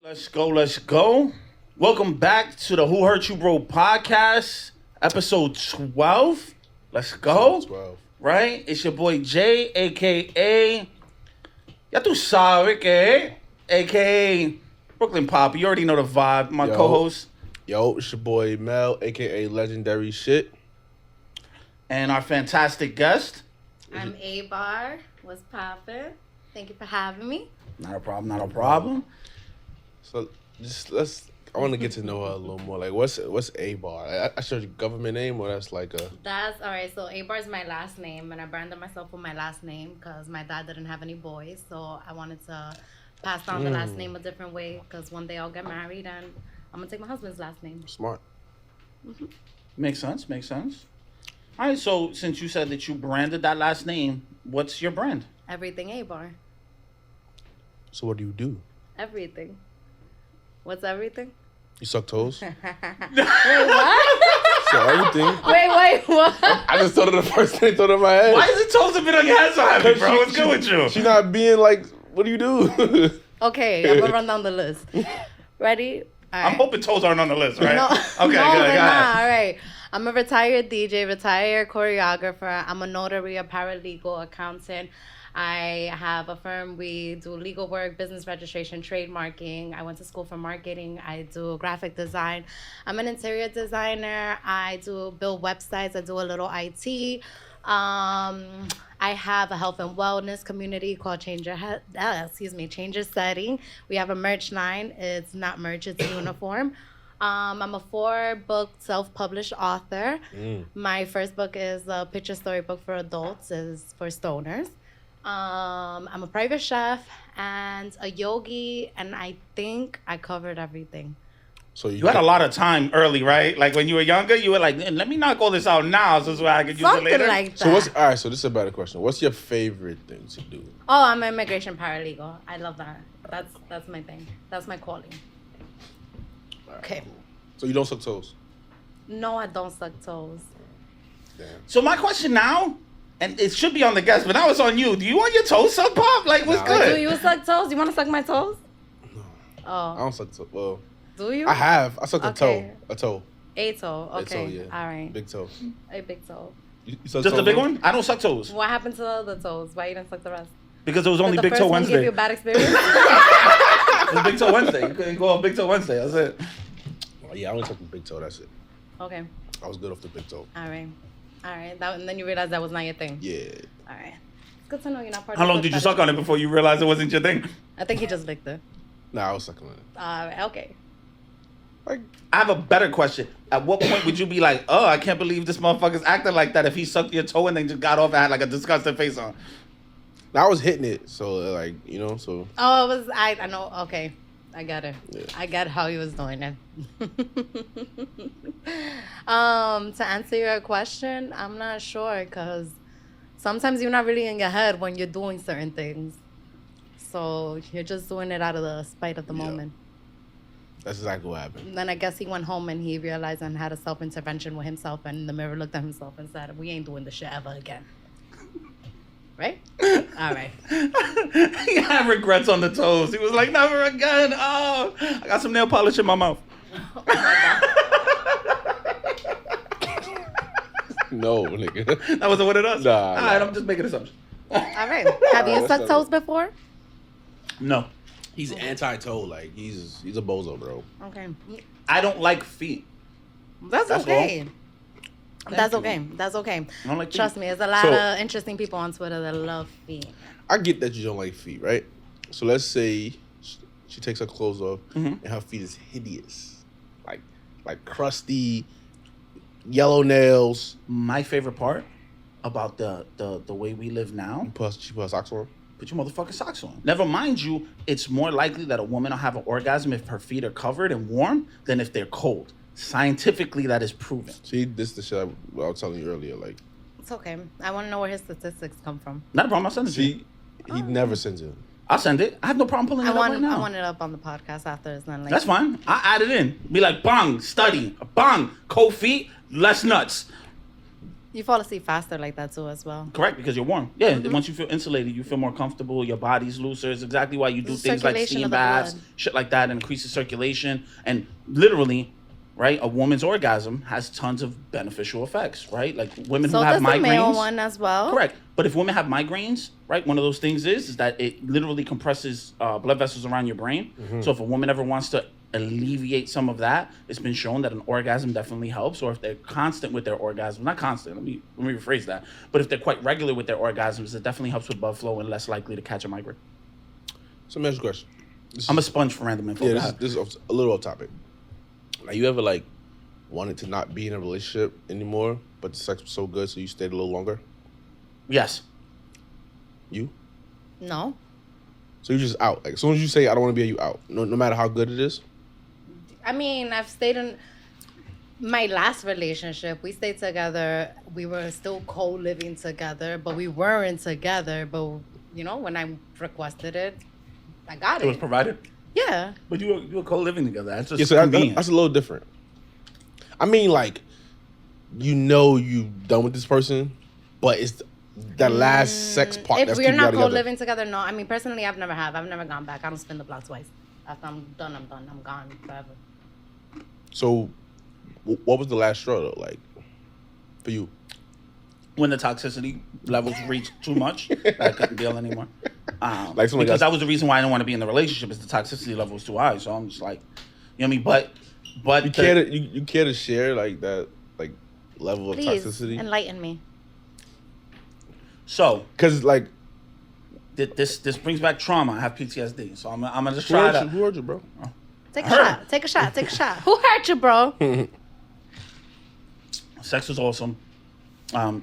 Let's go, let's go. Welcome back to the Who Hurt You Bro podcast, episode 12. Let's go. 12. Right? It's your boy Jay, a.k.a. Ya tu sabes que, a.k.a. Brooklyn Pop. You already know the vibe. My co-host. Yo, it's your boy Mel, a.k.a. Legendary Shit. And our fantastic guest. I'm A-Bar. What's poppin'? Thank you for having me. Not a problem, not a problem. So I want to get to know her a little more. Like, what's A-Bar? I showed you government name, or that's like a... That's all right. So A-Bar is my last name, and I branded myself with my last name because my dad didn't have any boys. So I wanted to pass down the last name a different way because one day I'll get married and I'm going to take my husband's last name. Smart. Mm-hmm. Makes sense, makes sense. All right, so since you said that you branded that last name, what's your brand? Everything A-Bar. So what do you do? Everything. What's everything? You suck toes? Wait, what? So everything. Wait, what? I just thought of the first thing thought of my head. Why is it toes a bit on your head so heavy, bro? What's good with you? She not being like, what do you do? Okay, I'm going to run down the list. Ready? All right. I'm hoping toes aren't on the list, right? No, Okay, no, good. Go they're ahead. not. All right. I'm a retired DJ, retired choreographer. I'm a notary, a paralegal, accountant. I have a firm. We do legal work, business registration, trademarking. I went to school for marketing. I do graphic design. I'm an interior designer. I do build websites. I do a little IT. I have a health and wellness community called Change Your Setting. We have a merch line. It's not merch, it's uniform. I'm a 4-book self-published author. My first book is a picture storybook for adults, is for stoners. I'm a private chef and a yogi, and I think I covered everything. So You had a lot of time early, right? Like when you were younger, you were like, let me knock all this out now so I could use it Something later. like that. So all right, so this is a better question. What's your favorite thing to do? Oh, I'm an immigration paralegal. I love that. That's my thing. That's my calling. All right, Okay. cool. So you don't suck toes? No, I don't suck toes. Damn. So my question now, and it should be on the guest, but now it's on you. Do you want your toes sucked, Pop? Like, what's Nah. good? Do you suck toes? You want to suck my toes? No. Oh. I don't suck toes. Well, Do you? I have. I sucked Okay. a toe. A toe. A Okay. toe, yeah. All right. Big toe. A big toe. You suck Just the toes, big bro? one? I don't suck toes What happened to the other toes? Why you didn't suck the rest? because it was only Did the Big first Toe one give Wednesday. you a bad experience? It was Big Toe Wednesday. You couldn't go off Big Toe Wednesday. That's it. Oh, yeah, I only took the big toe. That's it. Okay. I was good off the big toe. All right. All right. And then you realized that was not your thing. Yeah. All right. It's good to know you're not part How of long the did you fetish. suck on it before you realized it wasn't your thing? I think he just licked it. Nah, I was sucking on it. All right. Okay. Like, I have a better question. At what point would you be like, oh, I can't believe this motherfucker's acting like that if he sucked your toe and then just got off and had like a disgusting face on? I was hitting it, so like, you know, so Oh, it was I know. Okay. I got it. Yeah. I got how he was doing it. To answer your question, I'm not sure because sometimes you're not really in your head when you're doing certain things. So you're just doing it out of the spite of the Yeah. moment. that's exactly what happened. And then I guess he went home and he realized and had a self-intervention with himself, and in the mirror looked at himself and said, we ain't doing this shit ever again. Right? All right. He had regrets on the toes. He was like, never again. Oh, I got some nail polish in my mouth. Oh my God. No, nigga. That wasn't what it was? Nah, All right, nah. I'm just making assumptions. All right. Have you What's sucked up? toes before? No. He's anti-toe. Like, he's a bozo, bro. Okay. I don't like feet. That's That's okay. all. That's Thank you. okay. That's okay. I don't like Trust feet. me, there's a lot So- of interesting people on Twitter that love feet. I get that you don't like feet, right? So let's say she takes her clothes off Mhm. and her feet is hideous. Like crusty, yellow nails. My favorite part about the way we live now, She put her socks on. put your motherfucking socks on. Never mind you, it's more likely that a woman will have an orgasm if her feet are covered and warm than if they're cold. Scientifically, that is proven. See, this is the shit I was telling you earlier. Like, It's okay. I want to know where his statistics come from. Not a problem. I'll send it to you. he never sends it. I'll send it. I have no problem pulling it I up want right now. I want it up on the podcast after it's done. Like, That's fine. I add it in. Be like, bang, study. Bang, cold feet, less nuts. You fall asleep faster like that too as well. Correct, because you're warm. Yeah, once you feel insulated, you feel more comfortable. Your body's looser. It's exactly why you do things like Circulation steam of the baths, blood. shit like that, and increases circulation. And literally, right, a woman's orgasm has tons of beneficial effects, right? Like women So who have does the male migraines. one as well. Correct. But if women have migraines, right, one of those things is that it literally compresses blood vessels around your brain. So if a woman ever wants to alleviate some of that, it's been shown that an orgasm definitely helps. Or if they're constant with their orgasm, not constant, let me rephrase that. But if they're quite regular with their orgasms, it definitely helps with blood flow and less likely to catch a migraine. So, let me ask you a question. I'm a sponge for random info. Yeah, this is a little off topic. Like, you ever like wanted to not be in a relationship anymore, but the sex was so good, so you stayed a little longer? Yes. You? No. So you just out. Like, as soon as you say I don't want to be, you out. No matter how good it is. I mean, I've stayed in my last relationship. We stayed together. We were still co-living together, but we weren't together. But you know, when I requested it, I got It was it. provided. Yeah. But you were co-living together. That's just Yeah, so convenient. that's a little different. I mean, like, you know you done with this person, but it's that last sex part If that's we're keeping not y'all together. co-living together, no. I mean, personally, I've never gone back. I don't spin the block twice. After I'm done, I'm done. I'm gone forever. So, what was the last straw though? Like, for you? When the toxicity levels reached too much, that I couldn't deal anymore. Like somebody because got- that was the reason why I didn't want to be in the relationship. Is the toxicity level was too high. So I'm just like, you know what I mean? But You care to share like that like level of Please toxicity? enlighten me. So Because like, this brings back trauma. I have PTSD. So I'm gonna just who try hurt you? to. Who hurt you, bro? Take a Her. shot. Take a shot. Take a shot. Who hurt you, bro? Sex was awesome.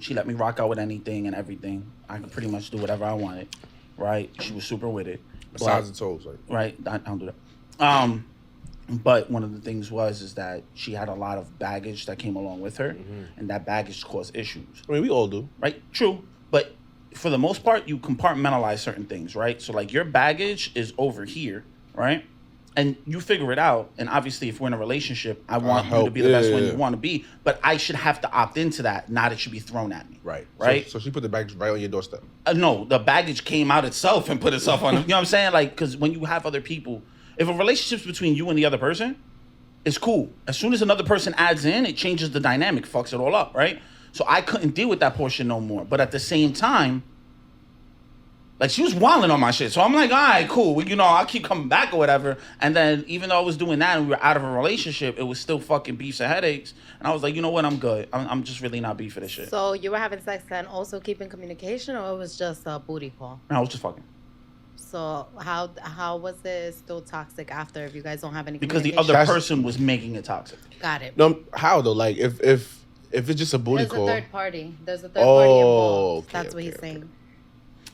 She let me rock out with anything and everything. I could pretty much do whatever I wanted. Right? She was super with it. Besides the toes, like. Right? I don't do that. But one of the things is that she had a lot of baggage that came along with her, and that baggage caused issues. I mean, we all do. Right? True. But for the most part, you compartmentalize certain things, right? So like your baggage is over here, right? And you figure it out. And obviously, if we're in a relationship, I want you to help. be the best Yeah, one yeah. you want to be. But I should have to opt into that, not it should be thrown at me. Right. Right? So she put the baggage right on your doorstep. No, the baggage came out itself and put itself on. You know what I'm saying? Like, because when you have other people, if a relationship's between you and the other person, it's cool. As soon as another person adds in, it changes the dynamic, fucks it all up, right? So I couldn't deal with that portion no more. But at the same time, like she was wilding on my shit. So I'm like, all right, cool. You know, I'll keep coming back or whatever. And then even though I was doing that and we were out of a relationship, it was still fucking beefs and headaches. And I was like, you know what? I'm good. I'm just really not beef for this shit. So you were having sex and also keeping communication, or it was just a booty call? And I was just fucking. So how was it still toxic after if you guys don't have any Because the communication? other person was making it toxic. Got it. No, how though? Like, if it's just a booty There's call. a third party. There's a third party involved. okay, That's what okay, he's saying.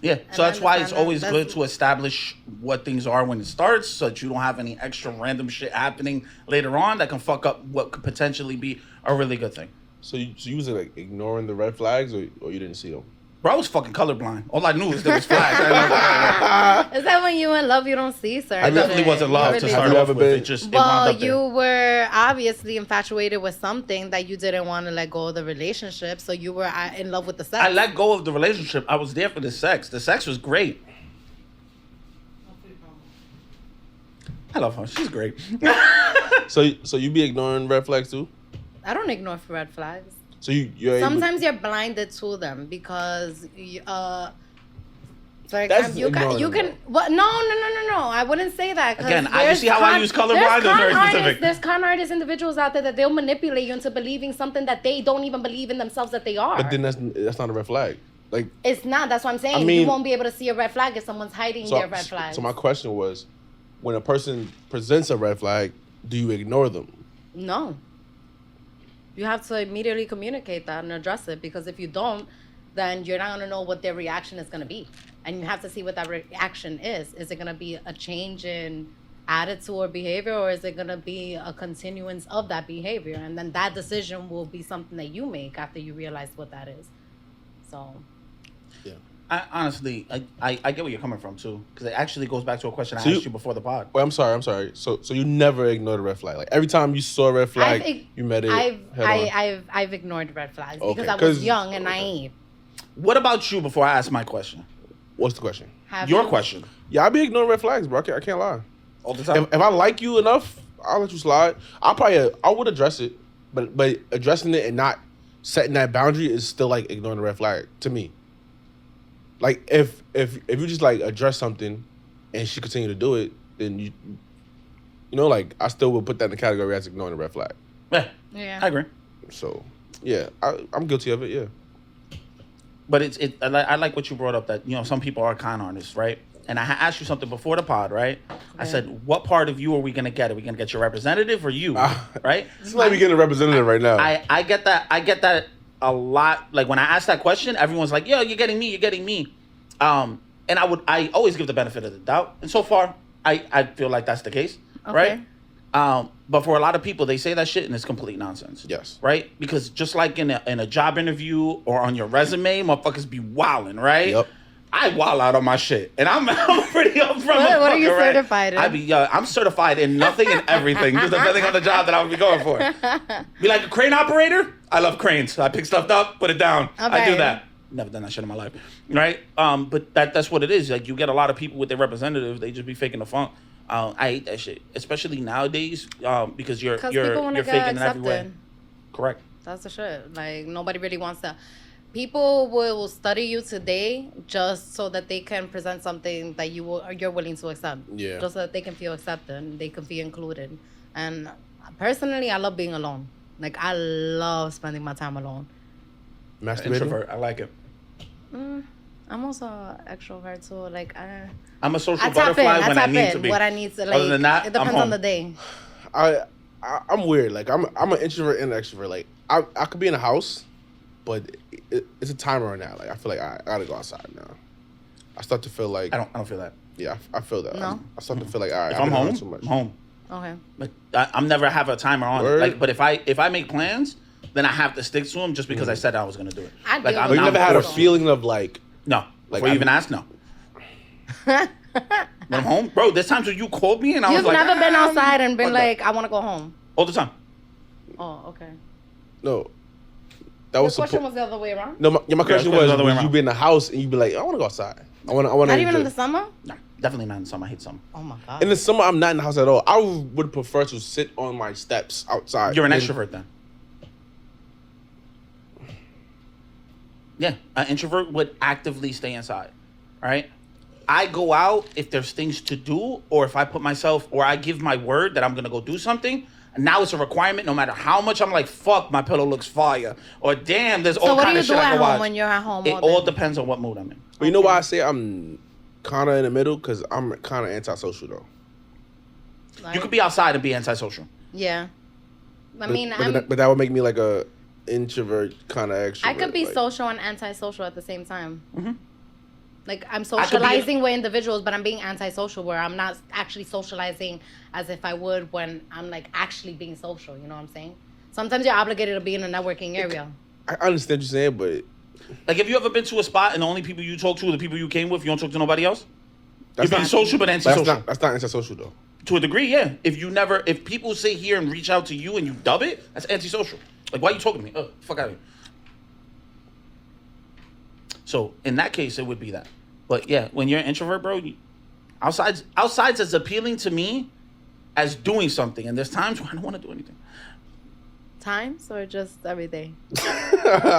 Yeah, so I that's why it's understand that. always good That's- to establish what things are when it starts, so that you don't have any extra random shit happening later on that can fuck up what could potentially be a really good thing. So you was like ignoring the red flags, or you didn't see them? Bro, I was fucking colorblind. All I knew was there was flags. I Is that when you in love, you don't see certain I definitely shit? wasn't You love really to Have start you off ever with. been- It just it Well, wound up you there. were obviously infatuated with something that you didn't want to let go of the relationship, so you were in love with the sex. I let go of the relationship. I was there for the sex. The sex was great. I love her. She's great. So you be ignoring red flags too? I don't ignore red flags. So you're able- Sometimes you're blinded to them because for That's example, you ignoring can them, what? No. I wouldn't say that. 'Cause Again, you there's see how I use colorblind? It was very specific. There's con artist individuals out there that they'll manipulate you into believing something that they don't even believe in themselves that they are. But then that's not a red flag. Like, It's not. That's what I'm saying. I mean- You won't be able to see a red flag if someone's hiding their red flags. So my question was, when a person presents a red flag, do you ignore them? No. You have to immediately communicate that and address it, because if you don't, then you're not going to know what their reaction is going to be. And you have to see what that reaction is. Is it going to be a change in attitude or behavior, or is it going to be a continuance of that behavior? And then that decision will be something that you make after you realize what that is. So, Yeah. I honestly, I get where you're coming from too, because it actually goes back to a question I So asked you before the pod. Wait, I'm sorry. So you never ignored a red flag. Like every time you saw a red flag, you met it. I've ignored red flags because Okay, I 'cause- was young and naive. What about you? Before I ask my question, What's the question? Have your you? question Yeah, I be ignoring red flags, bro. I can't lie. all the time. If I like you enough, I'll let you slide. I would address it, but addressing it and not setting that boundary is still like ignoring the red flag to me. Like if you just like address something and she continue to do it, then you know, like I still would put that in the category as ignoring the red flag. Yeah. I agree. So yeah, I'm guilty of it. Yeah. But I like what you brought up, that, you know, some people are con artists, right? And I asked you something before the pod, right? I said, what part of you are we going to get? Are we going to get your representative or you, right? It's like we getting a representative right now. I get that. I get that a lot. Like when I ask that question, everyone's like, yo, you're getting me. And I always give the benefit of the doubt. And so far, I feel like that's the case, right? But for a lot of people, they say that shit and it's complete nonsense. Yes. Right? Because just like in a job interview or on your resume, motherfuckers be wilding, right? Yep. I wild out on my shit, and I'm pretty upfront. What are you right? certified in? I'm certified in nothing and everything, just depending on the job that I would be going for. Be like a crane operator. I love cranes. I pick stuff up, put it down. I do that. Never done that shit in my life, right? But that's what it is. Like you get a lot of people with their representatives, they just be faking the funk. I hate that shit, especially nowadays, because you're people want you're to faking get in every way. accepted. Correct. That's the shit. Like nobody really wants to. People will study you today just so that they can present something that you're willing to accept. Yeah. Just so that they can feel accepted and they can feel included. And personally, I love being alone. Like I love spending my time alone. Masturbating. Introvert. I like it. I'm also an extrovert too. Like I'm a social I tap in. butterfly when I tap need in. to be. What I need to like. Other than that, it depends I'm home. on the day. I'm weird. Like I'm an introvert and an extrovert. Like I could be in a house, but it's a timer right now. Like I feel like I gotta go outside now. I start to feel like I don't feel that. Yeah, I feel that. No? I start to feel like all right. If I've I'm been home, around too much. I'm home. Okay. Like I'm never have a timer on. Word. Like, but if I make plans, then I have to stick to them just because I said I was gonna do it. I Like do. I'm But you not never had a forced. feeling of like No. Like, Before you even asked, no. When I'm home, bro. There's times when you called me and I You've was like, never been outside and been fuck like, I want to go home. all the time. Oh, okay. no. That The was question was the other way around. no. My question the other way was around. you be in the house and you be like I want to go outside. I want Not to. even in the summer. Nah, definitely not in summer. I hate summer. Oh my god. In the summer, I'm not in the house at all. I would prefer to sit on my steps outside. You're an than- extrovert then. Yeah, an introvert would actively stay inside, right? I go out if there's things to do, or if I put myself, or I give my word that I'm gonna go do something. And now it's a requirement, no matter how much I'm like, fuck, my pillow looks fire, or damn, there's So all what do kind you of do shit I at can home watch. when you're at home? It all all day? depends on what mood I'm in. But you know why I say I'm kind of in the middle? Because I'm kind of antisocial though. Like, You could be outside and be antisocial. Yeah. I mean, But that would make me like a introvert kind of extrovert. I could be like, social and antisocial at the same time. Mhm. Like I'm could be- socializing with individuals, but I'm being antisocial where I'm not actually socializing as if I would when I'm like actually being social. You know what I'm saying? Sometimes you're obligated to be in a networking area. I understand what you're saying, but Like, have you ever been to a spot and the only people you talk to are the people you came with? You don't talk to nobody else? that's You're being social but antisocial. That's not antisocial though. To a degree, yeah. If people sit here and reach out to you and you dub it, that's antisocial. Like, why are you talking to me? Fuck out of here. So in that case, it would be that. But yeah, when you're an introvert, bro, outside's as appealing to me as doing something. And there's times when I don't want to do anything. Times or just every day?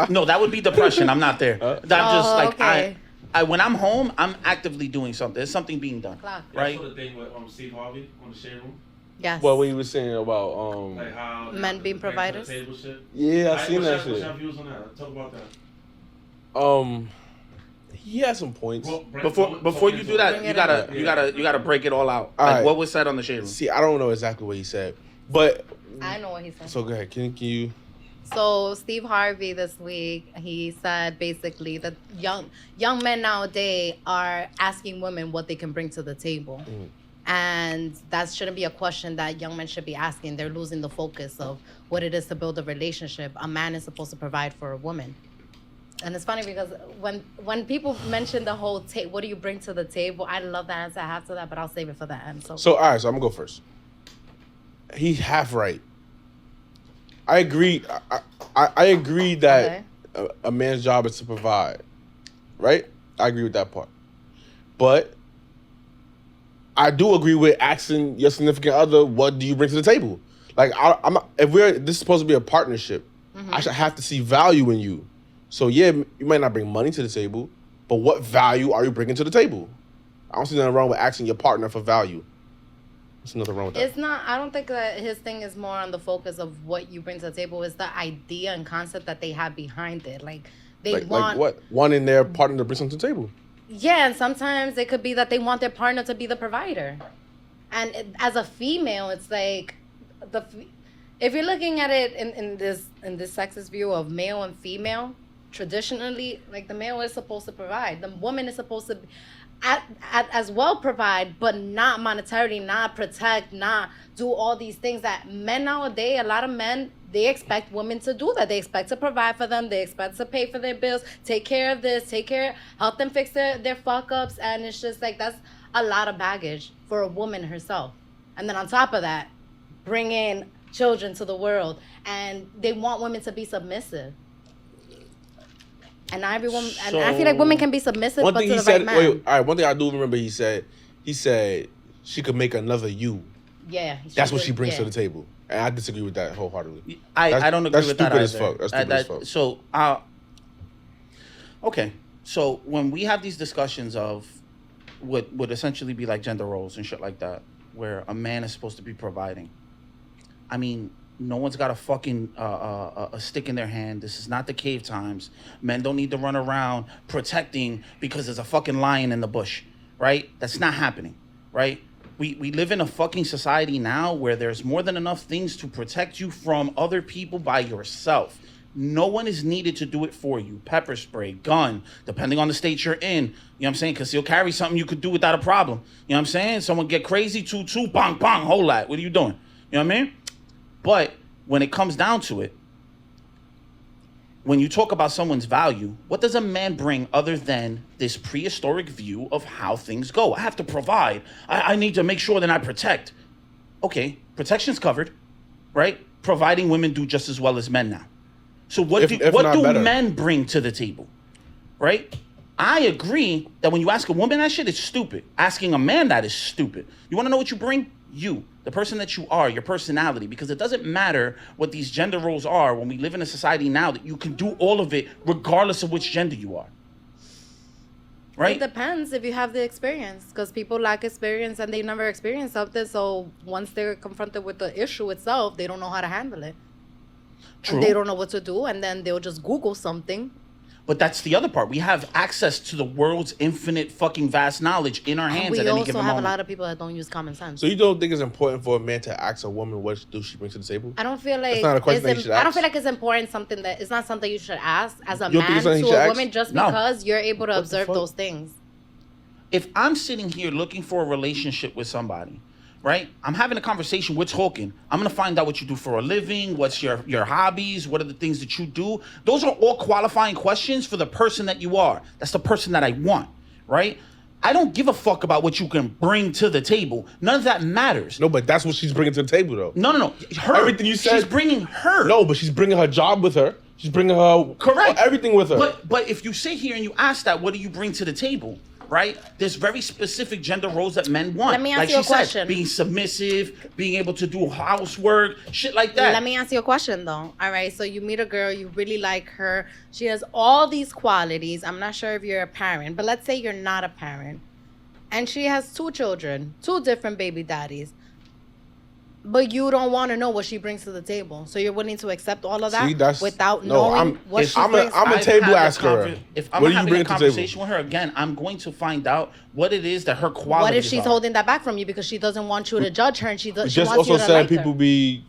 No, that would be depression. I'm not there. I'm just like okay. I when I'm home, I'm actively doing something. There's something being done. Clock. Right? I saw the thing with Steve Harvey on the Shade Room. Yes. Well, when you were saying about Like how Men being the providers? table shit. yeah, I seen what's that What's your shit. views on that? Talk about that. He had some points. Before you do that, Bring you it gotta break it all out. All Like right. what was said on the shade room. See, I don't know exactly what he said, but I know what he said. so go ahead. Can you? So Steve Harvey this week, he said basically that young men nowadays are asking women what they can bring to the table. And that shouldn't be a question that young men should be asking. They're losing the focus of what it is to build a relationship. A man is supposed to provide for a woman. And it's funny because when people mention the whole what do you bring to the table, I love that answer. I have to that, but I'll save it for the end. So all right, so I'm gonna go first. He's half right. I agree. I agree that a man's job is to provide, right? I agree with that part, but I do agree with asking your significant other, "What do you bring to the table?" Like, I'm not, if this is supposed to be a partnership, I should have to see value in you. So yeah, you might not bring money to the table, but what value are you bringing to the table? I don't see nothing wrong with asking your partner for value. There's nothing wrong with that. It's not. I don't think that his thing is more on the focus of what you bring to the table. It's the idea and concept that they have behind it. Like they want like what? Wanting their partner to bring something to the table. Yeah, and sometimes it could be that they want their partner to be the provider. And as a female, it's like if you're looking at it in this sexist view of male and female, traditionally, like the male is supposed to provide, the woman is supposed to as well provide, but not monetarily, not protect, not do all these things that men nowadays, a lot of men, they expect women to do that. They expect to provide for them. They expect to pay for their bills, take care of this, help them fix their fuck ups. And it's just like, that's a lot of baggage for a woman herself. And then on top of that, bring in children to the world. And they want women to be submissive. And not everyone, and I feel like women can be submissive, but to the right man. All right, one thing I do remember he said she could make another you. Yeah. That's what she brings to the table. And I disagree with that wholeheartedly. I don't agree with that either. That's stupid as fuck. So, okay. So when we have these discussions of what would essentially be like gender roles and shit like that, where a man is supposed to be providing, I mean, no one's got a fucking a stick in their hand. This is not the cave times. Men don't need to run around protecting because there's a fucking lion in the bush, right? That's not happening, right? We live in a fucking society now where there's more than enough things to protect you from other people by yourself. No one is needed to do it for you. Pepper spray, gun, depending on the state you're in. You know what I'm saying? Because he'll carry something you could do without a problem. You know what I'm saying? Someone get crazy, two, bang, bang, whole lot. What are you doing? You know what I mean? But when it comes down to it, when you talk about someone's value, what does a man bring other than this prehistoric view of how things go? I have to provide. I need to make sure that I protect. Okay, protection's covered, right? Providing women do just as well as men now. So what do men bring to the table, right? I agree that when you ask a woman that shit, it's stupid. Asking a man that is stupid. You want to know what you bring? You, the person that you are, your personality, because it doesn't matter what these gender roles are when we live in a society now that you can do all of it regardless of which gender you are. Right? It depends if you have the experience, because people lack experience and they never experienced something. So once they're confronted with the issue itself, they don't know how to handle it. True. And they don't know what to do, and then they'll just Google something. But that's the other part. We have access to the world's infinite fucking vast knowledge in our hands at any given moment. We also have a lot of people that don't use common sense. So you don't think it's important for a man to ask a woman what do she bring to the table? I don't feel like that's not a question that you should ask. I don't feel like it's important. It's not something you should ask as a man to a woman just because you're able to observe those things. If I'm sitting here looking for a relationship with somebody, right? I'm having a conversation, we're talking. I'm going to find out what you do for a living, what's your hobbies, what are the things that you do. Those are all qualifying questions for the person that you are. That's the person that I want, right? I don't give a fuck about what you can bring to the table. None of that matters. No, but that's what she's bringing to the table, though. No. Her. Everything you said. She's bringing her. No, but she's bringing her job with her. She's bringing her... Correct. Everything with her. But if you sit here and you ask that, what do you bring to the table? Right? There's very specific gender roles that men want. Let me ask you a question. Being submissive, being able to do housework, shit like that. Let me ask you a question, though. All right, so you meet a girl, you really like her. She has all these qualities. I'm not sure if you're a parent, but let's say you're not a parent. And she has 2 children, 2 different baby daddies. But you don't want to know what she brings to the table. So you're willing to accept all of that without knowing what she brings. I'm a table asker. If I'm having a conversation with her, again, I'm going to find out what it is that her qualities What if she's holding that back from you because she doesn't want you to judge her and she wants you to like her? Just also said people be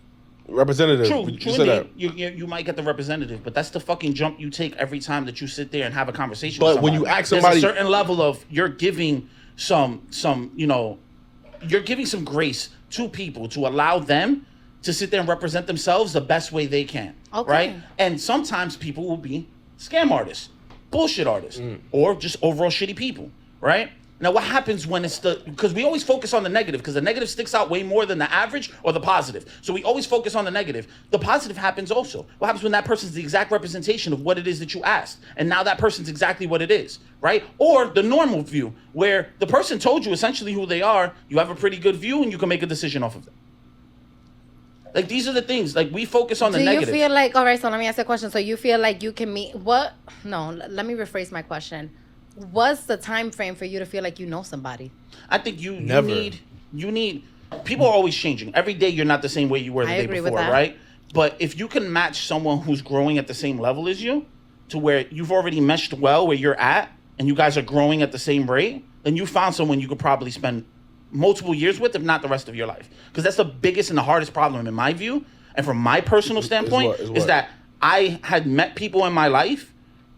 representative. True, indeed. You might get the representative, but that's the fucking jump you take every time that you sit there and have a conversation with somebody. But when you ask somebody... There's a certain level of you're giving some you're giving some grace to people to allow them to sit there and represent themselves the best way they can. Okay. Right? And sometimes people will be scam artists. bullshit artists or just overall shitty people, right? Now, what happens when it's because we always focus on the negative, because the negative sticks out way more than the average or the positive. So we always focus on the negative. The positive happens also. What happens when that person's the exact representation of what it is that you asked, and now that person's exactly what it is, right? Or the normal view, where the person told you essentially who they are, you have a pretty good view, and you can make a decision off of them. Like, these are the things, like, we focus on the negative. Do you feel like, all right, so let me ask you a question. So you feel like you can meet, let me rephrase my question. What's the time frame for you to feel like you know somebody? I think you Never. need, people are always changing. Every day you're not the same way you were the day before, right? But if you can match someone who's growing at the same level as you, to where you've already meshed well where you're at, and you guys are growing at the same rate, then you found someone you could probably spend multiple years with, if not the rest of your life. Because that's the biggest and the hardest problem in my view, and from my personal standpoint, is that I had met people in my life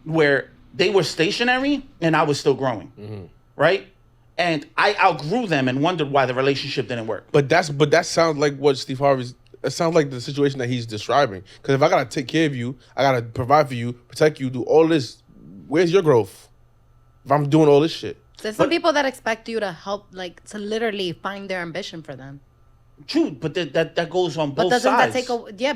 where they were stationary and I was still growing, right? And I outgrew them and wondered why the relationship didn't work. But that sounds like what Steve Harvey's. It sounds like the situation that he's describing. Because if I gotta take care of you, I gotta provide for you, protect you, do all this. Where's your growth? If I'm doing all this shit. There's some people that expect you to help, like, to literally find their ambition for them. True, but that goes on But both doesn't sides.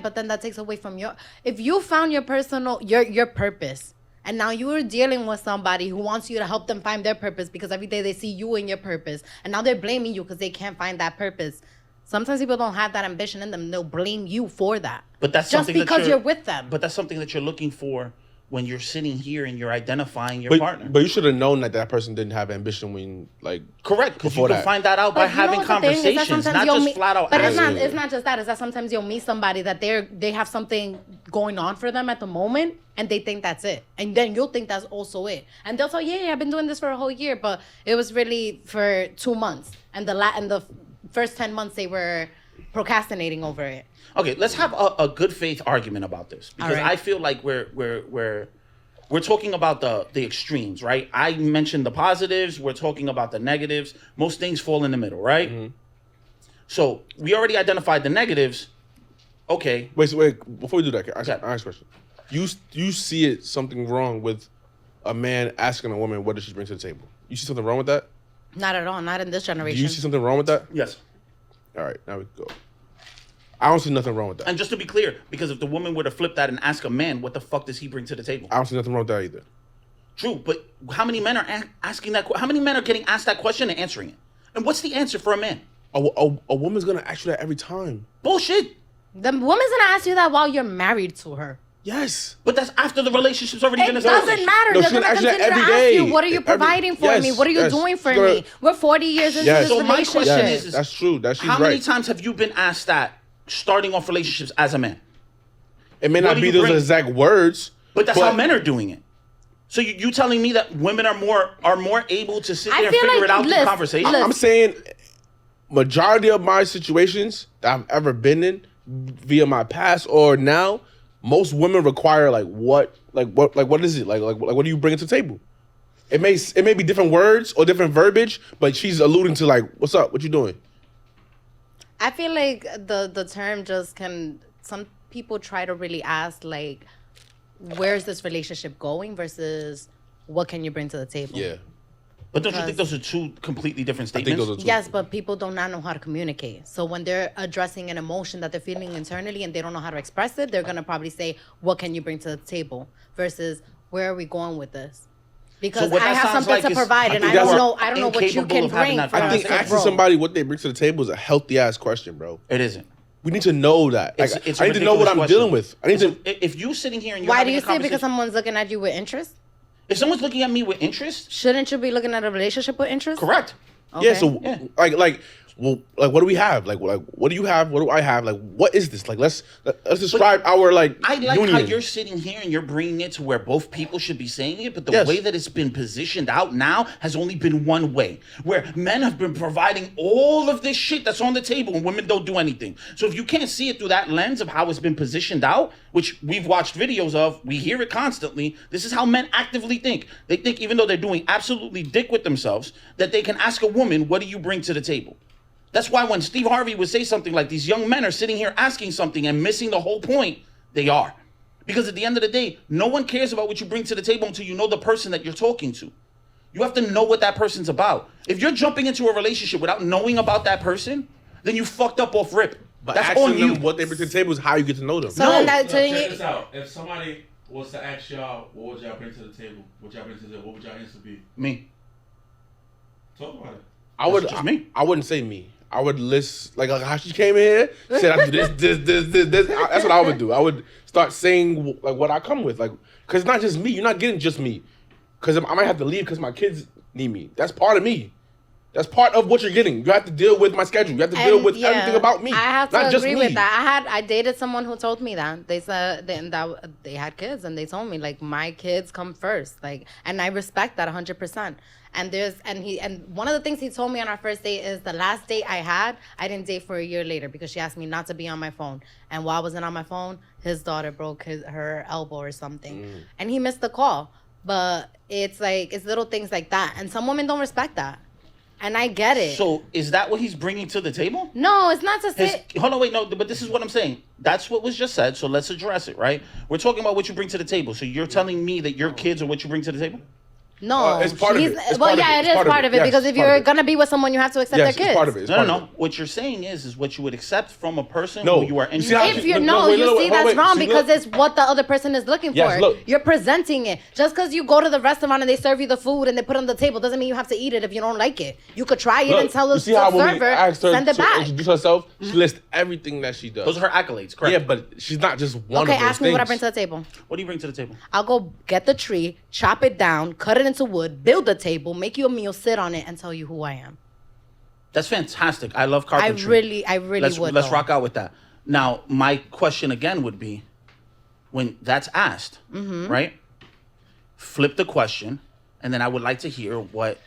but then that takes away from if you found your your purpose, and now you are dealing with somebody who wants you to help them find their purpose, because every day they see you in your purpose, and now they're blaming you because they can't find that purpose. Sometimes people don't have that ambition in them. They'll blame you for that. But that's just something because you're with them. But that's something that you're looking for when you're sitting here and you're identifying your partner. But you should have known that person didn't have ambition when, like, correct, because you before can that. find that out by But you know having what the thing is, that conversations, sometimes not you'll just flat out But it's asking. not. It's not just that. It's that sometimes you'll meet somebody that they have something going on for them at the moment, and they think that's it, and then you'll think that's also it, and they'll tell you, yeah, I've been doing this for a whole year, but it was really for 2 months, and the first 10 months they were procrastinating over it. Okay, let's have a good faith argument about this, because All right. I feel like we're talking about the extremes, right? I mentioned the positives. We're talking about the negatives. Most things fall in the middle, right? So we already identified the negatives. Okay. Wait, before we do that, I ask a question. You see it something wrong with a man asking a woman what does she bring to the table? You see something wrong with that? Not at all. Not in this Do generation. you see something wrong with that? Yes. All right, now we go. I don't see nothing wrong with that. And just to be clear, because if the woman were to flip that and ask a man, what the fuck does he bring to the table? I don't see nothing wrong with that either. True, but how many men are asking that? How many men are getting asked that question and answering it? And what's the answer for a man? A woman's gonna ask you that every time. Bullshit. The woman's gonna ask you that while you're married to her. Yes. But that's after the relationship's already been It established. doesn't matter. No, They're she's gonna gonna ask you that continue to every ask day. you, what are you providing for Yes, me? What are you yes. doing for She's gonna- me? We're 40 years into Yes. this So my relationship. question Yes, is, that's true. She's how many right. times have you been asked that starting off relationships as a man? It may What not do be you those bring? exact words, But that's how men are doing it. So you telling me that women are more able to sit I there and feel figure like- it out through listen, conversation? listen. I'm saying majority of my situations that I've ever been in via my past or now, most women require what is it? Like what do you bring to the table? It may be different words or different verbiage, but she's alluding to like, what's up? What you doing? I feel like the term just can. Some people try to really ask like, where's this relationship going versus what can you bring to the table? Yeah. But don't you think those are two completely different I think statements? those are two. Yes, but people do not know how to communicate. So when they're addressing an emotion that they're feeling internally and they don't know how to express it, they're gonna probably say, "What can you bring to the table?" Versus, "Where are we going with this?" Because what I that have sounds something like to is- provide, I and think I don't that's know. I don't know what you incapable can of having bring. that For I us think to asking grow. somebody what they bring to the table is a healthy ass question, bro. It isn't. We need to know that. Like, It's a I need to know what I'm ridiculous dealing with. I need question. to. If you sitting here and you're Why having do you a say it? Because conversation- someone's looking at you with interest? if someone's looking at me with interest, Shouldn't you be looking at a relationship with interest? correct. Yeah. So Yeah. like what do we have? Like what do you have? What do I have? Like what is this? Like let's describe our like. I like union. how you're sitting here and you're bringing it to where both people should be saying it, but the Yes. way that it's been positioned out now has only been one way, where men have been providing all of this shit that's on the table and women don't do anything. So if you can't see it through that lens of how it's been positioned out, which we've watched videos of, we hear it constantly, this is how men actively think. They think even though they're doing absolutely dick with themselves, that they can ask a woman, what do you bring to the table? That's why when Steve Harvey would say something like these young men are sitting here asking something and missing the whole point, they are. Because at the end of the day, no one cares about what you bring to the table until you know the person that you're talking to. You have to know what that person's about. If you're jumping into a relationship without knowing about that person, then you fucked up off rip. But That's asking on you. them what they bring to the table is how you get to know them. So No. then that, Look, so check you, this out. If somebody was to ask y'all, what would y'all bring to the table? What y'all bring to the table? What would y'all answer be? Me. Talk about it. I would just me. I wouldn't say me. I would list like how she came in here. Said I do this. That's what I would do. I would start saying like what I come with, like because it's not just me. You're not getting just me. Because I might have to leave because my kids need me. That's part of me. That's part of what you're getting. You have to deal with my schedule. You have to deal and, with yeah, everything about me. I have to not just agree me. with that. I dated someone who told me that. They said that they had kids, and they told me like my kids come first. Like, and I respect that 100%. And one of the things he told me on our first date is the last date I had, I didn't date for a year later because she asked me not to be on my phone. And while I wasn't on my phone, his daughter broke her elbow or something, and he missed the call. But it's little things like that, and some women don't respect that, and I get it. So is that what he's bringing to the table? No, it's not to say. Hold on, wait, no, but this is what I'm saying. That's what was just said, so let's address it, right? We're talking about what you bring to the table. So you're telling me that your kids are what you bring to the table? No, It's part of it. It's well, part of yeah, it. it It's is part of it Yes, because it's if part of you're it. gonna be with someone, you have to accept Yes, their kids. it's part of it. It's No, part no, of no. it. What you're saying is what you would accept from a person No. who you are You see how interested If she- you're no, wait, you no, see wait, that's wait. wrong See, because look. it's what the other person is looking Yes, for. look. You're presenting it. Just because you go to the restaurant and they serve you the food and they put it on the table doesn't mean you have to eat it if you don't like it. You could try it Look, and tell you the see how when we server asked her send it to back. introduce herself, she lists everything that she does. Those are her accolades, correct? Yeah, but she's not just one Okay, of those ask me what I bring things. to the table. What do you bring to the table? I'll go get the tree, chop it down, cut it into wood, build a table, make you a meal, sit on it, and tell you who I am. That's fantastic. I love I carpentry. really let's would. let's though. rock out with that. Now, my question again would be, when that's asked, Mm-hmm. right? Flip the question, and then I would like to hear what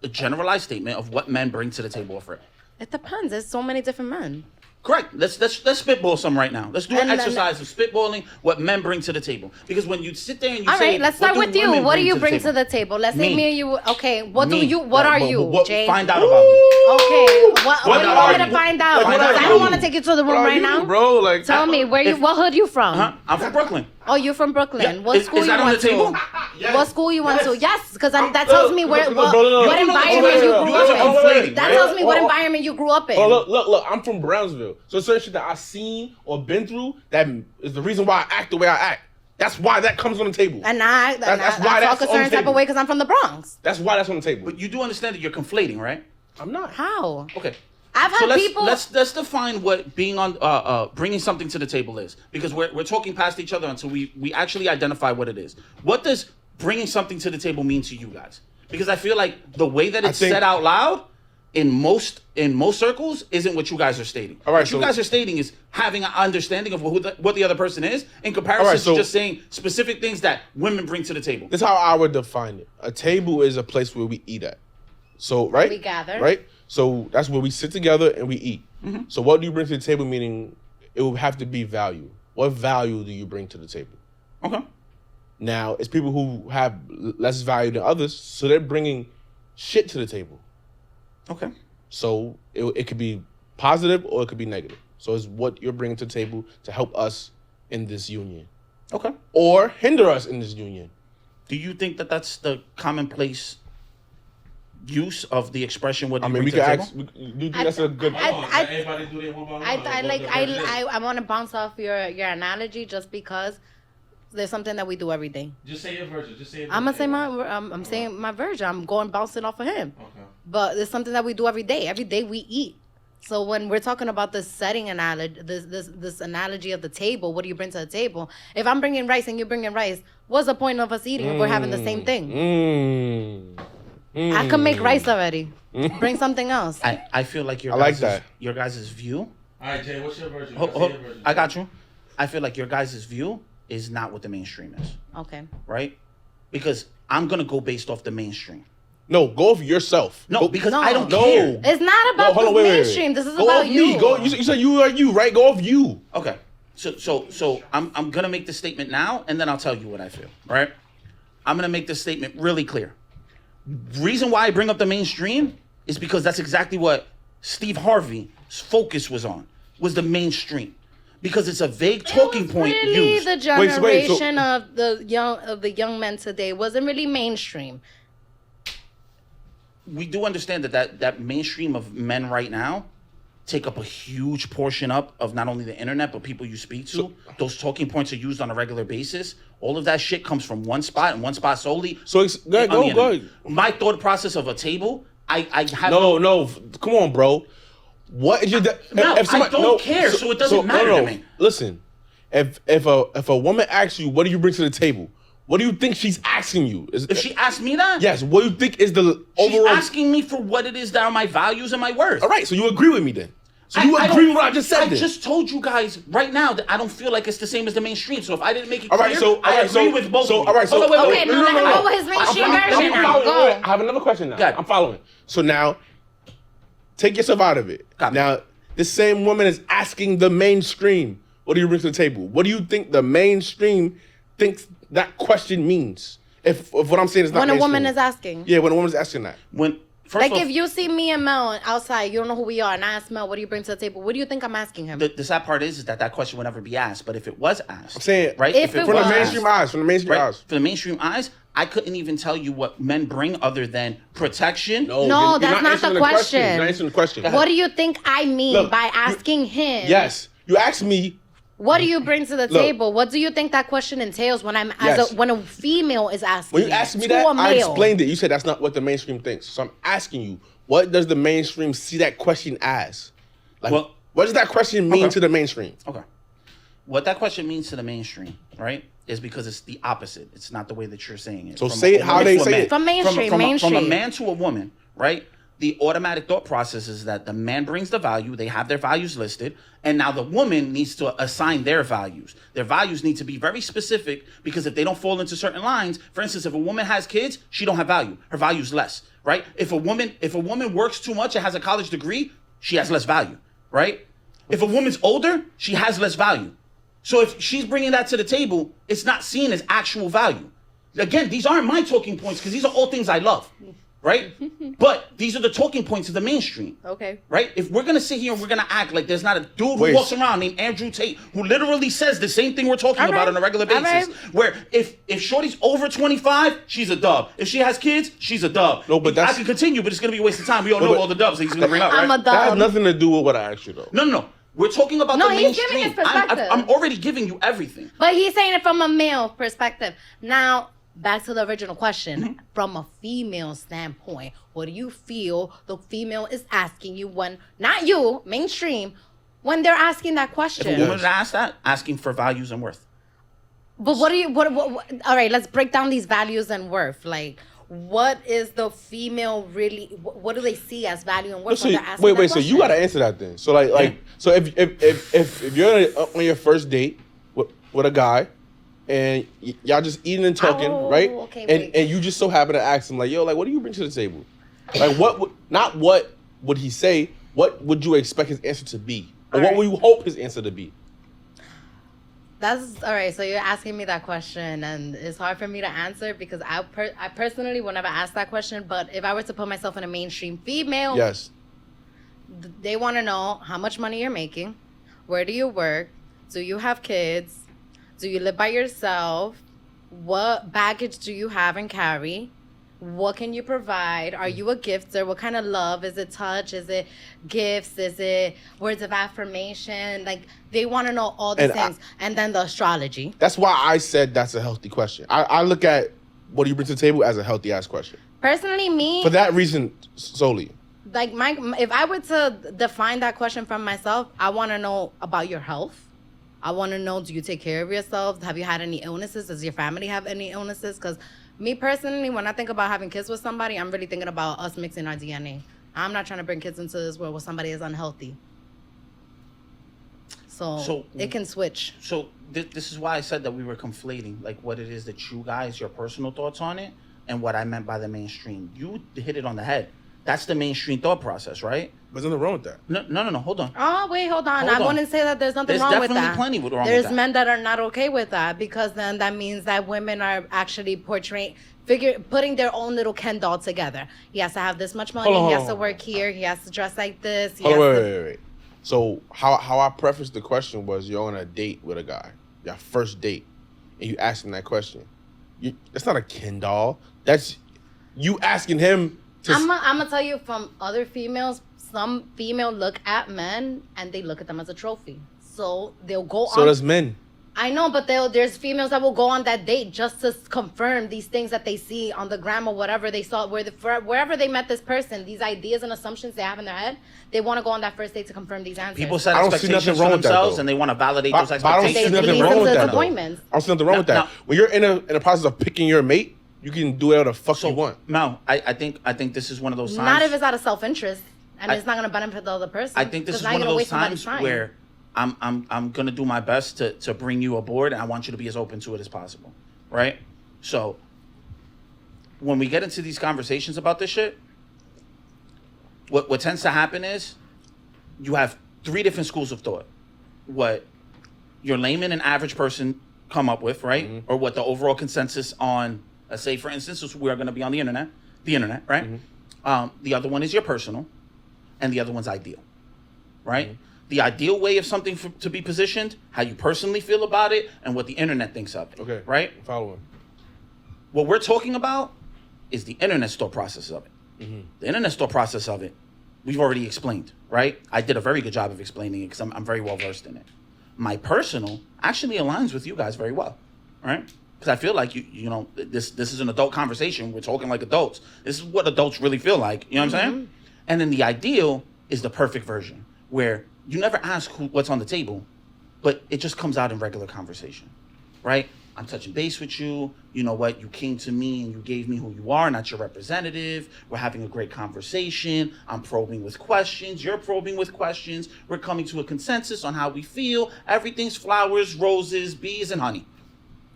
a generalized statement of what men bring to the table for it. It depends. There's so many different men. Correct. Let's spitball some right now. Let's do an And then- exercise of spitballing what men bring to the table. Because when you sit there and you All say, right, let's what start do with you. women What do you bring table? to the table? Let's say Me. me and you. Okay, what Me. do you? What Yeah, are but you, what- Jay? Find out about me. Okay, what do you are want me to you? find out? Find Because out I don't you. want to take you to the room What are right you, now. bro? Like, Tell me what hood you from? Huh? I'm from Brooklyn. Oh, you're from Brooklyn. Yeah. What Is school that you on went the table? to? What school you went to? Yes, because that tells me where look, what, no, no, no. what You environment you You grew guys are up in. conflating, That right? tells me what Oh, oh. environment you grew up in. Oh, look, I'm from Brownsville. So certain shit that I seen or been through, that is the reason why I act the way I act. That's why that comes on the table. And I That's why I that's talk a on the certain type table. of way because I'm from the Bronx. That's why that's on the table. But you do understand that you're conflating, right? I'm not. How? Okay. I've had So people. let's define what being on bringing something to the table is, because we're talking past each other until we actually identify what it is. What does bringing something to the table mean to you guys? Because I feel like the way that it's think- said out loud in most circles isn't what you guys are stating. All right, what you so- guys are stating is having an understanding of what the other person is in comparison All right, so- to just saying specific things that women bring to the table. This is how I would define it. A table is a place where we eat at. So, right? We gather. Right? So that's where we sit together and we eat. Mm-hmm. So what do you bring to the table? Meaning it will have to be value. What value do you bring to the table? Okay. Now, it's people who have less value than others, so they're bringing shit to the table. Okay. So it could be positive or it could be negative. So it's what you're bringing to the table to help us in this union Okay. or hinder us in this union. Do you think that that's the commonplace use of the expression? What do I you mean, bring we to could the ask. table? Do you think that's a good? I- Hold on, let everybody do their one by one. I want to bounce off your analogy just because there's something that we do every day. Just say your version. Just say. I'm gonna say I'm saying my version. I'm going bouncing off of him. Okay. But there's something that we do every day. Every day we eat. So when we're talking about this setting analogy, this analogy of the table, what do you bring to the table? If I'm bringing rice and you're bringing rice, what's the point of us eating if we're having the same thing? I can make rice already. Bring something else. I feel like I like that. your guys' view. All right, Jay. What's your version? Ho- Say ho- your version. I got you. I feel like your guys' view is not what the mainstream is, Okay. right? Because I'm gonna go based off the mainstream. No, go for yourself. No, Go- because No. I don't No. care. It's not about hold the on, wait, wait, wait. mainstream. This is Go about off you. me. You said you are you, right? Go off you. Okay. So I'm gonna make this statement now, and then I'll tell you what I feel. Right? I'm gonna make this statement really clear. Reason why I bring up the mainstream is because that's exactly what Steve Harvey's focus was on, was the mainstream. because it's a vague talking point Really, used. the Wait, so- generation of the young men today wasn't really mainstream. We do understand that mainstream of men right now take up a huge portion up of not only the internet but people you speak to. Those talking points are used on a regular basis. All of that shit comes from one spot and one spot solely. So go on the internet. ahead. My thought process of a table, I have No, come on, bro. What is your? I don't care, so it doesn't matter to me. Listen, if a woman asks you, what do you bring to the table? What do you think she's asking you? If she asked me that, yes, what do you think is the she's overall? asking me for what it is that are my values and my worth. All right, so you agree with me then? So you agree with what I just said? I then? just told you guys right now that I don't feel like it's the same as the mainstream. So if I didn't make it All clear, right, so I agree with both. So of you. all right, so Hold on, wait, Okay, no, let's go with his mainstream version now. following. Go. I have another question now. Go ahead. I'm following. So now, take yourself out of it. Got me. Now, this same woman is asking the mainstream, what do you bring to the table? What do you think the mainstream thinks that question means? If what I'm saying is not When a woman mainstream. is asking. Yeah, when a woman's asking that. When first Like off, if you see me and Mel outside, you don't know who we are, and I ask Mel, what do you bring to the table? What do you think I'm asking him? the sad part is that question would never be asked. But if it was asked, I'm saying, right? If it From the was. mainstream eyes, from the mainstream right? eyes. For the mainstream eyes, I couldn't even tell you what men bring other than protection. No, you're that's not answering the You're question. not answering the question. What do you think I mean Look, by you- asking him? Yes, you asked me. What do you bring to the Look. table? What do you think that question entails when I'm Yes. when a female is asking? When you asked me to that, a male? I explained it. You said that's not what the mainstream thinks. So I'm asking you, what does the mainstream see that question as? Like, Well- what does that question mean Okay. to the mainstream? Okay. What that question means to the mainstream, right, is because it's the opposite. It's not the way that you're saying it. So From say a it how woman they to a say man. it. From mainstream, From a mainstream. man to a woman, right? The automatic thought process is that the man brings the value, they have their values listed, and now the woman needs to assign their values. Their values need to be very specific because if they don't fall into certain lines, for instance, if a woman has kids, she don't have value. Her value's less, right? If a woman works too much and has a college degree, she has less value, right? If a woman's older, she has less value. So if she's bringing that to the table, it's not seen as actual value. Again, these aren't my talking points because these are all things I love, right? But these are the talking points of the mainstream. Okay. Right? If we're gonna sit here and we're gonna act like there's not a dude who Wait. walks around named Andrew Tate who literally says the same thing we're talking All about right. on a regular All basis. right. Where if Shorty's over 25, she's a dub. If she has kids, she's a dub. No, but that's- I can continue, but it's gonna be a waste of time. We all know but- all the dubs that he's gonna bring up, right? I'm a That has dub. nothing to do with what I asked you, though. No. We're talking about No, the he's mainstream. giving his perspective. I'm already giving you everything. But he's saying it from a male perspective. Now, back to the original question. Mm-hmm. From a female standpoint, what do you feel the female is asking you when, not you, mainstream, when they're asking that If a question? woman asks that, asking for values and worth. But what do you, what, all right, let's break down these values and worth. Like, what is the female really, what do they see as value and worth So, when they're asking wait, that so you question? gotta answer that then. So so if you're on your first date with a guy, and y'all just eating and talking, Oh, right? okay, and wait. and you just so happen to ask him like, yo, like, what do you bring to the table? Like, not what would he say? What would you expect his answer to be, or All what right. would you hope his answer to be? That's all right. So you're asking me that question, and it's hard for me to answer because I personally will never ask that question. But if I were to put myself in a mainstream female, Yes. they want to know how much money you're making, where do you work, do you have kids, do you live by yourself, what baggage do you have and carry, what can you provide, are you a gifter, what kind of love, is it touch, is it gifts, is it words of affirmation, like they want to know all these And things. And then the astrology. That's why I said that's a healthy question. I look at what do you bring to the table as a healthy ass question. Personally, me, For that reason solely. like if I were to define that question from myself, I want to know about your health. I want to know, do you take care of yourself? Have you had any illnesses? Does your family have any illnesses? Because me personally, when I think about having kids with somebody, I'm really thinking about us mixing our DNA. I'm not trying to bring kids into this world where somebody is unhealthy. So it can switch. So this is why I said that we were conflating like what it is that you guys, your personal thoughts on it, and what I meant by the mainstream. You hit it on the head. That's the mainstream thought process, right? There's nothing wrong with that. No. Hold on. Oh, wait, hold on. Hold I on. wouldn't say that there's nothing There's wrong with definitely that. plenty wrong with There's that. men that are not okay with that because then that means that women are actually putting their own little Ken doll together. He has to have this much money. Hold on, He hold has to on. work here. He has to dress like this. He Hold on, has to- wait. So how I prefaced the question was, you're on a date with a guy, your first date, and you ask him that question. That's not a Ken doll. That's you asking him to. I'm gonna tell you from other females. Some female look at men and they look at them as a trophy. So they'll go on. So does men. I know, but there's females that will go on that date just to confirm these things that they see on the gram or whatever they saw, wherever they met this person, these ideas and assumptions they have in their head, they want to go on that first date to confirm these answers. People set I don't see nothing expectations wrong for with that, themselves though. and they want to validate But those I don't expectations. see They nothing lead wrong them with to that. disappointments. I don't see nothing wrong with that. Now- When you're in a process of picking your mate, you can do whatever the fuck you want. Mel, I think this is one of those times. Not if it's out of self-interest and it's not going to benefit the other person. I think this 'cause is now one you're of gonna those waste somebody's times time. where I'm gonna do my best to bring you aboard, and I want you to be as open to it as possible, right? So when we get into these conversations about this shit, what tends to happen is you have 3 different schools of thought. What your layman and average person come up with, right? Mm-hmm. Or what the overall consensus on, let's say, for instance, we are going to be on the internet, right? Mm-hmm. The other one is your personal, and the other one's ideal, right? Mm-hmm. The ideal way of something to be positioned, how you personally feel about it, and what the internet thinks of it, Okay. right? I'm following. What we're talking about is the internet store process of it. Mm-hmm. The internet store process of it, we've already explained, right? I did a very good job of explaining it because I'm very well versed in it. My personal actually aligns with you guys very well, right? Because I feel like you know this is an adult conversation. We're talking like adults. This is what adults really feel like. You know what I'm saying? And then the ideal is the perfect version where you never ask what's on the table, but it just comes out in regular conversation, right? I'm touching base with you. You know what? You came to me and you gave me who you are, not your representative. We're having a great conversation. I'm probing with questions. You're probing with questions. We're coming to a consensus on how we feel. Everything's flowers, roses, bees, and honey,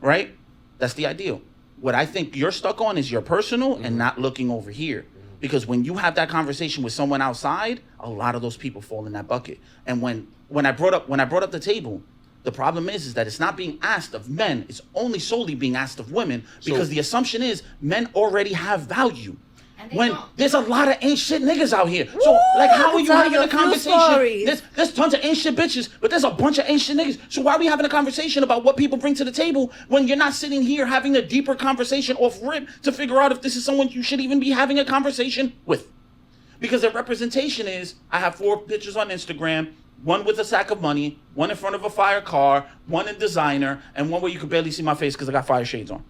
right? That's the ideal. What I think you're stuck on is your personal and not looking over here. Because when you have that conversation with someone outside, a lot of those people fall in that bucket. And when I brought up the table, the problem is that it's not being asked of men. It's only solely being asked of women because the assumption is men already have value. When there's a lot of ain't shit niggas out here. So, like, how are you having a conversation? There's tons of ain't shit bitches, but there's a bunch of ain't shit niggas. So why are we having a conversation about what people bring to the table when you're not sitting here having a deeper conversation off rip to figure out if this is someone you should even be having a conversation with? Because the representation is, I have 4 pictures on Instagram, one with a sack of money, one in front of a fire car, one in designer, and one where you could barely see my face because I got fire shades on.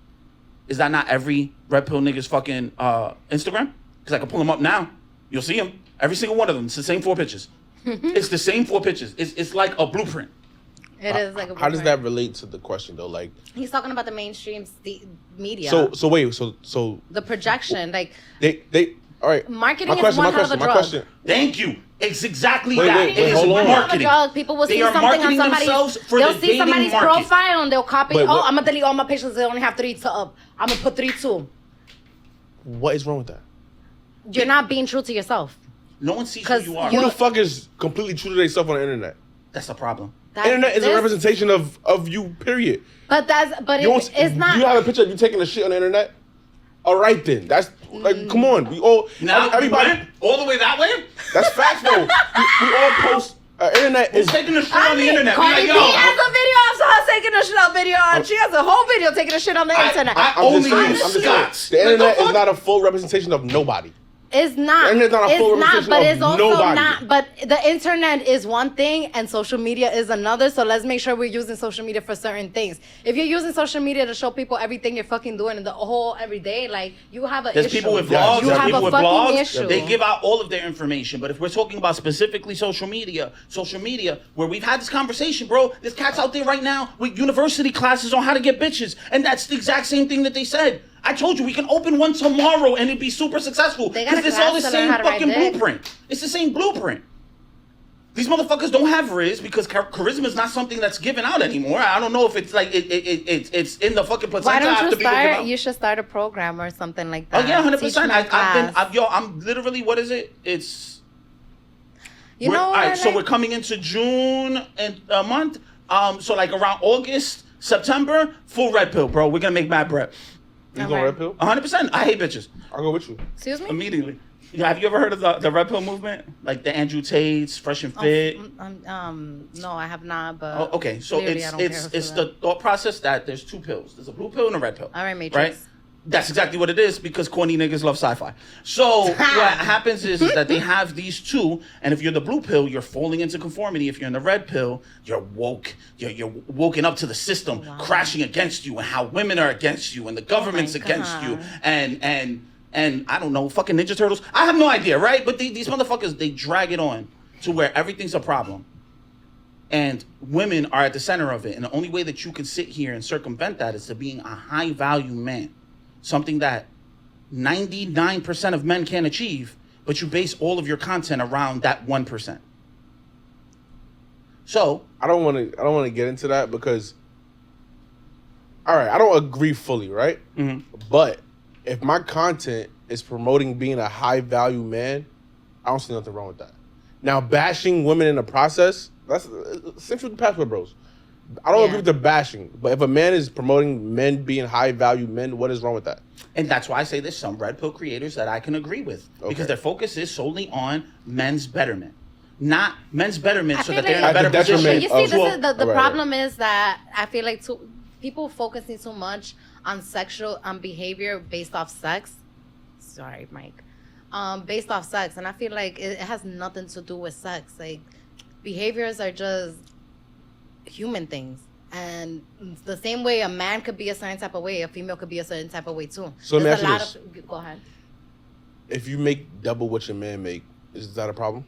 Is that not every Red Pill nigga's fucking Instagram? Because I can pull them up now. You'll see them. Every single one of them. It's the same 4 pictures. It's the same 4 pictures. It's like a blueprint. It is like a How does boomerang. that relate to the question though? Like, He's talking about the mainstream media. so wait, so the projection, like they all right. marketing is one hell of a My drug. question. Thank you. It's exactly Wait, that. wait, It is hold on. marketing. Drug. People will They see are something on marketing somebody's. themselves for They'll the see dating somebody's market. profile and they'll copy. Wait, Oh, what- I'm gonna delete all my pictures. They only have 3 to up. I'm gonna put 3 too. What is wrong with that? You're not being true to yourself. No one sees who 'Cause you are. Who the fuck is completely true to themselves on the internet? That's the problem. Internet is a This- representation of you. Period. But You don't, it's not. You have a picture of you taking a shit on the internet. All right then. That's like, come on. We all Now, everybody. you went all the way that way? That's facts though. we all post. Internet Who's is. taking a shit I on the mean, internet? Be Cardi like, B yo, has a video of her taking a shit on video, and she has a whole video taking a shit on the internet. I I'm only just saying. use I'm just Scott's. saying. The Like, internet the is fuck? not a full representation of nobody. It's not. The internet's not a full It's not, representation but of it's also nobody. not. But the internet is one thing, and social media is another. So let's make sure we're using social media for certain things. If you're using social media to show people everything you're fucking doing in the whole everyday, like you have an There's issue. people with Yes, blogs. You There's have people a with fucking blogs. issue. They give out all of their information. But if we're talking about specifically social media, where we've had this conversation, bro, there's cats out there right now with university classes on how to get bitches. And that's the exact same thing that they said. I told you we can open one tomorrow and it'd be super successful. They got a Because it's all the class to learn same how to ride fucking dick. blueprint. It's the same blueprint. These motherfuckers don't have riz because charisma is not something that's given out anymore. I don't know if it's like it's in the fucking placenta Why don't after you people give start? out. You should start a program or something like Oh that. yeah, 100%. Teach them a class. I'm literally, what is it? It's You know all what? right, so we're coming into June and a month. So like around August, September, full red pill, bro. We're gonna make mad bread. You Okay. going red pill? 100%. I hate bitches I'll go with you. Excuse me. immediately. Have you ever heard of the red pill movement? Like the Andrew Tates, Fresh and Fit. No, I have not. But Oh, okay, so clearly I don't care for it's that. the thought process that there's two pills. There's a blue pill and a red pill. All right, Matrix. Right? That's exactly what it is because corny niggas love sci-fi. So what happens is that they have these two, and if you're the blue pill, you're falling into conformity. If you're in the red pill, you're woke. You're woken up to the system crashing against you, and how women are against you, and the government's against you, God. and I don't know, fucking Ninja Turtles. I have no idea, right? But these motherfuckers, they drag it on to where everything's a problem. And women are at the center of it. And the only way that you can sit here and circumvent that is to being a high value man. Something that 99% of men can't achieve, but you base all of your content around that 1%. So I don't want to get into that because, all right, I don't agree fully, right? But if my content is promoting being a high value man, I don't see nothing wrong with that. Now, bashing women in the process, that's essentially the password bros. I don't agree with the bashing, but if a man is promoting men being high value men, what is wrong with that? And that's why I say there's some red pill creators that I can agree with because their focus is solely on men's betterment, not men's betterment so that they're in a At the better position. detriment You see, of- this is the Right, problem is that I feel like people focusing too much on behavior based off sex. Sorry, Mike. Based off sex, and I feel like it has nothing to do with sex. Like behaviors are just human things, and the same way a man could be a certain type of way, a female could be a certain type of way too. So let me There's ask you of go ahead. If you make double what your man make, is that a problem?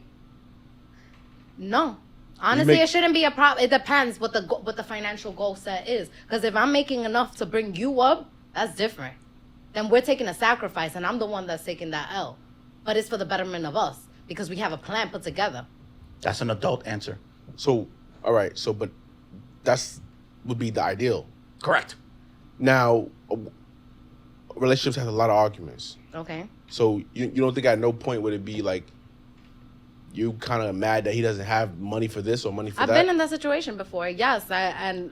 No. Honestly, make- it shouldn't be a problem. It depends what the financial goal set is. Because if I'm making enough to bring you up, that's different. Then we're taking a sacrifice, and I'm the one that's taking that L. But it's for the betterment of us because we have a plan put together. That's an adult answer. So, all right, but that's would be the ideal. Correct. Now, relationships have a lot of arguments. Okay. So you don't think at no point would it be like you kind of mad that he doesn't have money for this or money for I've that? been in that situation before. Yes, I'm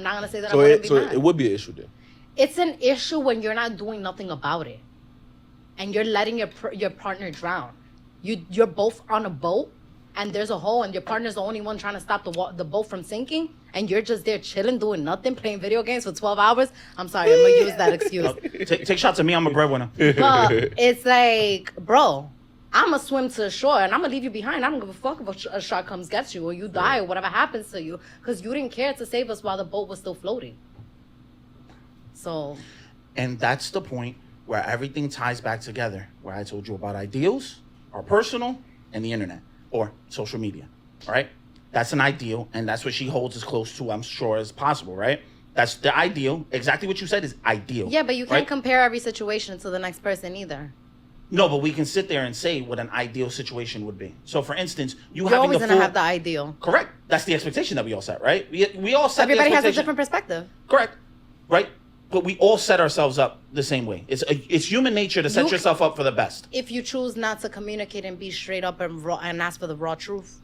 not gonna say that So I wouldn't be mad. it would be an issue then. It's an issue when you're not doing nothing about it, and you're letting your partner drown. You're both on a boat, and there's a hole, and your partner's the only one trying to stop the boat from sinking, and you're just there chilling, doing nothing, playing video games for 12 hours. I'm sorry, I'm gonna use that excuse. Take shots at me. I'm a breadwinner. But it's like, bro, I'm gonna swim to the shore and I'm gonna leave you behind. I don't give a fuck if a shark comes gets you or you die or whatever happens to you, because you didn't care to save us while the boat was still floating. So, And that's the point where everything ties back together. Where I told you about ideals, our personal, and the internet or social media. All right, that's an ideal, and that's what she holds as close to, I'm sure, as possible. Right? That's the ideal. Exactly what you said is ideal. yeah, but you can't right? compare every situation to the next person either. No, but we can sit there and say what an ideal situation would be. So, for instance, You're having always the gonna full, have the ideal. correct. That's the expectation that we all set, right? We all set. Everybody the has a expectation. different perspective. Correct. Right. But we all set ourselves up the same way. It's human nature to set You- yourself up for the best. If you choose not to communicate and be straight up and raw and ask for the raw truth.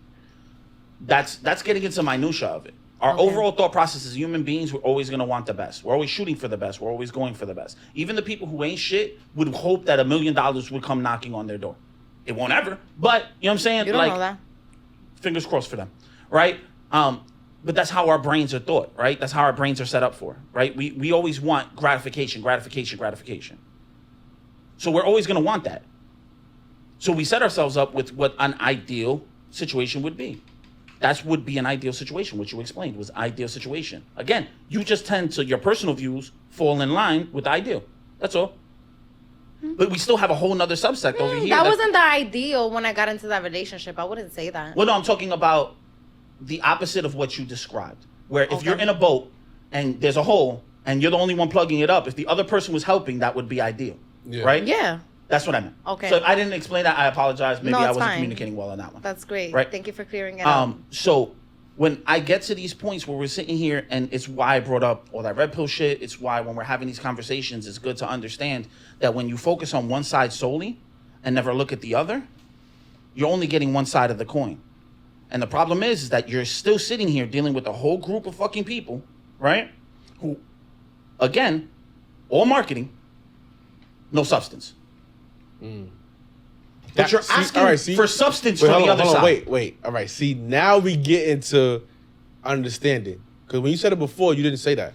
That's getting into minutia of it. Our Okay. overall thought process as human beings, we're always going to want the best. We're always shooting for the best. We're always going for the best. Even the people who ain't shit would hope that $1 million would come knocking on their door. It won't ever, but you know what I'm saying? You don't know that. Fingers crossed for them, right? But that's how our brains are thought, right? That's how our brains are set up for, right? We always want gratification. So we're always going to want that. So we set ourselves up with what an ideal situation would be. That would be an ideal situation, which you explained was ideal situation. Again, you just tend to, your personal views fall in line with the ideal. That's all. But we still have a whole nother subsect over here. That wasn't the ideal when I got into that relationship. I wouldn't say that. Well, no, I'm talking about the opposite of what you described. Where if Okay. you're in a boat and there's a hole and you're the only one plugging it up, if the other person was helping, that would be ideal. Yeah. Right? Yeah, That's what I meant. Okay. So if I didn't explain that, I apologize. Maybe No, I it's wasn't fine. communicating well on that one. that's great. Right. Thank you for clearing it up. So when I get to these points where we're sitting here, and it's why I brought up all that red pill shit, it's why when we're having these conversations, it's good to understand that when you focus on one side solely and never look at the other, you're only getting one side of the coin. And the problem is that you're still sitting here dealing with a whole group of fucking people, right? Who, again, all marketing, no substance. But you're asking for substance from the other side. Wait. All right. See, now we get into understanding. Because when you said it before, you didn't say that.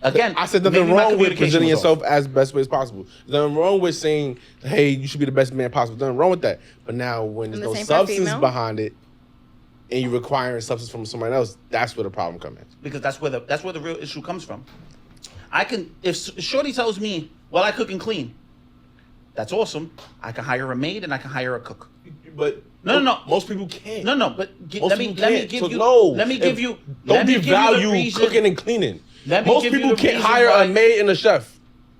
Again, I said nothing maybe my wrong with communication presenting was yourself off. as best way as possible. Nothing wrong with saying, hey, you should be the best man possible. Nothing wrong with that. But now when there's And the no same for substance female? behind it, and you're requiring substance from someone else, that's where the problem comes in. Because that's where the real issue comes from. If Shorty tells me, well, I cook and clean, that's awesome. I can hire a maid and I can hire a cook. But No. most people can't. No, but let me give you. Don't devalue cooking and cleaning. Let me Most give you people the can't reason hire why- a maid and a chef.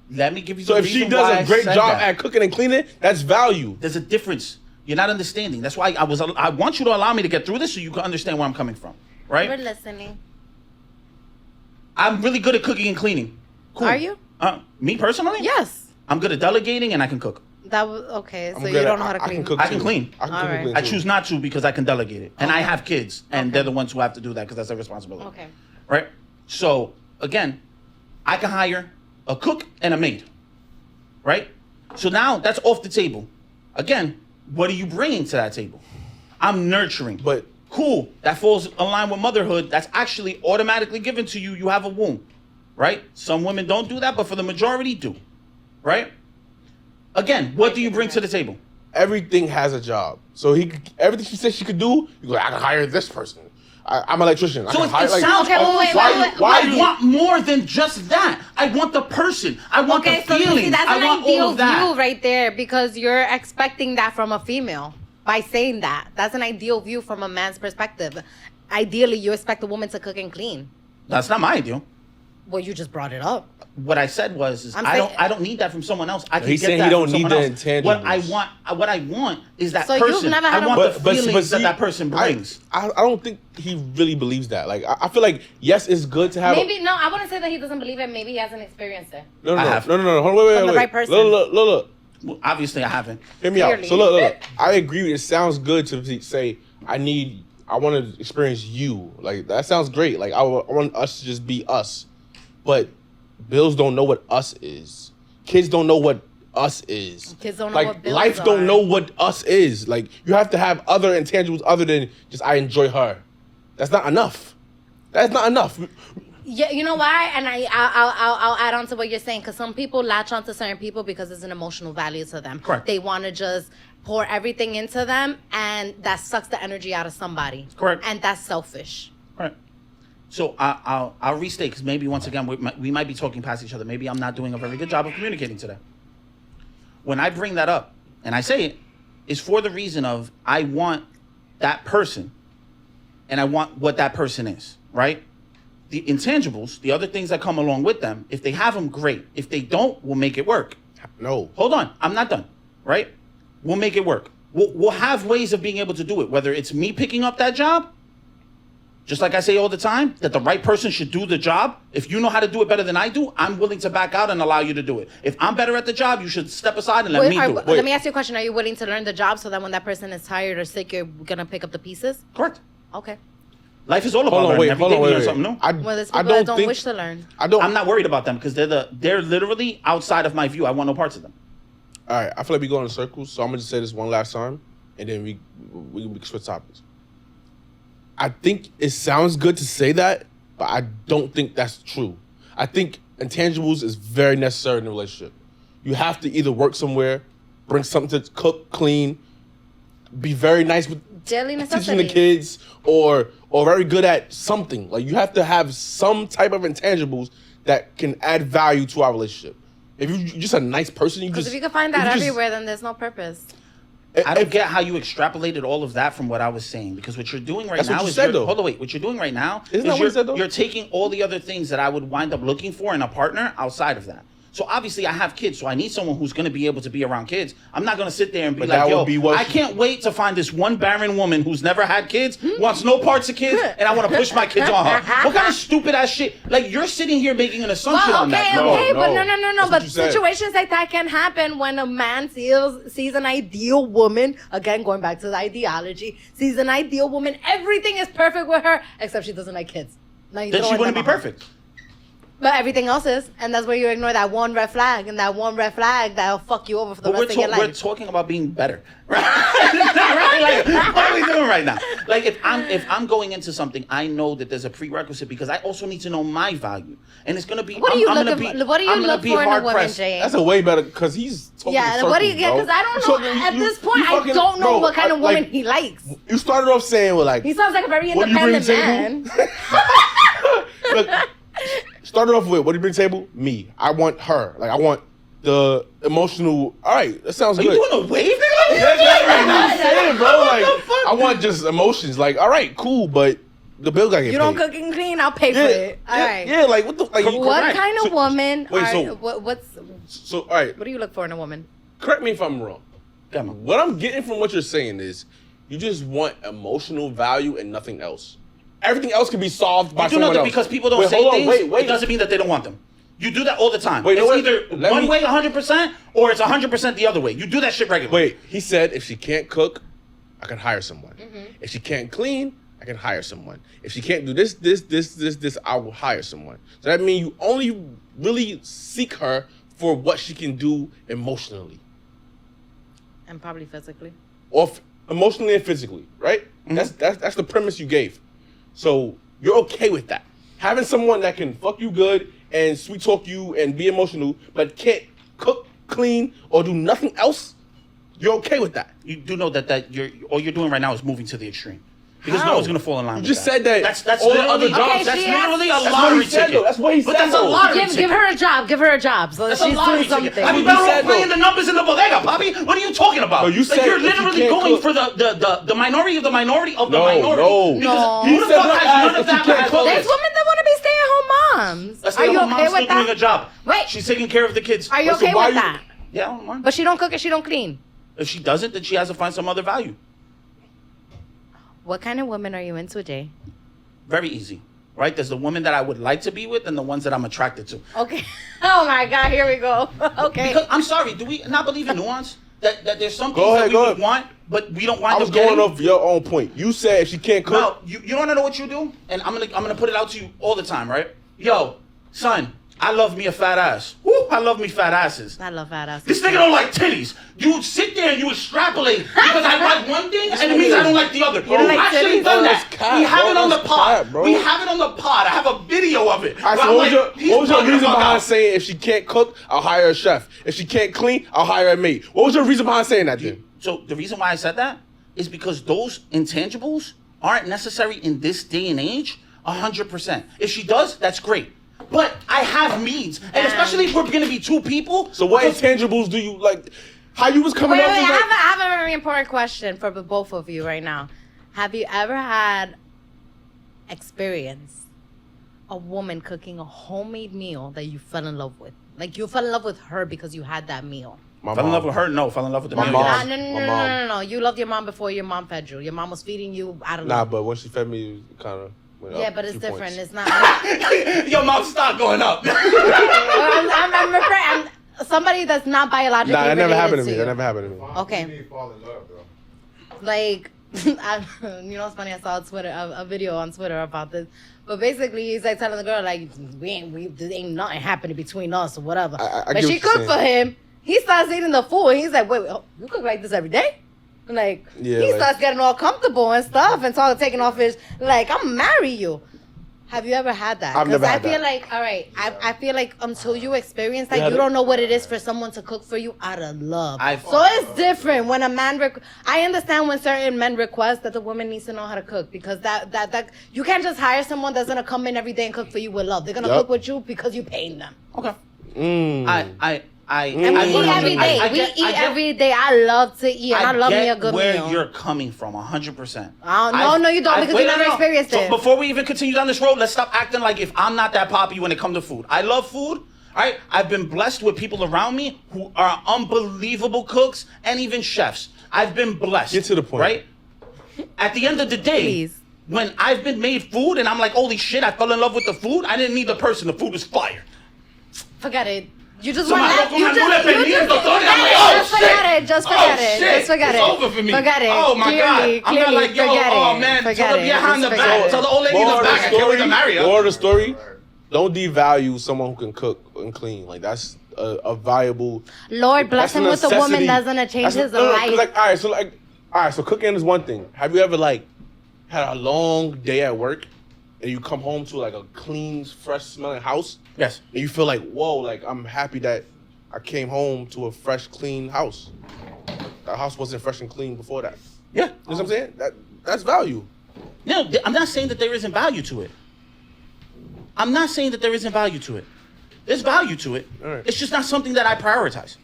Let me give you. So the if she reason why does I a great said job that. at cooking and cleaning, that's value. There's a difference. You're not understanding. That's why I want you to allow me to get through this so you can understand where I'm coming from. We're Right? listening. I'm really good at cooking and cleaning. Cool. Are you? Me personally? Yes. I'm good at delegating and I can cook. That was okay. So I'm you good don't at- know how to I clean. can cook I can too. clean. I can cook Alright. and clean I too. choose not to because I can delegate it. And I have kids and they're the ones who have to do that because that's their responsibility. Okay. Right? So, again, I can hire a cook and a maid. Right? So now that's off the table. Again, what are you bringing to that table? I'm nurturing. But Cool. That falls in line with motherhood. That's actually automatically given to you. You have a womb. Right? Some women don't do that, but for the majority do. Right? Again, what do you bring to the table? everything has a job. So everything she said she could do, you go, I can hire this person. I'm an electrician. I So can it hire, sounds. Okay, wait, Why wait. I want more than just that. I want the person. I want Okay, the so feeling. you see, that's I an want all ideal of that. view right there because you're expecting that from a female by saying that. That's an ideal view from a man's perspective. Ideally, you expect a woman to cook and clean. That's not my ideal. Well, you just brought it up. What I said was, I'm I saying- don't need that from someone else. I can He's get saying that he don't from need someone the else. intangibles. What I want is that So you've person. never had I a- want the But feelings see, that person brings. I don't think he really believes that. Like I feel like yes, it's good to have. Maybe no, I wouldn't say that he doesn't believe it. Maybe he hasn't experienced it. No, I have. no. Hold on, wait. From the right person. Look. Well, obviously, I haven't. Hear me out. Clearly. So look. I agree. It sounds good to say I want to experience you. Like that sounds great. Like I want us to just be us. But bills don't know what us is. Kids don't know what us is. Kids don't know like, what bills life are. don't know what us is. Like you have to have other intangibles other than just I enjoy her. That's not enough. That's not enough. Yeah, you know why? And I'll add on to what you're saying because some people latch on to certain people because it's an emotional value to them. Correct. They want to just pour everything into them, and that sucks the energy out of somebody. Correct. And that's selfish. Right. So I'll restate because maybe once again we might be talking past each other. Maybe I'm not doing a very good job of communicating today. When I bring that up and I say it, is for the reason of I want that person, and I want what that person is. Right. The intangibles, the other things that come along with them. If they have them, great. If they don't, we'll make it work. No. Hold on, I'm not done. Right. We'll make it work. We'll have ways of being able to do it. Whether it's me picking up that job. Just like I say all the time, that the right person should do the job. If you know how to do it better than I do, I'm willing to back out and allow you to do it. If I'm better at the job, you should step aside and let me do it. Let me ask you a question. Are you willing to learn the job so that when that person is tired or sick, you're going to pick up the pieces? Correct. Okay. Life is all about Hold on, learning. wait, Every hold day on, we wait, learn wait. something new. Well, there's I people that don't think- wish to learn. I don't. I'm not worried about them because they're literally outside of my view. I want no parts of them. All right, I feel like we go in circles, so I'm gonna just say this one last time, and then we can switch topics. I think it sounds good to say that, but I don't think that's true. I think intangibles is very necessary in a relationship. You have to either work somewhere, bring something to cook, clean, be very nice with Daily teaching the necessities. kids, or very good at something. Like you have to have some type of intangibles that can add value to our relationship. If you're just a nice person, Because if you can find that everywhere, then thehere no purpose. I don't get how you extrapolated all of that from what I was saying, because what you're doing right That's what now you is said, though. hold on, wait. What you're doing right now Isn't that what you said, though? you're taking all the other things that I would wind up looking for in a partner outside of that. So obviously I have kids, so I need someone who's going to be able to be around kids. I'm not going to sit there and be But like, that yo, would be what I can't wait to find this one barren woman who's never had kids, wants no parts of kids, and I want to push my kids on her. What kind of stupid ass shit? Like you're sitting here making an assumption Well, on that. okay, No, but no. no. That's what But you said. situations like that can happen when a man sees an ideal woman. Again, going back to the ideology, sees an ideal woman. Everything is perfect with her, except she doesn't like kids. Now you Then she throwing wouldn't be them out. perfect. But everything else is, and that's where you ignore that one red flag, and that one red flag that'll fuck you over for the But rest of your life. we're talking about being better, right? Right? Like, what are we doing right now? Like, if I'm going into something, I know that there's a prerequisite because I also need to know my value, and it's gonna be. What do you I'm look gonna for? be- What do you I'm gonna look be for in a hard woman, pressed. James? That's a way better because he's talking Yeah, circles, what do you get? bro. Because I don't know. So At you- this point, you I fucking- don't know bro, what kind of like, woman he likes. You started off saying, well, like, He sounds like a very what do you bring to independent the man. table? Look, started off with, what do you bring to the table? Me. I want her. Like, I want the emotional. All right, that sounds Are good. you doing a wave, nigga? That's right now. I'm saying, bro. Like, What the fuck? I want just emotions. Like, all right, cool, but the bill gotta get You paid. don't cook and clean, I'll pay Yeah, for it. All yeah, right. yeah, like what the like? What Correct. kind of So- woman? wait, are, so- what's So, all right, what do you look for in a woman? correct me if I'm wrong. Come on. What I'm getting from what you're saying is, you just want emotional value and nothing else. Everything else can be solved by You do someone know that else. because people don't Wait, say hold on, things, wait. it doesn't mean that they don't want them. You do that all the time. Wait, no, it's wait. either Let one me- way 100% or it's 100% the other way. You do that shit regularly. Wait, he said if she can't cook, I can hire someone. Mm-hmm. If she can't clean, I can hire someone. If she can't do this, I will hire someone. So that means you only really seek her for what she can do emotionally, And probably physically. or emotionally and physically, right? That's the premise you gave. So you're okay with that. Having someone that can fuck you good and sweet talk you and be emotional, but can't cook, clean, or do nothing else, you're okay with that. You do know that all you're doing right now is moving to the extreme. Because How? no one's gonna fall in line You with just that. said that That's all the literally, other jobs- Okay, that's she has- literally a That's what lottery he said, ticket. though. That's what he But said, that's a though. lottery Give ticket. her a job. Give her a job. So That's she's a lottery doing something. ticket. I'd be You better said, off playing though. the numbers in the bodega, Poppy. What are you talking about? No, you said you're if you literally can't going cook- for the minority of the minority of the No, minority. no. Because No. who You the said fuck no, has none if of you that? can't has cook- all There's this? women that want to be stay-at-home moms. That's Are you the okay mom's with still doing a that? job. Wait. She's taking care of the kids. Are you Listen, okay why with you- that? Yeah, I don't mind. But she don't cook and she don't clean. If she doesn't, then she has to find some other value. What kind of women are you into, Jay? Very easy, right? There's the women that I would like to be with and the ones that I'm attracted to. Okay. Oh my God, here we go. Okay. Because I'm sorry, do we not believe in nuance? That there's some Go things ahead, that we go would ahead. want, but we don't I wind was up getting. going off your own point. You said if she can't cook, No, you want to know what you do? And I'm gonna put it out to you all the time, right? Yo, son, I love me a fat ass. Woo, I love me fat asses. I love fat asses. This nigga don't like titties. You sit there and you extrapolate because I like one thing and it means I don't like the other. You don't We've like actually titties? done Bro, that. that's cap, We have bro, it on the that's pod. cap, bro. We have it on the pod. I have a video of it. All right, Where so I'm what like, was your bugging the reason fuck behind out. saying if she can't cook, I'll hire a chef? If she can't clean, I'll hire a maid. What was your reason behind saying that then? So the reason why I said that is because those intangibles aren't necessary in this day and age 100%. If she does, that's great. But I have needs. And especially if we're going to be two people. So what because- intangibles do you like? How you was coming Wait, up wait, with I like, have a very important question for the both of you right now. Have you ever had experience a woman cooking a homemade meal that you fell in love with? Like you fell in love with her because you had that meal. my Fell in mom. love with her? No, fell in love with the My man. mom. Yes. No, no, no, My no, mom. no, no, no. You loved your mom before your mom fed you. Your mom was feeding you out of Nah, love. but when she fed me, it kind of went up Yeah, but a it's few different. points. It's not. Your mom's stock going up. I'm somebody that's not biologically Nah, that never related happened to me. you. That never happened to me. Okay. You fall in love, though. Like, you know what's funny? I saw a video on Twitter about this. But basically, he's like telling the girl, like, there ain't nothing happening between us or whatever. I But get she what you're cooked for him. He starts eating the food. He's like, wait, you cook like this every day? Like, Yeah, he like- starts getting all comfortable and stuff and taking off his, like, I'm marry you. Have you ever had that? I've never had I feel that. like, all right, I feel like until you experience that, Yeah, you don't know what it is for someone to cook for you out of love. I've- So it's different when a man. I understand when certain men request that the woman needs to know how to cook because that you can't just hire someone that's gonna come in every day and cook for you with love. They're gonna Yup. cook with you because you paying them. Okay. Mm. And we eat every day. We eat every day. I love to eat, and I love me a good where meal. you're coming from, 100%. No, you don't, because you never experienced So it. before we even continue down this road, let's stop acting like if I'm not that poppy when it comes to food. I love food. Right? I've been blessed with people around me who are unbelievable cooks and even chefs. I've been blessed. Get to the point. Right? At the end of the day, Please. when I've been made food and I'm like, holy shit, I fell in love with the food, I didn't need the person. The food was fire. Forget it. You just So want my that. local You man just, do that you pendiente, just, Tony, I'm like, oh, just shit. forget it. Just forget Oh, it. shit. Just forget It's it. over for me. Forget it. Oh, my clearly, God. I'm Clearly, not like, yo, forget oh, it. man, Forget tell the it. vieja in the Just back. forget Tell it. the old lady in the Moral of back, I can't wait to marry her. Moral of the story, don't devalue someone who can cook and clean. Like that's a valuable. Lord bless That's a him with a woman necessity. that's gonna change That's- his no, 'cause, life. all right. So cooking is one thing. Have you ever like had a long day at work and you come home to like a clean, fresh smelling house? Yes. And you feel like, whoa, like I'm happy that I came home to a fresh, clean house. That house wasn't fresh and clean before that. Yeah. You know what I'm saying? That's value. No, I'm not saying that there isn't value to it. I'm not saying that there isn't value to it. There's value to it. All right. It's just not something that I prioritize.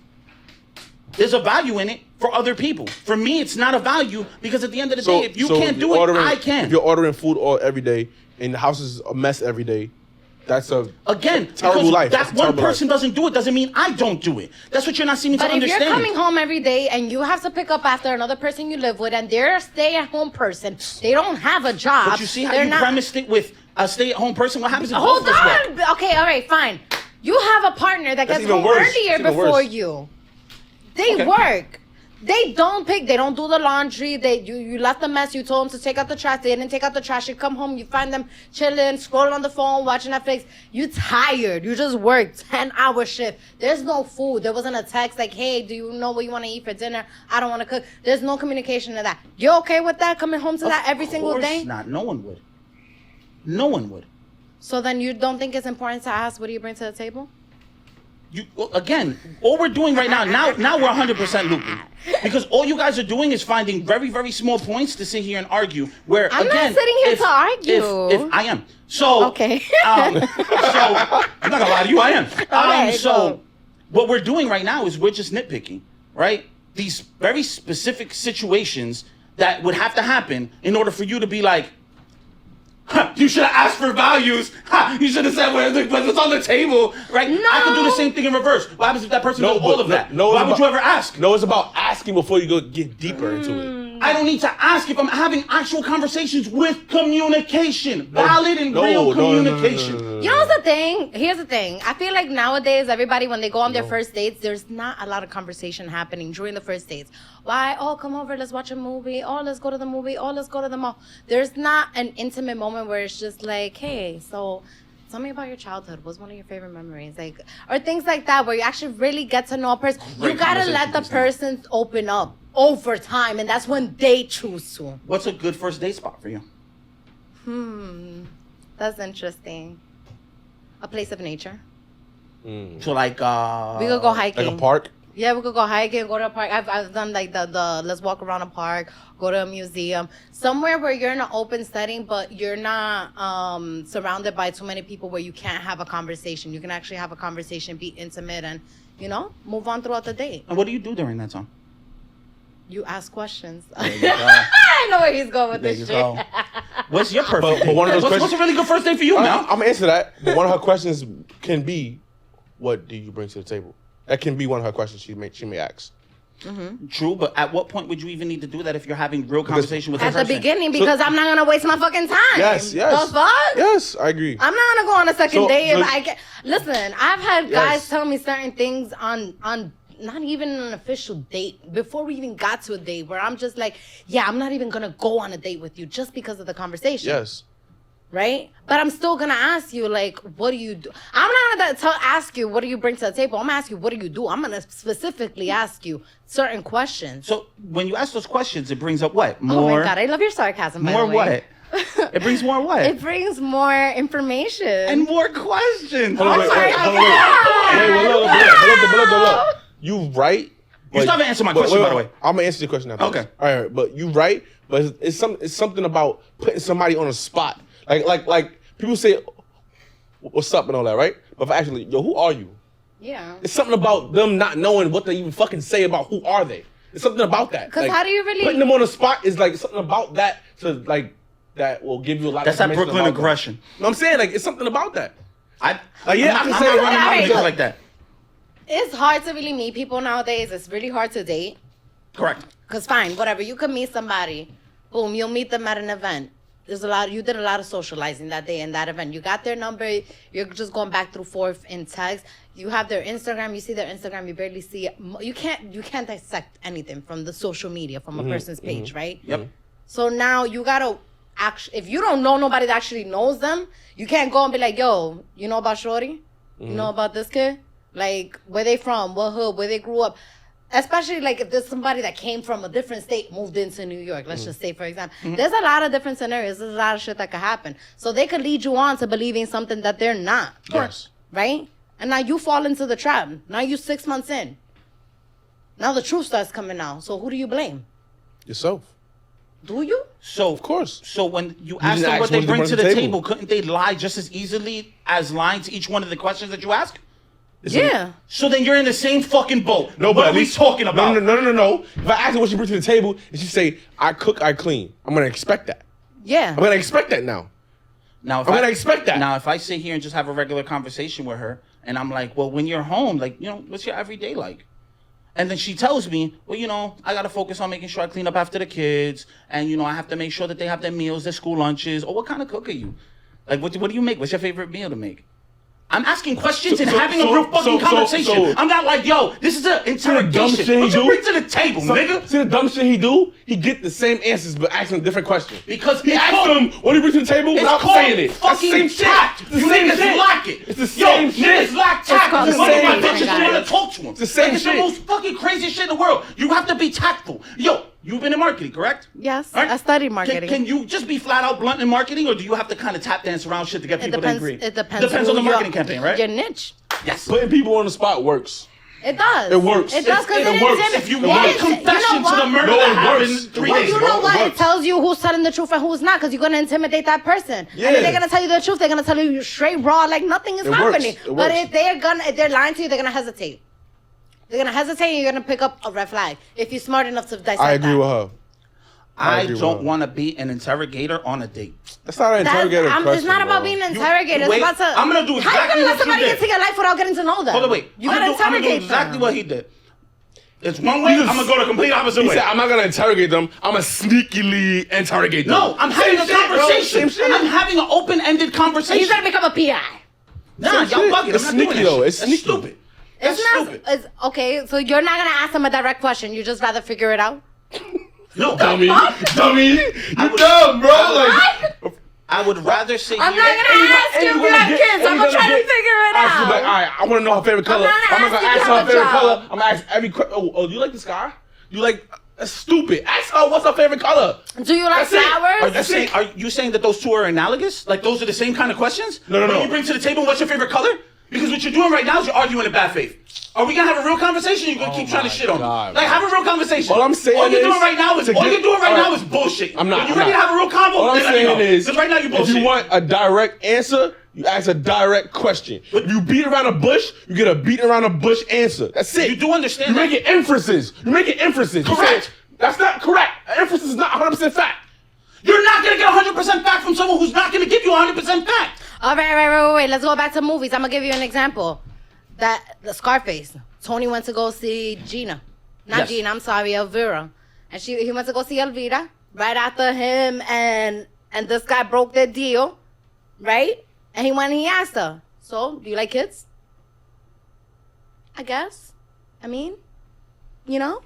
There's a value in it for other people. For me, it's not a value because at the end of the day, if you can't do it, I can. If you're ordering food every day and the house is a mess every day, that's a Again, terrible because life. that That's a one terrible person doesn't do it doesn't mean I don't do it. That's what you're not seeming But to if understand. you're coming home every day and you have to pick up after another person you live with and they're a stay-at-home person, they don't have a job. But you see how they're you premised it with a stay-at-home person? What happens if Hold both of us work? on. Okay, all right, fine. You have a partner that That's gets even home worse. earlier It's even before worse. you. They Okay. work. They don't pick. They don't do the laundry. You left the mess. You told them to take out the trash. They didn't take out the trash. You come home. You find them chilling, scrolling on the phone, watching Netflix. You tired. You just worked 10-hour shift. There's no food. There wasn't a text like, "Hey, do you know what you want to eat for dinner? I don't want to cook." There's no communication of that. You okay with that? Coming home to that every single Of day? course not. No one would. No one would. So then you don't think it's important to ask, "What do you bring to the table?" Well, again, all we're doing right now we're 100% looping. Because all you guys are doing is finding very, very small points to sit here and argue. Where I'm not again, sitting here to argue. If I am. So Okay. so I'm not gonna lie to you, I am. Okay, So go. what we're doing right now is we're just nitpicking, right? These very specific situations that would have to happen in order for you to be like, "Huh, you should have asked for values. Huh, you should have said what's on the table, right?" I could do the same thing in reverse. What happens if that person does all of that? No, Why it's would you about- ever ask? No, it's about asking before you get deeper into it. I don't need to ask if I'm having actual conversations with communication, valid and real communication. You know what's the thing? Here's the thing. I feel like nowadays everybody when they go on their first dates, there's not a lot of conversation happening during the first dates. Why? Oh, come over, let's watch a movie. Oh, let's go to the movie. Oh, let's go to the mall. There's not an intimate moment where it's just like, hey, so tell me about your childhood. What's one of your favorite memories? Like, or things like that where you actually really get to know a person. Great You gotta let the conversation, person open up over time, and that's when they choose to. What's a good first date spot for you? That's interesting. A place of nature. So like We could go hiking. Like a park. Yeah, we could go hiking, go to a park. I've done like the let's walk around a park, go to a museum, somewhere where you're in an open setting, but you're not surrounded by too many people where you can't have a conversation. You can actually have a conversation, be intimate, and move on throughout the day. And what do you do during that time? You ask questions. There you go. I know where he's going with There this you shit. go. What's your perfect But date? one of those What's questions- a really good first date for you, I'm man? gonna answer that. But one of her questions can be, "What do you bring to the table?" That can be one of her questions she may ask. True, but at what point would you even need to do that if you're having real conversation with At a the person? beginning, because I'm not gonna waste my fucking time. Yes. The fuck? Yes, I agree. I'm not gonna go on a second So- date if so- I get. Listen, I've had guys Yes. tell me certain things on not even an official date before we even got to a date where I'm just like, yeah, I'm not even gonna go on a date with you just because of the conversation. Yes. Right? But I'm still gonna ask you, like, what do you do? I'm not gonna ask you, what do you bring to the table? I'm gonna ask you, what do you do? I'm gonna specifically ask you certain questions. So when you ask those questions, it brings up what? Oh More. my god, I love your sarcasm. By more the way. what? It brings more what? It brings more information. And more questions. Hold on, wait, I'm wait, sorry. hold on, wait. Look. You right. You still haven't answered my question, by the way. I'm gonna answer your question after. Okay. this. All right, but you right. But it's something about putting somebody on a spot. Like people say, "What's up?" and all that, right? But actually, yo, who are you? Yeah. It's something about them not knowing what they even fucking say about who are they. It's something about that. 'Cause how do you really- putting them on the spot is like something about that to like that will give you a lot. That's of that information Brooklyn about them. aggression. You know what I'm saying? Like it's something about that. I yeah, I can I'm say not it. running my Alright. business like that. It's hard to really meet people nowadays. It's really hard to date. Correct. Cause fine, whatever. You could meet somebody. Boom, you'll meet them at an event. You did a lot of socializing that day in that event. You got their number. You're just going back through forth in text. You have their Instagram. You see their Instagram. You barely see it. You can't dissect anything from the social media from a person's page, right? Yep. So now you gotta if you don't know nobody that actually knows them, you can't go and be like, yo, you know about Shorty? You know about this kid? Like, where they from? What hood? Where they grew up? Especially, like, if there's somebody that came from a different state, moved into New York, let's just say, for example. There's a lot of different scenarios. There's a lot of shit that could happen. So they could lead you on to believing something that they're not. Yes. Right? And now you fall into the trap. Now you 6 months in. Now the truth starts coming out. So who do you blame? Yourself. Do you? So Of course. So when you ask just them ask what they what bring they to the table, couldn't they lie just as easily as lying to each one of the questions that you ask? Yeah. So then you're in the same fucking boat. No, what but are at we least talking about? No. If I ask her what she brings to the table, and she say, "I cook, I clean," I'm gonna expect that. Yeah. I'm gonna expect that now. Now, if I'm gonna expect that. Now, if I sit here and just have a regular conversation with her, and I'm like, well, when you're home, like, you know, what's your everyday like? And then she tells me, well, you know, I gotta focus on making sure I clean up after the kids, and, you know, I have to make sure that they have their meals, their school lunches. Or what kind of cook are you? Like, what do you make? What's your favorite meal to make? I'm asking questions and having a real fucking conversation. I'm not like, yo, this is an interrogation. shit he What you do? bring to the table, nigga? See the dumb shit he do? He get the same answers, but asking a different question. Because He it's asked called- him what he brings to the table It's without called saying it. That's the fucking same shit. tact. It's the You same niggas shit. lack it. It's the same shit. Niggas lack tact. called The the same same bitches shit. want to talk to him. It's the same It's the shit. most fucking crazy shit in the world. You have to be tactful. Yo, you've been in marketing, correct? Yes, Right? I studied marketing. Can you just be flat out blunt in marketing, or do you have to kind of tap dance around shit to get It people depends. to agree? It depends. Depends who on the your- marketing campaign, right? Your niche. Yes. Putting people on the spot works. It does. It works. It does because It works. If you It want a works. confession to the murder No, that it happened works. 3 Well, days you ago. know what? It It works. tells you who's telling the truth and who's not, because you're gonna intimidate that person. Yeah. And if they're gonna tell you the truth, they're gonna tell you straight raw, like nothing is It works. happening. It But works. if they're lying to you, they're gonna hesitate. They're gonna hesitate, and you're gonna pick up a red flag if you're smart enough to dissect I agree that. with her. I I agree with don't her. want to be an interrogator on a date. That's not an interrogator question. It's not about bro. being an interrogator. It's wait, about to. I'm gonna do How exactly you gonna let what you somebody did. into your life without getting to know them? Hold on, wait. You I'm gotta gonna do interrogate exactly them. what he did. It's one way. You just- I'm gonna go the complete opposite He way. said, I'm not gonna interrogate them. I'm gonna sneakily interrogate them. No, I'm having a Same shit, bro. conversation. Same shit. And I'm having an open-ended conversation. He's gonna become a PI. Nah, Same y'all shit. bugging. It's I'm not doing sneaky, that though. shit. It's That's sneaky. stupid. That's It's not. stupid. It's okay. So you're not gonna ask him a direct question. You just rather figure it out. No, Dummy. Dummy. You would- dumb, bro. Like, I would rather sit I'm here. not gonna ask you if you have kids. I'm gonna try to figure it Ask you, like, all out. right, I want to know her favorite color. not I'm gonna not gonna ask ask you her if her you favorite have a color. job. I'm gonna ask every. Do you like the sky? You like? That's stupid. Ask her what's her favorite color. Do you like That's it. flowers? Are you saying that those two are analogous? Like those are the same kind of questions? No. What do you bring to the table? What's your favorite color? Because what you're doing right now is you're arguing in bad faith. Are we gonna have a real conversation? Or you gonna keep trying to shit on me? God, Like have a real conversation. All I'm saying all you're is doing right now is to get- now alright. is bullshit. I'm not. When you I'm ready not. to have a real convo? All I'm then let me saying know. is, 'Cause right now you if bullshit. you want a direct answer, you ask a direct question. If you beat around a bush, you get a beat around a bush answer. That's it. You do understand You're that? making inferences. You're making inferences. You Correct. say, that's not correct. An inference is not 100% fact. You're not gonna get 100% back from someone who's not gonna give you 100% back. All right. Wait. Let's go back to movies. I'm gonna give you an example. The Scarface. Tony went to go see Gina. Not Yes. Gina, I'm sorry, Elvira. And he went to go see Elvira right after him and this guy broke their deal, right? And he went and he asked her, so, do you like kids? I guess. I mean, you know?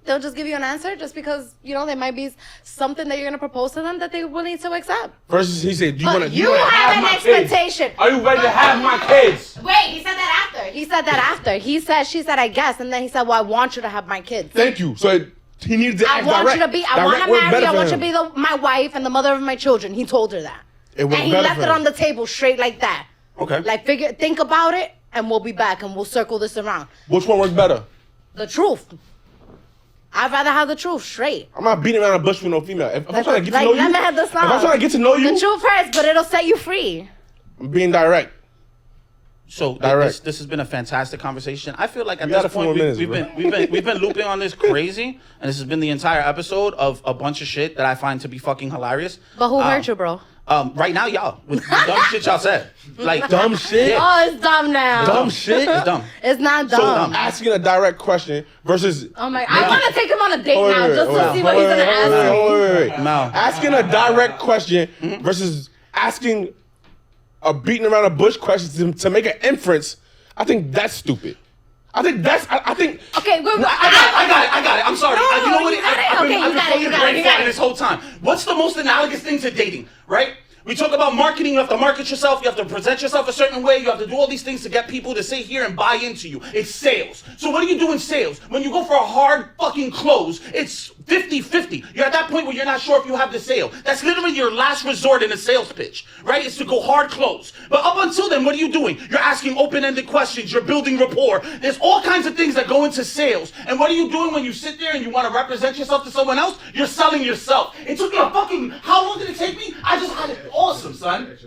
They'll just give you an answer just because, you know, there might be something that you're going to propose to them that they're willing to accept. Versus he said, do you But want to you have an my expectation. Kids? Are you ready to have my kids? Wait, he said that after. She said, I guess. And then he said, well, I want you to have my kids. Be. Thank you. So he needed to I act want direct. you to be, I want Direct to worked marry better you. I for want you to him. be my wife and the mother of my children. He told her that. It worked And he better left for it him. on the table straight like that. Okay. Like, think about it, and we'll be back, and we'll circle this around. Which one worked better? The truth. I'd rather have the truth straight. I'm not beating around a bush with no female. If I'm trying to get Like, to know you, let me have the if I'm trying to get to know you, The truth hurts, but it'll set you free. I'm being direct. So Direct. this has been a fantastic conversation. I feel like at You got this a few point more minutes, we've been looping on this crazy, and this has been the entire episode of a bunch of shit that I find to be fucking hilarious. But who hurt you, bro? Right now, y'all with the dumb shit y'all said, like Dumb shit. Yeah. Oh, it's dumb now. Dumb shit. It's dumb. It's not So dumb. asking a direct question versus Oh my! I want to take him on a date Wait, now wait, just wait, to see wait, what he's gonna wait, ask wait, me. wait. Mal. Asking a direct question versus asking a beating around a bush question to make an inference. I think that's stupid. I think that's. I think. Okay, we're, I got it. I'm sorry. No, you know what? you got it. I've Okay, been you got it, fucking you got it, brain you got farting it. this whole time. What's the most analogous thing to dating, right? We talk about marketing. You have to market yourself. You have to present yourself a certain way. You have to do all these things to get people to sit here and buy into you. It's sales. So what do you do in sales? When you go for a hard fucking close, it's 50-50. You're at that point where you're not sure if you have the sale. That's literally your last resort in a sales pitch, right? It's to go hard close. But up until then, what are you doing? You're asking open-ended questions. You're building rapport. There's all kinds of things that go into sales. And what are you doing when you sit there and you want to represent yourself to someone else? You're selling yourself. It took me a fucking, how long did it take me? I just had it awesome, son.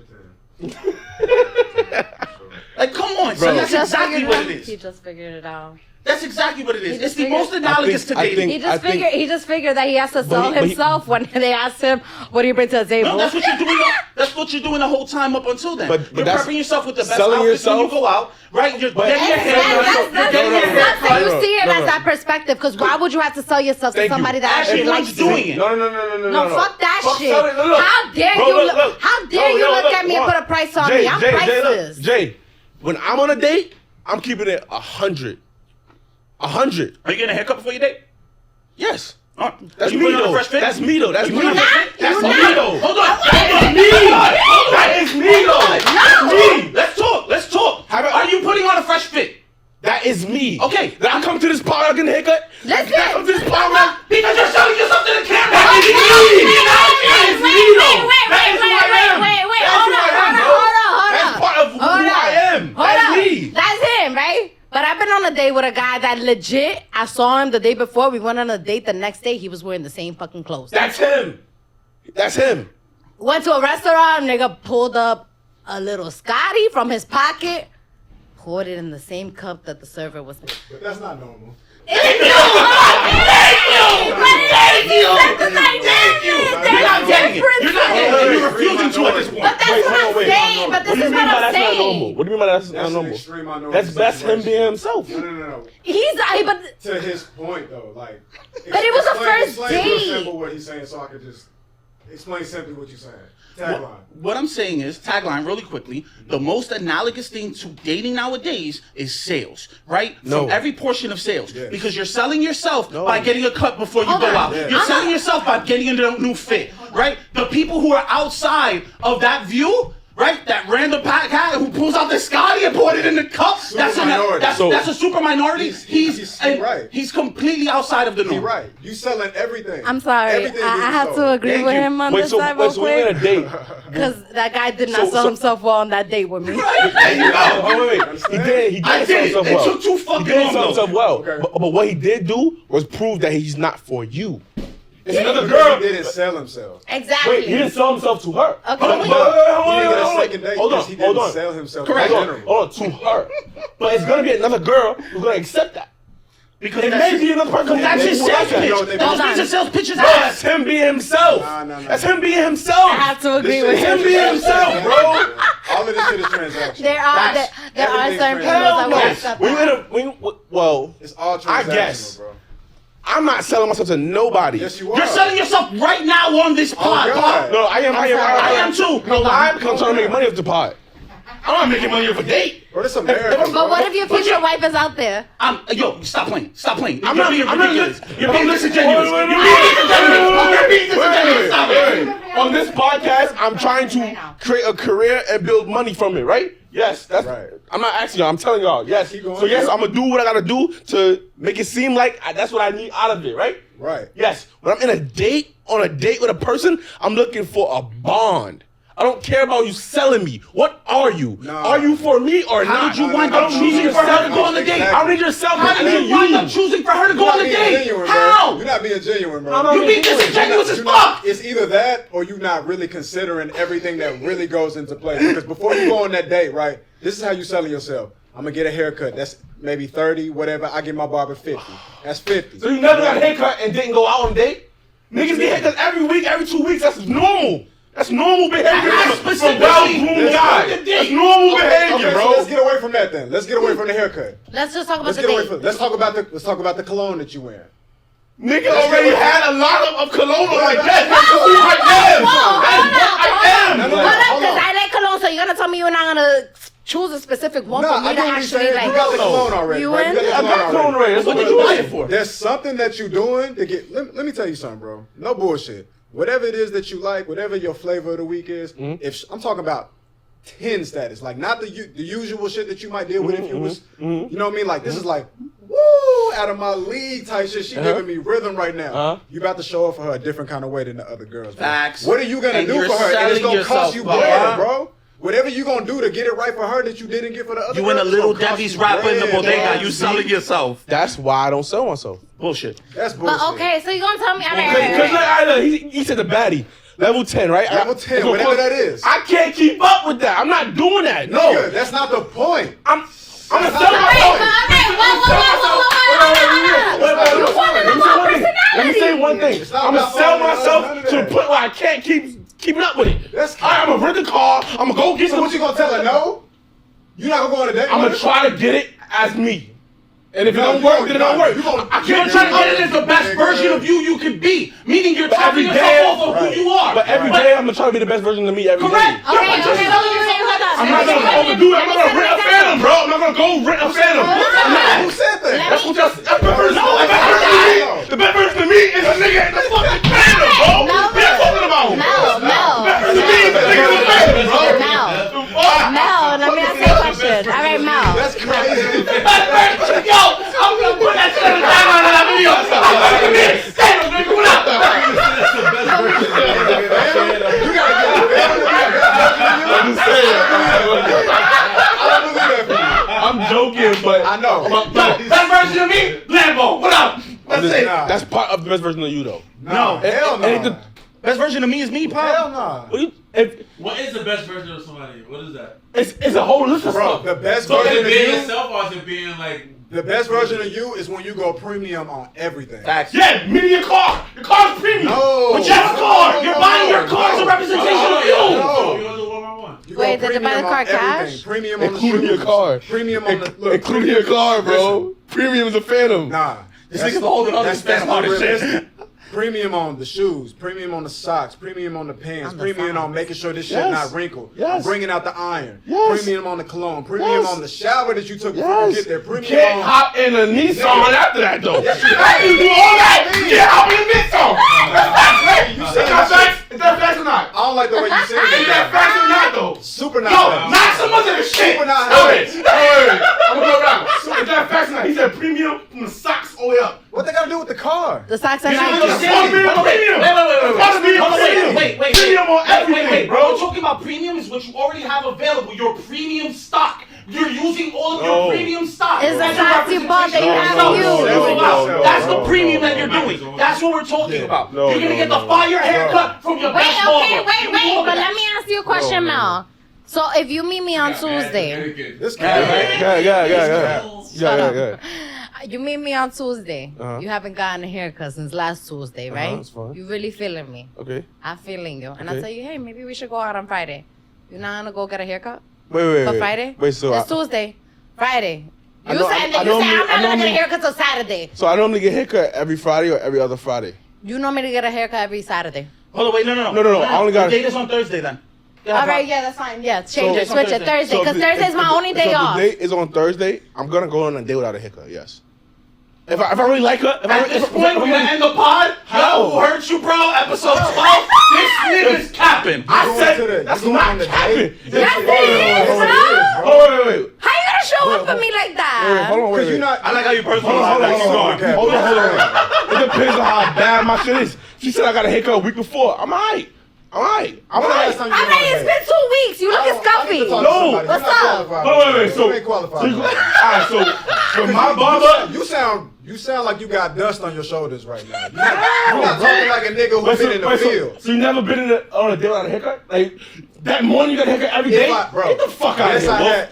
Like, come on, son. That's exactly what it He is. just figured it out. That's exactly what it is. He It's just the most figured- analogous to I dating. think- He just figured that he has to sell he- himself when they asked him, "What do you bring to the table?" No, that's what you're doing. That's what you're doing the whole time up until then. But You're that's prepping yourself with the best selling outfits when you yourself. go out, right? You're But- getting your hair done. You're getting your hair That's how you cut. see it No, as no. that perspective. Because why would you have to sell yourself to Thank you. somebody that actually Everyone's likes doing you? it. No, fuck that shit. selling- look. How dare Bro, you look, look? look. How dare No, you yo, look look, at me and look. put a price on Jay, me? I'm Jay, priceless. Jay, when I'm on a date, I'm keeping it 100. 100. Are you getting a haircut before your date? Yes. That's me though. That's me though. That's me. not? That's You me not? though. Hold on. That is me though. That's me. Let's talk. Let's talk. Are you putting on a fresh fit? That is me. Okay. That I come to this party, I get a haircut. Listen. I come to this party, man. Because you're selling yourself to the camera. That is me. That is me though. Wait, That is who I am. That's hold who I am, on, bro. hold on. That's part of who I am. Hold That's on. me. That's him, right? But I've been on a date with a guy that legit, I saw him the day before. We went on a date. The next day, he was wearing the same fucking clothes. That's him. That's him. Went to a restaurant, nigga pulled up a little Scotty from his pocket, poured it in the same cup that the server was. But that's not normal. You're not getting it. You're not getting it. You're refusing to at this point. But that's what I'm saying. But this is what I'm That's not normal? saying. What do you mean by that's not That's an normal? extreme minority. That's him situation. being himself. No. He's, but To his point though, like. But it was a first explain real date. simple what he's saying, so I could just explain simply what you're saying. Tagline. What I'm saying is, tagline really quickly, the most analogous thing to dating nowadays is sales, right? No. From every portion of sales. Yes. Because you're selling yourself by getting a cut before you Hold go on. out. Yeah. You're selling yourself by getting into a new fit, right? The people who are outside of that view, right? That random guy who pulls out the Scotty and poured it in the cup, that's minority. that's a super minority. He's right. He's completely outside of the norm. You're right. You selling everything. I'm sorry. Everything I being have to sold. agree Thank with you. him on Wait, this so side real we in a quick. date. Because that guy did not So- sell so- himself well on that date with me. There you go. Oh, wait. He did I sell did it. himself It well. took too fucking He did long, sell though. himself well. Okay. But what he did do was prove that he's not for you. It's another Because girl. He didn't sell himself. Exactly. Wait, he didn't sell himself to her. Okay. Hold on, He He didn't get a hold on. second date Hold because on, he hold didn't on. sell himself Correct. in Hold on, general. hold on, to her. But it's gonna be another girl who's gonna accept that. Because It that's may be another person. that's his who sales like that. pitch. You know what they Those Hold on. are sales pitches. No, that's him being himself. No. That's him being himself. I have to agree This with shit him. Him being himself, bro. All of this shit is transactional. There are Everything's certain people transactional. that will no. accept When you in that. a, well, It's all I transactional, guess. bro. I'm not selling myself to nobody. Yes, you are. You're selling yourself right now on this pod. God. Pop. No, I am. I am too. No, why? Because I'm trying to make money off the pod. I'm not making money off a date. Bro, this America, But bro. what if your future wife is out there? Yo, stop playing. Stop playing. I'm You're not being I'm ridiculous. not. You're being disingenuous. Wait, You're being disingenuous. You're being disingenuous. Stop it. wait. On this podcast, I'm trying to create a career and build money from it, right? Yes, that's Right. I'm not asking y'all, I'm telling y'all. Yes. Keep going. So yes, I'm gonna do what I gotta do to make it seem like that's what I need out of it, right? Right. Yes. When I'm in a date, on a date with a person, I'm looking for a bond. I don't care about you selling me. What are you? No. Are you for me or How not? did you no, wind no, up no, choosing no, for her to no, go on the date? exactly. I don't need your self. How I did need you wind up you. choosing for her to go You're on not the being date? genuine, bro. How? You're not being genuine, bro. I'm not You're being genuine. disingenuous as You're not- fuck. It's either that or you not really considering everything that really goes into play. Because before you go on that date, right, this is how you selling yourself. I'm going to get a haircut. That's maybe 30, whatever. I get my barber 50. That's 50. So you never got a haircut and didn't go out on a date? Niggas get haircuts every week, every 2 weeks. That's normal. That's normal behavior from well-groomed guys. That's normal behavior, Okay, bro. so let's get away from that then. Let's get away from the haircut. Let's just talk about Let's the get away date. from. Let's talk about the cologne that you wear. Nigga already had a lot of cologne on like that. That's who I am. Whoa, That's what I am. No, no, Hold up, hold because on. I like cologne, so you're gonna tell me you're not gonna choose a specific one Nah, for me I to know what you're actually saying. like. You got the cologne already. You right? in? You got I the got cologne already. That's what you lying for. There's something that you're doing to get. Let me tell you something, bro. No bullshit. Whatever it is that you like, whatever your flavor of the week is, if I'm talking about 10 status, like not the usual shit that you might deal with if you was, you know what I mean? Like this is like, woo, out of my league type shit. She giving me rhythm right now. You about to show up for her a different kind of way than the other girls. Bro. Facts. What are you gonna And do you're for her? And it's selling gonna cost yourself, you bro. bread, bro. Whatever you gonna do to get it right for her that you didn't get for the other You in girls, a it's little gonna cost Debbie's you rapper in the bread, bodega. bro. You selling yourself. That's why I don't sell myself. Bullshit. That's bullshit. But okay, so you gonna tell me? All right, Because he said the baddie. Level 10, right? Level 10, It's whatever gonna that is. I can't keep up with that. I'm not doing that. No. Nigga, that's not the point. I'm gonna sell All myself. Let me say one thing. It's not I'm gonna about sell none of myself that. to the point where I can't keep up with it. That's I'm gonna rent the car. I'm gonna go get So some. what you gonna tell her? No? You not gonna go on a date? I'm with gonna her? try to get it as me. And if it No, don't you work, gonna- then it don't nah, work. you gonna- I You're can't trying to try get it as the best Nigga. version of you can be. Meaning you're every topping day- yourself off of Right. who you are. But every day I'm gonna try to be the best version of me every day. Correct. Okay, okay, hold on. I'm not gonna overdo it. I'm not gonna rent a Phantom, bro. I'm not gonna go rent a Phantom. Who said that? That's what that's the best version of me. The best version of me is a nigga in the fucking Phantom, bro. What are you talking about? The best version of me is a nigga in the Phantom, bro. Mel, let me ask you a question. All right, Mel. That's crazy. Yo, I'm gonna put that shit on the timeline of that video. I'm gonna come in. Stand up, nigga. What up? You gotta get I'm just saying. I don't believe that for you. I'm joking, but I know. Yo, best version of me, Lambo. What up? That's it. Nah. that's part of the best version of you, though. No, hell no. Ain't the- Best version of me is me, Hell Pop. no. What is the best version of somebody? What is that? It's a whole list of Bro, stuff. the best So is version it of being you, yourself or is it being like? the best version of you is when you go premium on everything. Facts. Yeah, me and your car. Your car's premium. No. But you have a car. You're buying your car as a representation of you. So you want to do one by one? You Wait, go did you buy the premium car on everything. cash? Premium on the Including shoes. your car. Premium on the look. Including your car, bro. Listen. Premium is a Phantom. Nah. This nigga's holding on to Phantom on this shit. unrealistic. Premium on the shoes, premium on the socks, premium on the pants, On the premium on socks. making sure this shit Yes. not wrinkled. Yes. Bringing out the iron. Yes. Premium on the cologne. Premium Yes. on the shower that you took before you Yes. get there. You Premium can't on. hop in a Nissan after that, though. Yes, you How you do all that? You can't hop in a Nissan. That's facts, right? You Is said that that facts? Is that facts or not? I don't like the way you said Is that it. facts or not, though? Super not. Yo, facts. knock some other shit. Super not Stop facts. it. Hey, I'm gonna go around. Is that facts or not? He said premium from the socks all the way up. What they gotta do with the car? The socks are You not. know what I'm saying? Hold on, wait, Premium. wait, wait. Must be Hold on, premium. wait. Premium on everything, Wait, bro. What we're talking about premium is what you already have available. Your premium stock. You're using all of your premium stock. It's the That's a socks you bought that you representation have of to yourself. use. That's No, the premium that you're no. doing. That's what we're talking about. No, You're gonna no, get no, the fire no. haircut from your Wait, best okay, barber. wait. You know But that. let me ask you a question, Mel. So if you meet me on Tuesday, This guy. Yeah. you meet me on Tuesday. Uh-huh. You haven't gotten a haircut since last Tuesday, right? that's fine. You really feeling me? Okay. I'm feeling you, and I Okay. tell you, hey, maybe we should go out on Friday. You're not gonna go get a haircut Wait. for Friday? Wait, so It's Tuesday, Friday. I You know- said I I'm not normally- gonna get a normally- haircut till Saturday. So I normally get haircut every Friday or every other Friday. You know me to get a haircut every Saturday. Hold on, wait, no. No, I only got- The date is on Thursday then. Yeah, All right, Pop. yeah, that's fine. Yeah, change So- it, switch it, Thursday, So because if Thursday's my only day so off. If the date is on Thursday, I'm gonna go on a date without a haircut. Yes. If I really like her, At this point, we're gonna end the pod. How who hurt you, bro? Episode 12. This nigga's capping. I going said to the- that's you going not on the capping. date? Yes, it is, bro. Oh wait. How you gonna show up for me like Wait, that? hold on, Because wait. you're not. I like how you Hold personally. on. Okay. It depends on how bad my shit is. She said I got a haircut a week before. I'm alright. When the last time you I went on mean, a it's date? been 2 weeks. You looking scuffy. No. What's up? Wait. So, You ain't qualified. so alright. So when my barber, You sound like you got dust on your shoulders right now. You're not talking like a nigga who's been in the field. So you never been on a date without a haircut? Like that morning you got a haircut every day? Get the fuck out of here, bro.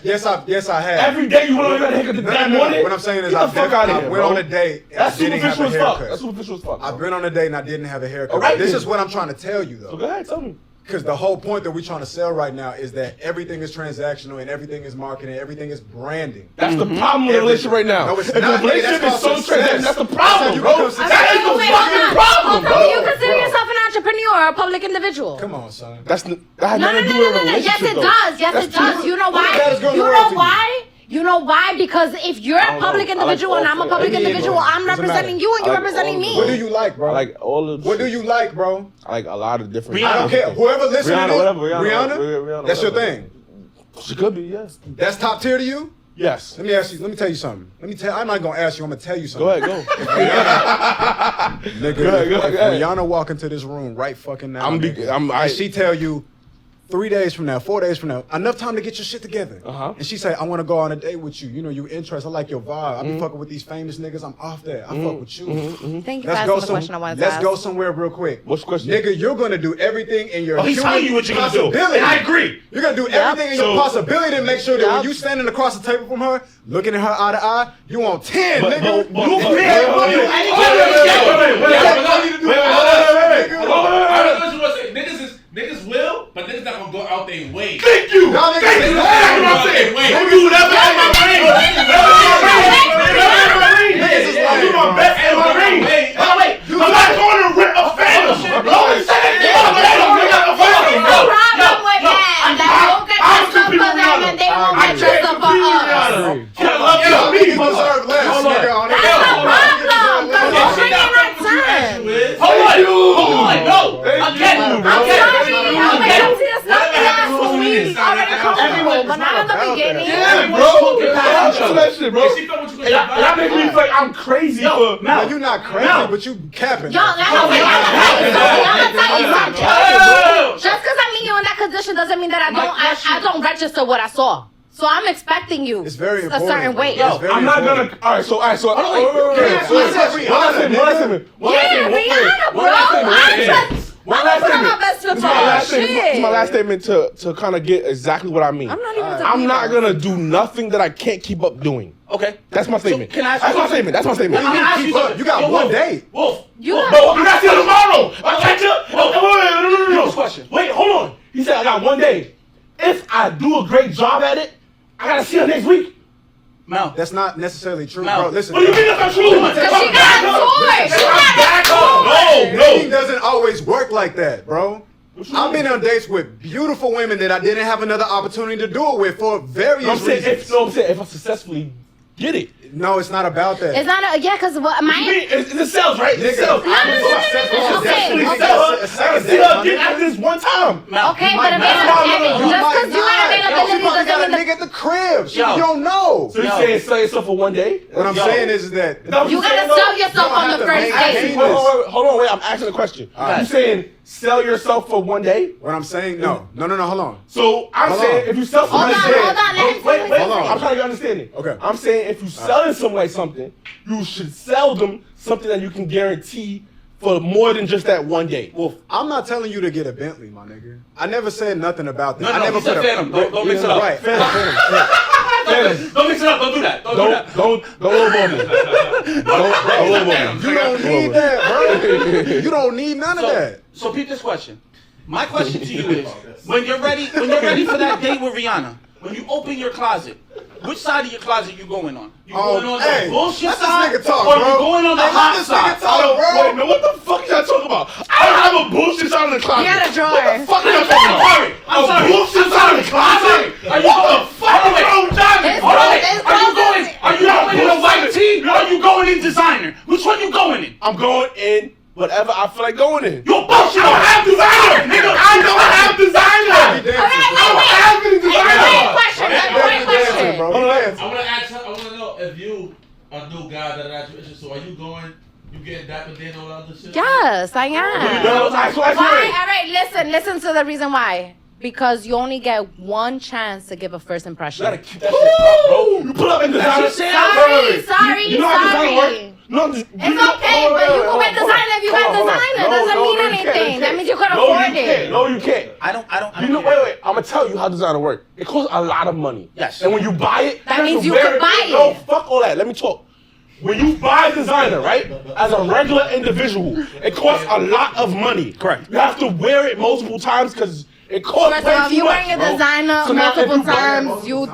Yes, I have. Every day you went on a haircut that morning? What I'm saying is, Get the fuck out of I here, went bro. on a date and That's I didn't have superficial a as fuck. haircut. That's superficial as fuck. I've been on a date and I didn't have a haircut. Alright, This then. is what I'm trying to tell you, So though. go ahead, tell me. Because the whole point that we're trying to sell right now is that everything is transactional and everything is marketing, everything is branding. That's the problem with a relationship right now. No, it's if the not, nigga. relationship That's is so called success. transactional, that's the That's how problem, you bro. become successful. That is the Wait, fucking problem, hold on. bro. You consider yourself an entrepreneur or a public individual? Come on, son. That has No, nothing to do with a relationship. Yes, it though. does. Yes, it does. You know Look at that, why? it's gonna You work know for you. why? You know why? Because if you're I a don't know. public I like individual and all I'm a three. public Maybe, individual, bro. I'm Doesn't representing matter. you and you're I like representing all me. of What do you like, bro? I like all of. What do you like, bro? I like a lot of different. Rihanna. I don't care. Whoever listening, Rihanna, to whatever, Rihanna, Rihanna, that's your whatever. thing. She could be, yes. That's top tier to you. Yes. Let me ask you. Let me tell you something. I'm not gonna ask you. I'm gonna tell you something. Go ahead, go. Nigga. Go ahead, go if ahead. Rihanna walk into this room right fucking now, nigga, I- and she tell you 3 days from now, 4 days from now, enough time to get your shit together. Uh-huh. And she say, I want to go on a date with you. You know, you interest. I like your vibe. I be fucking with these famous niggas. I'm off that. I fuck with you. Thank you Let's for go asking the question I wanted to Let's ask. go somewhere real quick. What's the question? Nigga, you're gonna do everything in your he's human telling you what you're gonna do. possibility. And I agree. You're gonna do everything in your So- possibility to make sure that when Yup. you standing across the table from her, looking at her eye to eye, you want 10, But- nigga. but- you but- fit. Niggas will, but niggas not gonna go out their way. Thank you. Y'all niggas Thank is you. lying. That's what I'm saying. They do whatever in my range. Niggas is lying, Do my bro. best in my range. Oh, wait. I'm not going to rip a phantom. No one said it. There's no problem with men that won't get I'm dressed up for completely them and they won't get dressed up for us. I love you. Y'all Me, niggas deserve less, Hold on. nigga. On That's that. the problem. Because you're bringing our time. Hold on. No. Again, I'm again. sorry. I'm waiting to stop the last one. We already comfortable, but not in the beginning. Yeah, bro. That's that shit, bro. Y'all make me feel like I'm crazy for. Now, you not crazy, No. but you capping. Y'all, okay, I'm gonna tell you something. Just because I meet you in that condition doesn't mean that I don't register what I saw. So I'm expecting you It's very a important. certain way. It's very I'm not important. gonna. All right, so. Yeah, so you said Rihanna, nigga. Yeah, Rihanna, bro. I'm gonna put on my best foot This is my last forward. statement. This is my last statement to kind of get exactly what I mean. I'm not even. I'm not gonna do nothing that I can't keep up doing. Okay. That's my statement. can I ask That's you my statement. That's my statement. Let me ask you Keep up. something. You got Yo, one Wolf, day. Wolf. You Wolf, got- But you got till tomorrow. I catch up. No. Next question. Wait, hold on. He said I got one day. If I do a great job at it, I gotta see her next week. Mel. That's not necessarily true, No. bro. Listen. What do you mean that's not true? Because she got a tour. She got a Back tour. up. Dating doesn't always work like that, bro. I've been on dates with beautiful women that I didn't have another opportunity to do it with for various I'm saying reasons. if I successfully get it. No, it's not about that. It's not a because What you mean? It's the sales, right? It's the sales. No. Definitely Okay. sell her. I can see her get at this one time. Mel. Okay, might but not. availability. You Just might because you not. have She availability probably doesn't got a mean that nigga at the crib. Yo. You don't know. So you Yo. saying sell yourself for one day? What I'm Yo. saying is that you gotta sell yourself You don't on have the to first maintain date. this. Hold on, wait. I'm asking a question. You saying sell yourself for one day? what I'm saying, no, hold on. So I'm Hold saying on. if you sell Hold on, somebody, hold on. Let him wait, finish. Hold on. I'm trying to get understanding. Okay. I'm saying if you selling somebody something, you should sell them something that you can guarantee for more than just that one day. Wolf. I'm not telling you to get a Bentley, my nigga. I never said nothing about that. No, I no, never he said put a Phantom. Don't mix it up. Right, Phantom. Don't mix it up. Don't do that. Don't do that. Don't lowball me. Don't lowball me. You don't need that, bro. You don't need none of that. So peep this question. My question to you is, when you're ready for that date with Rihanna, when you open your closet, which side of your closet you going on? You going on hey, the bullshit let this side, nigga talk, or bro. you going on the Hey, let hot this side? nigga talk, bro. Wait, man, what the fuck y'all talking about? I don't have a bullshit side of the closet. You got a drawer. What the fuck y'all talking about? I'm sorry. A bullshit side of the closet? Are you going? Fuck is wrong with y'all? It's Hold on, wait. It's Are you closed. going? Are you going in a white tee? Or are you going in designer? Which one you going in? I'm going in whatever I feel like going in. You're bullshit. I don't have designer, nigga. I don't have designer. Okay, wait. have any It's a great designer. question. It's a great question. bro. Hold on, I want to ask her, I want to know if you a new guy that you're interested. So are you going? You getting dapper then all that other shit? Yes, I am. No, I swear. Why? All right, listen to the reason why. Because you only get one chance to give a first impression. You gotta keep that shit up, bro. You pull up in designer. Sorry, You know how designer work? sorry. No, It's okay, but you can wear designer if you got designer. Doesn't mean anything. That means you could afford it. No, you can't. I don't You know, wait. I'm gonna tell you how designer work. It costs a lot of money. Yes. And when you buy it, That have means to you wear can buy No, it. fuck all that. Let me talk. When you buy designer, right, as a regular individual, it costs a lot of money. Correct. You have to wear it multiple times because it costs First way of all, if too you're much, wearing a bro. designer So now if multiple you buy it- times, you Wait.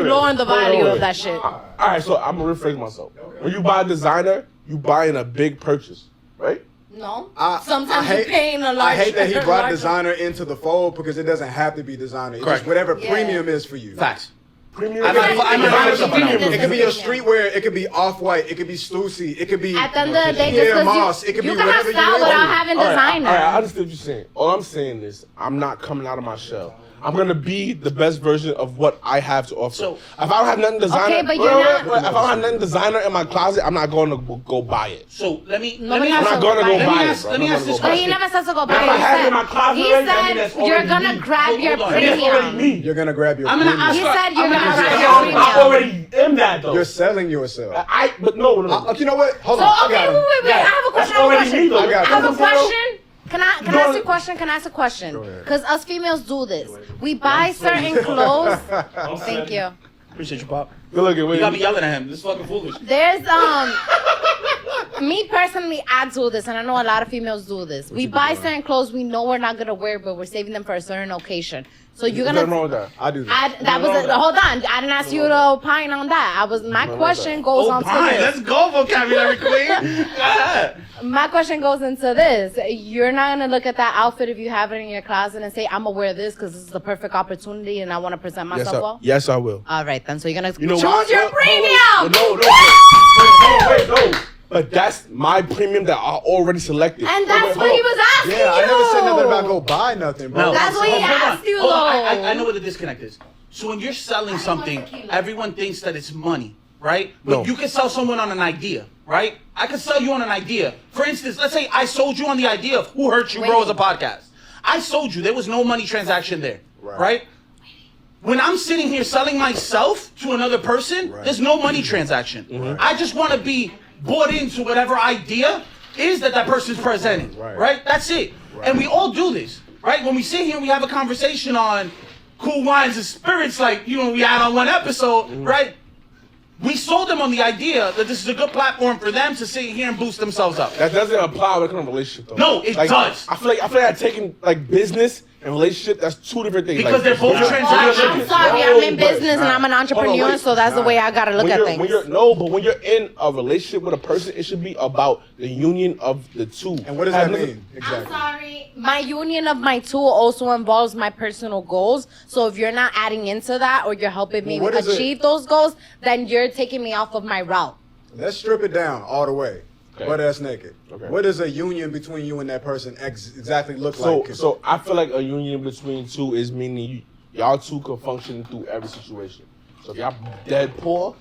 lowering the value of that shit. All right, so I'm gonna rephrase myself. When you buy designer, you buy in a big purchase, right? No. I Sometimes hate- you're paying a large. I hate that he brought large- designer into the fold because it doesn't have to be designer. It's Correct. just whatever Yeah. premium is for you. Facts. Premium. I'm not something else. It could be your streetwear. It could be Off-White. It could be Stussy. It could be At the end of the day, Pierre just Moss. because It could you be can have whatever style you without want. having All right, designer. I understand what you're saying. All I'm saying is I'm not coming out of my shell. I'm gonna be the best version of what I have to offer. So- if I don't have nothing designer, Okay, but you're not- if I don't have nothing designer in my closet, I'm not going to go buy it. So let me Nobody has I'm not to gonna go buy it. buy it. ask- bro. let me I'm not ask gonna this go buy But it. he never says to go buy If it. I He have it in my said, closet he already, that means that's said you're already gonna me. grab your Hold on. That's already premium. me. You're gonna grab your I'm gonna premium. ask He her- said you're I'm gonna gonna grab ask your her- I premium. already am that though. You're selling yourself. But no. You know what? Hold So on. I okay, got him. wait. I have a question. That's I have a already question. me, though. I got I have a you. question. Can I ask Go- a question? Can I ask a question? Go ahead. Because us females do this. We buy certain clothes. Thank you. Appreciate you, Pop. Good looking. You got me yelling at him. This is fucking foolish. There's me personally, I do this, and I know a lot of females do this. We buy certain clothes we know we're not gonna wear, but we're saving them for a certain occasion. So you're Nothing wrong gonna. with that. I do that. That was wrong with that. hold on. I didn't ask you to opine on that. My question goes on to Pine. this. Let's go, vocabulary queen. Go ahead. My question goes into this. You're not going to look at that outfit if you have it in your closet and say, I'm going to wear this because this is the perfect opportunity and I want to present myself well? Yes, I will. All right, then. So you're going to You know choose why? your Well, premium. Wait, no. But that's my premium that I already selected. And that's what he was asking Yeah, I you. never said nothing about go buy nothing, bro. No. That's what he Hold on. asked you, Hold on. though. I know what the disconnect is. So when you're selling something, tequila. everyone thinks that it's money, right? But No. you can sell someone on an idea, right? I can sell you on an idea. For instance, let's say I sold you on the idea of Who Hurt You, Bro as a podcast. I sold you. There was no money transaction there, right? When I'm sitting here selling myself to another person, there's no money transaction. I just want to be bought into whatever idea is that person's presenting, right? That's it. And we all do this, right? When we sit here and we have a conversation on Cool Wines and Spirits, like, you know, we had on one episode, right? We sold them on the idea that this is a good platform for them to sit here and boost themselves up. That doesn't apply when it comes to relationship, though. No, it does. I feel like taking like business and relationship. That's two different things. Because they're both Well, transactional. I'm sorry, I'm in No, but- business and I'm an entrepreneur, wait. so that's the way I got to look at things. When you're in a relationship with a person, it should be about the union of the two. And what does that mean? I'm Exactly. sorry. My union of my two also involves my personal goals. So if you're not adding into that or you're helping me Well, what is it? achieve those goals, then you're taking me off of my route. Let's strip it down all the way. Okay. Butt ass naked. Okay. What does a union between you and that person exactly look So, like? so I feel like a union between two is meaning y'all two can function through every situation. So if y'all dead poor,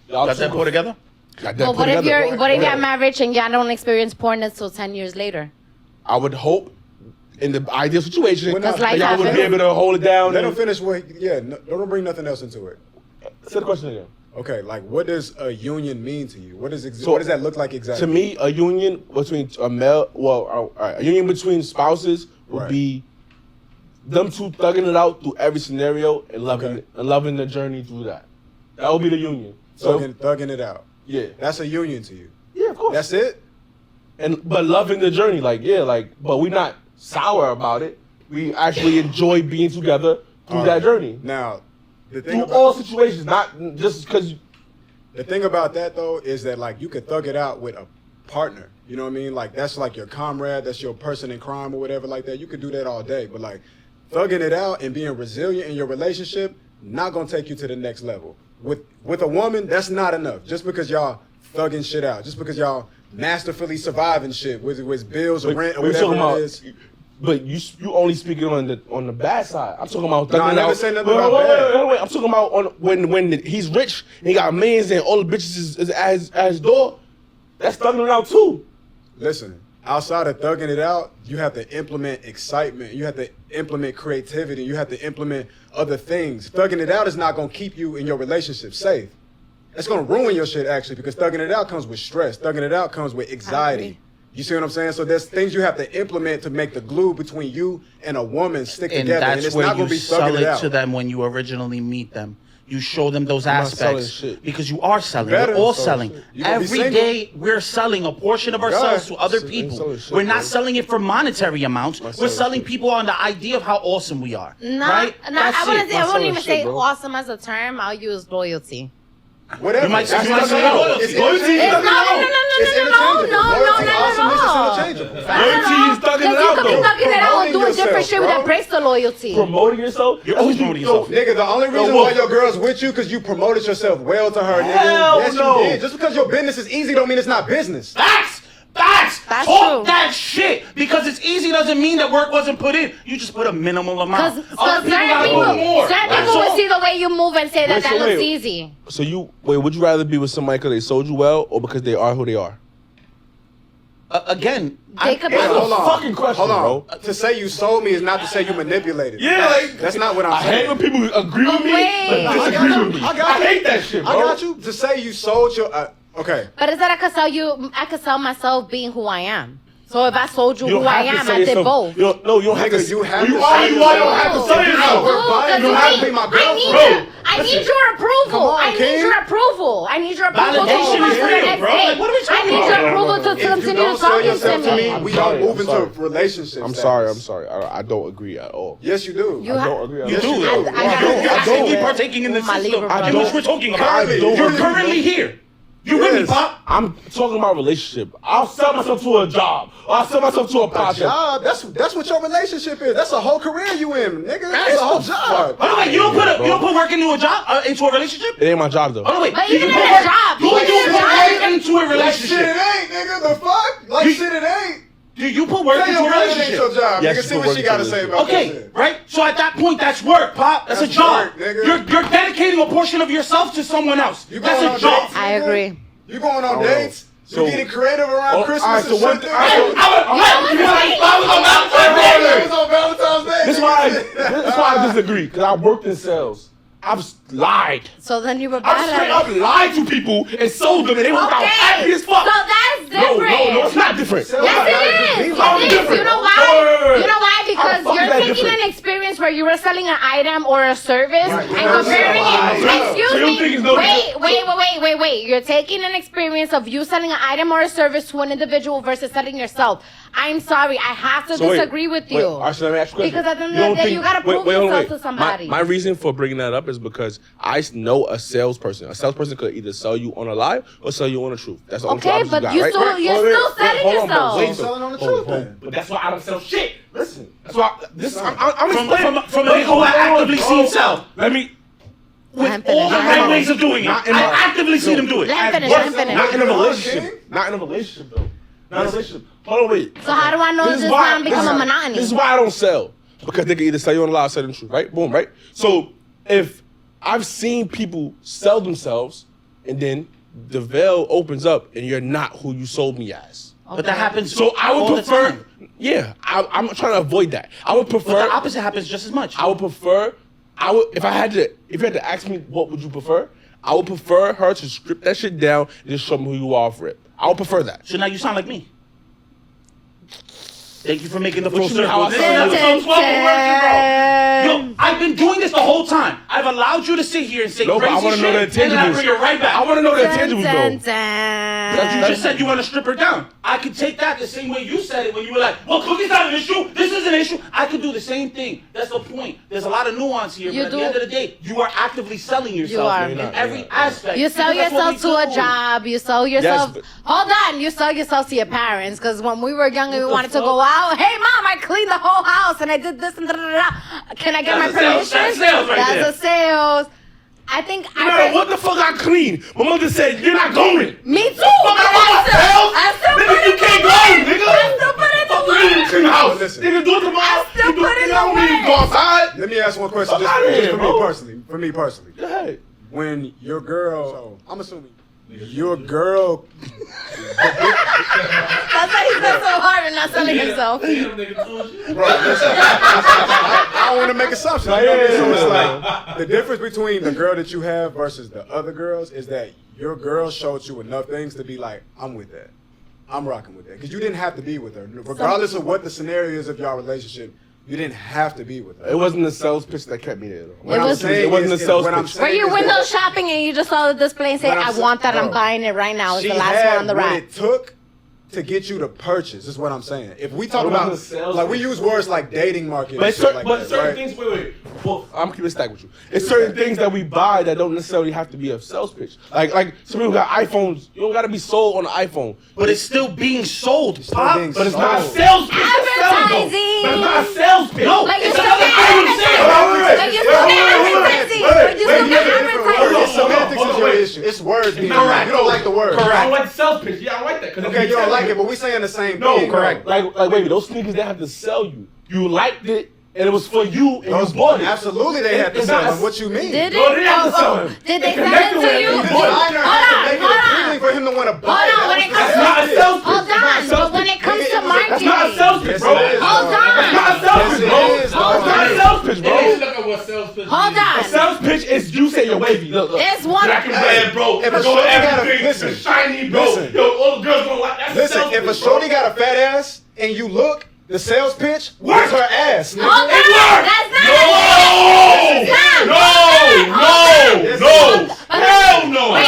y'all Got two that can- put together? got that But put what if together. you're Yeah. married and y'all don't experience porn until 10 years later? I would hope in the ideal situation Well, no, that life y'all would be happens. able to hold it down. Let and- them finish what. Yeah, no, don't bring nothing else into it. Say the question again. Okay, like what does a union mean to you? What does So, what does that look like exactly? To me, a union between a union between spouses would Right. be them two thugging it out through every scenario and loving Okay. and loving the journey through that. That would be the union. So thugging it out. yeah, That's a union to you. yeah, of course. That's it. But loving the journey, but we're not sour about it. We actually enjoy being together through All that right. journey, Now, the thing through about all situations, not just because. the thing about that though is that like you could thug it out with a partner. You know what I mean? Like that's like your comrade, that's your person in crime or whatever like that. You could do that all day, but like thugging it out and being resilient in your relationship not gonna take you to the next level. With a woman, that's not enough. Just because y'all thugging shit out, just because y'all masterfully surviving shit, whether it's bills or rent or We're whatever talking about, it is. but you only speaking on the bad side. I'm talking about. No, I thugging never out- said nothing Wait, about wait, bad. wait. I'm talking about on when he's rich and he got millions and all the bitches is at his door. That's thugging it out too. Listen, outside of thugging it out, you have to implement excitement. You have to implement creativity. You have to implement other things. Thugging it out is not going to keep you in your relationship safe. It's going to ruin your shit, actually, because thugging it out comes with stress. Thugging it out comes with anxiety. You see what I'm saying? So there's things you have to implement to make the glue between you and a woman stick And together. And that's it's where not going you to be thugging sell it it out. to them when you originally meet them. You show them those I'm not selling aspects shit. because you are selling. Better We're all sell selling. shit. You gonna be Every single. day we're selling a portion of ourselves to other selling people. shit, We're not bro. selling it for monetary amounts. We're selling selling shit. people on the idea of how awesome we are. Not, right? I That's wouldn't it. say, I wouldn't selling even shit, say bro. awesome as a term. I'll use loyalty. Whatever. You might That's say not no. loyalty. It's Loyalty. It's Loyalty no, is interchangeable. Loyalty is thugging it out, Because you could be though. thugging it out and doing Promoting different shit that yourself, breaks the loyalty. Promoting yourself. You're always promoting yourself. Nigga, the only reason why your girl's with you because you promoted yourself well to her, nigga. Hell Yes, no. you did. Just because your business is easy don't mean it's not business. That's That's talk true. that shit. Because it's easy doesn't mean that work wasn't put in. You just put a minimal amount. Because Other certain gotta people, put more. certain That's people will all. see the way you move and say that Wait, that so looks wait. easy. So would you rather be with somebody because they sold you well or because they are who they are? Again, They could be. That's a Hold on. fucking question, Hold on. bro. To say you sold me is not to say you manipulated. Yeah, like That's not what I'm I hate saying. when people agree with me, Wait. but disagree with me. I got you. hate that shit, bro. I got you. To say you sold your okay. But is that I could sell myself being who I am. So if I sold you, You who don't I have to am, say I did yourself. both. You don't have Nigga, to. you have you to are say you are. You don't yourself. have to say I yourself. We're buying, do, you have to be my girlfriend. I need your approval. Come on, I need King. your approval. I need your approval. Validation to is move on to the real, next bro. day. Like, what are we I talking need about? your approval to If you continue don't sell talking yourself to to me. me, we I'm sorry, don't move I'm into sorry. relationships. I'm sorry. I don't agree at all. Yes, you do. You I ha- don't agree at You all. do. you though. do. I got You're it. actively I partaking in the My system. Libra In brother. which we're talking about. Currently, You're you- currently here. You with me, Yes. Pop? I'm talking about relationship. I'll sell myself to a job. Or I'll sell myself to a A podcast. job. That's what your relationship is. That's a whole career you in, nigga. That's a whole job. By the way, you don't put work into a job, into a relationship? It ain't my job though. By the way, But do even you in put a work- job, do even you in a put job, work you- into a Shit, relationship? it ain't, nigga. The fuck? Like You- shit, it ain't. Do you put work Say into a your girl it ain't relationship? your job. Yes, Nigga, you see put what work she into gotta a say about that Okay, shit. right? So at that point, that's work, Pop. That's a That's job. work, nigga. You're dedicating a portion of yourself to someone else. You That's going a on job. dates? I agree. You going on Oh, dates? so- You getting creative around Oh, Christmas alright, so and one shit? thing- nigga? alright, so- It was on Valentine's Day. This is why I disagree. Because I worked in sales. I've lied. So then you were I've bad straight at up it. lied to people and sold them and they worked out happy as fuck. So that's No, different. it's not different. Yes, it is. How It is. different? You know Wait. why? You know why? How the Because fuck is you're that taking different? an experience where you were selling an item or a service and that's comparing not it. why. Excuse So you me. think it's no Wait. You're taking an experience of you selling an item or a service to an individual versus selling yourself. I'm sorry. I have to So wait, disagree with you. Wait, all right, so let me ask you a question. Because at the end of You the don't day, think- you gotta prove hold on, yourself to somebody. My reason for bringing that up is because I know a salesperson. A salesperson could either sell you on a lie or sell you on the truth. That's the only two Okay, options but got, you right? still- you're Wait, still selling hold on, yourself. bro. So you selling on the truth, then. But that's why I don't sell shit. Listen, that's why I'm From explaining. a nigga who I actively seen sell. Let me. With I'm all the finished. right ways of doing it. Not in I my- actively see them do it. Let him finish. But Let him finish. Not in a King? relationship. Not in a relationship though. Not in a relationship. Hold on, wait. So how do I know This is this why- not become this a is- monotony? This is why I don't sell. Because they can either sell you on a lie or sell you on the truth, right? Boom, right? So if I've seen people sell themselves and then the veil opens up and you're not who you sold me as. But that happens. So I would all the prefer, time. I'm trying to avoid that. I would But prefer, the opposite happens just as much. I would prefer, if you had to ask me what would you prefer, I would prefer her to strip that shit down and just show me who you are for it. I would prefer that. So now you sound like me. Thank you for making the full What you mean, circle. how I This sound? is episode 12 of Working, bro. Yo, I've been doing this the whole time. I've allowed you to sit here and say No, but crazy I wanna shit, know the and then I intangibles. bring it right back. I want to know the Dun, intangibles dun, though. dun. You just said you want to strip her down. I could take that the same way you said it when you were like, well, cookie's not an issue. This is an issue. I could do the same thing. That's the point. There's a lot of nuance here. You but at do. the end of the day, you are actively selling yourself are. in You're not, every aspect. You sell Because that's what yourself we to a do. job. You sell yourself. but- Hold on. You sell yourself to your parents. Because when we were young and we What the wanted to fuck? go out, hey mom, I cleaned the whole house and I did this and da da da. Can I get That's my a sales- permission? that's sales right That's there. a sales. I think No matter what the fuck I clean, my mother said you're not going. Me too. Fuck, but what the hell? I still Nigga, put you it can't to go, work. nigga. I still put it to Fuck you, work. clean the house. Listen. Nigga, do it tomorrow. I still You do- put it you don't in need to work. go outside. Let me ask one question, Fuck outta just here, for me bro. personally. For me personally, Go ahead. when your girl, so I'm assuming your girl, That's why he said so hard and not selling himself. bro. Listen, I don't want to make assumptions. You know what I mean? So it's like the difference between the girl that you have versus the other girls is that your girl showed you enough things to be like, I'm with that. I'm rocking with that. Because you didn't have to be with her. Regardless of what the scenario is of your relationship, you didn't have to be with her. It wasn't the sales pitch that kept me there. Though. What I'm was- saying it wasn't is- a sales what I'm pitch. saying Were you is window that shopping and you just saw the display and say, What I'm I saying- want that, I'm bro, buying it right now. It's she the last had one on the what rack. it took to get you to purchase. Is what I'm saying. If we talk What about about the sales like we pitch? use words like dating market, But, and shit like that, certain right? things, wait. Well, I'm keeping it stacked with you. It's certain things that we buy that don't necessarily have to be a sales pitch. Like some people got iPhones. You don't got to be sold on an iPhone. But it's still being sold, still Pop. being But it's not a sold. sales pitch. It's selling, though. Advertising. But it's not a sales pitch. No, Like you it's still another get item advertising. sale. Like you still get advertising. Like you still get advertising. It's semantics is your issue. It's words being Correct. You don't like the word. I don't like the sales pitch. Yeah, I don't like that. 'cause Okay, you don't like it, but we saying the same No, thing. correct. Like wait, those sneakers they have to sell you. You liked it, and it was for you, and Those you bought it. Absolutely, they had to It's sell not- them. What you mean? Did it? No, they have to sell him. Did they It sell it connected to with you? him. The He bought it. designer has to make it Hold on. appealing for him to want to buy. Hold on, when it comes That's not a sales pitch. Hold on, but when it comes to That's marketing, not a sales pitch, Yes, bro. it is. Hold on. That's not a sales pitch, bro. Yes, it is, It's not a dog. sales pitch, Bro, bro. look at what sales pitch hold means. A on. sales pitch is you say you're wavy. Look. It's one. Black and red, bro. If a Go shorty got a- everything. listen, It's shiny, bro. listen. Yo, all the girls gonna like that. Listen, if a shorty got a fat ass and you look, the sales pitch What? was her ass. Hold on. It worked. That's not No! Stop. No! Yes, No! it No! Hell no! Wait,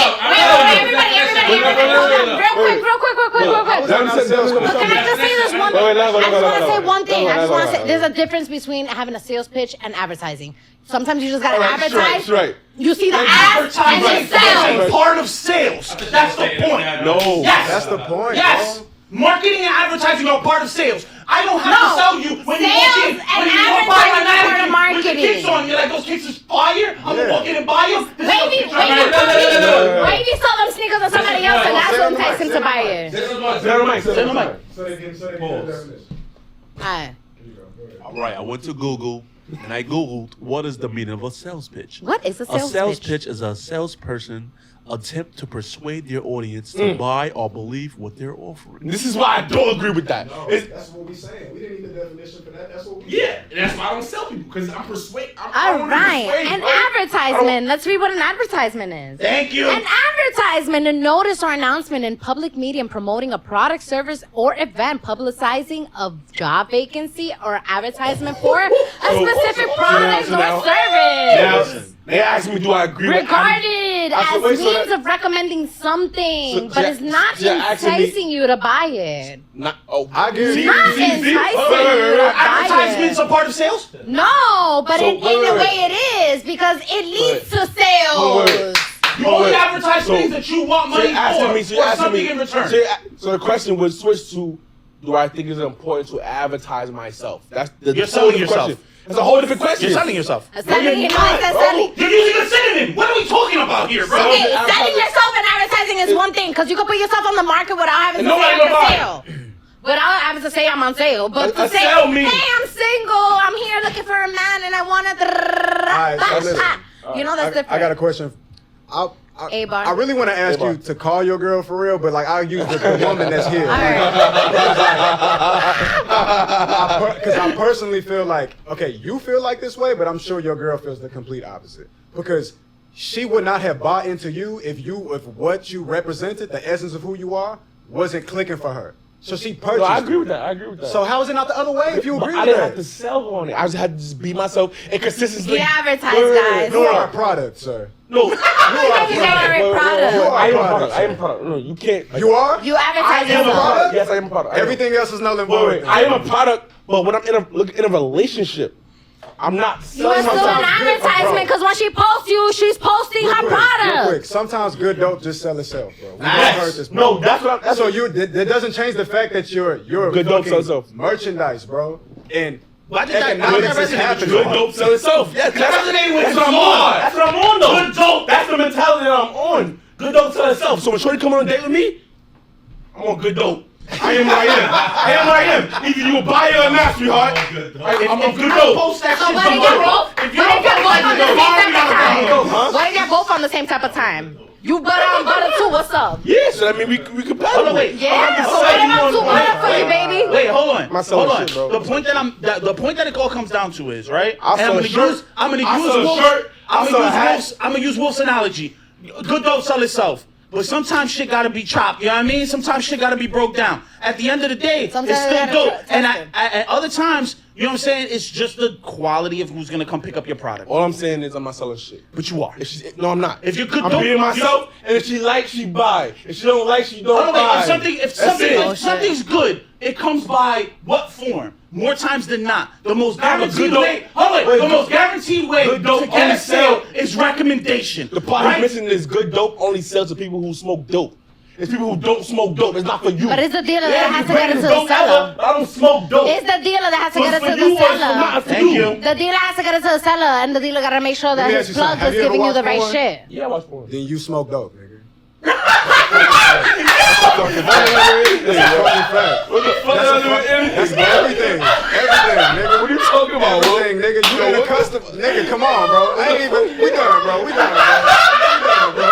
everybody, hold on. Real quick. That was not sales pitch. Can I just say this one thing? Wait, no, I just want to no. say one thing. No, I just no, want to no, say no. there's a difference between having a sales pitch and advertising. Sometimes you just gotta That's advertise. right. You see the ads and then Advertising sell. is a part of sales. That's the point. No. Yes. That's the point. Yes. bro. Marketing and advertising are part of sales. I don't have No. to sell you when you walk in. Sales and When you walk by my advertising are part of mannequin with the marketing. kicks on, you're like, those kicks is fire. I'm gonna Yeah. walk in and buy them. Why you sell them sneakers to somebody else and that's what entices him to buy it? This is what Zero mic. Zero mic. So they can Pause. definition. Alright. All right, I went to Google and I Googled what is the meaning of a sales pitch. What is a A sales sales pitch? pitch is a salesperson attempt to persuade their audience to buy or believe what they're offering. This is why I don't agree with that. It's- That's what we saying. We didn't need the definition for that. That's what we yeah, that's why I don't sell people because I'm persuaded. All right. An advertisement. Let's read what an advertisement is. Thank you. An advertisement, a notice or announcement in public medium promoting a product, service, or event, publicizing a job vacancy or advertisement for a specific product or service. Now, they asked me, do I agree with Regarded I said, as wait, so means that- of recommending something, So, but yeah, it's not yeah, actually- enticing you to buy it. Not, oh, I guarantee Not you. enticing Wait, you to buy Advertisements it. are part of sales. No, but So, in wait, a wait. way it is because it leads to Wait, sales. wait. You only wait. advertise So- things that you want So money you're asking me, for, or something in return. So the question would switch to, do I think it's important to advertise myself? That's the You're whole selling different yourself. question. That's a whole different question. You're selling yourself. Selling, you know what I said, selling. You're using a synonym. What are we talking about here, bro? Okay, advertising- selling yourself and advertising is one thing because you can put yourself on the market without having to And say nobody I'm gonna on buy it. sale. Without having to say I'm on sale, but A to say, sale means- hey, I'm single, I'm here looking for a man, and I want to. Alright, so listen. You know that's different. I got a question. A-bar. I really want to ask you to call your girl for real, but like I'll use the woman that's here. All right. Because I personally feel like, okay, you feel like this way, but I'm sure your girl feels the complete opposite. Because she would not have bought into you if what you represented, the essence of who you are, wasn't clicking for her. So she purchased. No, I it. agree with that. I agree with that. So how is it not the other way if you But agree I with didn't have to that? sell on it. I just had to just be myself and consistently. You advertise, Wait, guys. You are a product, sir. No, You are a product. You are I am a product, product. I am a sir. product. No, you can't. You are? You advertise I am a yourself. product. Yes, I am a product. I am. Everything else is null and Wait, void. wait. I am a product, but when I'm in a relationship, I'm not You are selling still an myself. advertisement because when she posts you, she's posting her Real product. quick. Sometimes good dope just sell itself, bro. We both Nice. heard this. No, bro. that's what. That's So what that doesn't change the fact that you're Good dope fucking sells itself. merchandise, bro. And Why did that economics is resonate with you? happening. Good dope sell itself. Yes, That resonated with that's you what I'm so on. hard. That's what I'm on though. Good dope. That's the mentality that I'm on. Good dope sell itself. So when Shorty come on a date with me, I'm on good dope. I am who I am. I am who I am. Either you a buyer or not, sweetheart. I'm good You dope. post that So shit what if you're both? tomorrow. What if you're both on the same type of time? Huh? What if you're both on the same type of time? You butter on butter too. What's up? Yeah, so that mean we compatible. Hold on, wait. Yeah. So what if I'm too butter for you, baby? Wait, hold on. My Hold on. shit, bro. The point that it all comes down to is, right? I'll And sell a shirt. I'm gonna I'll use sell a Wolf's. shirt. I'll sell a hat. I'm gonna use Wolf's analogy. Good dope sell itself. But sometimes shit gotta be chopped. You know what I mean? Sometimes shit gotta be broke down. At the end of the day, Sometimes it's you still gotta dope. test And it. at other times, you know what I'm saying? It's just the quality of who's gonna come pick up your product. All I'm saying is I'm not selling shit. But you are. No, I'm not. If you could I'm don't- being myself, and if she likes, she buy. If she don't like, she Hold don't on, buy. wait, if something's good, it comes by what form? More times than not. The most guaranteed way. The most guaranteed way good dope to get only a sale sell- is recommendation. The part he's missing is good dope only sells to people who smoke dope. It's people who don't smoke dope. It's not for you. But it's the dealer that Yeah, has you to get it greatest to the dope seller. ever, I don't smoke dope. It's the dealer that has to So get it it's to for you the or it's not seller. for Thank you. The dealer has to get it to the seller, and the dealer gotta make sure that Let me his ask you something. plug Have is you ever giving you the watched right porn? shit. Yeah, I watch porn. Then you smoke dope, nigga. What the fuck That's everything. Everything, nigga. What are you talking about, bro? Everything, nigga. You in the custom. Nigga, come on, bro. I ain't even. We done, bro. We done, bro.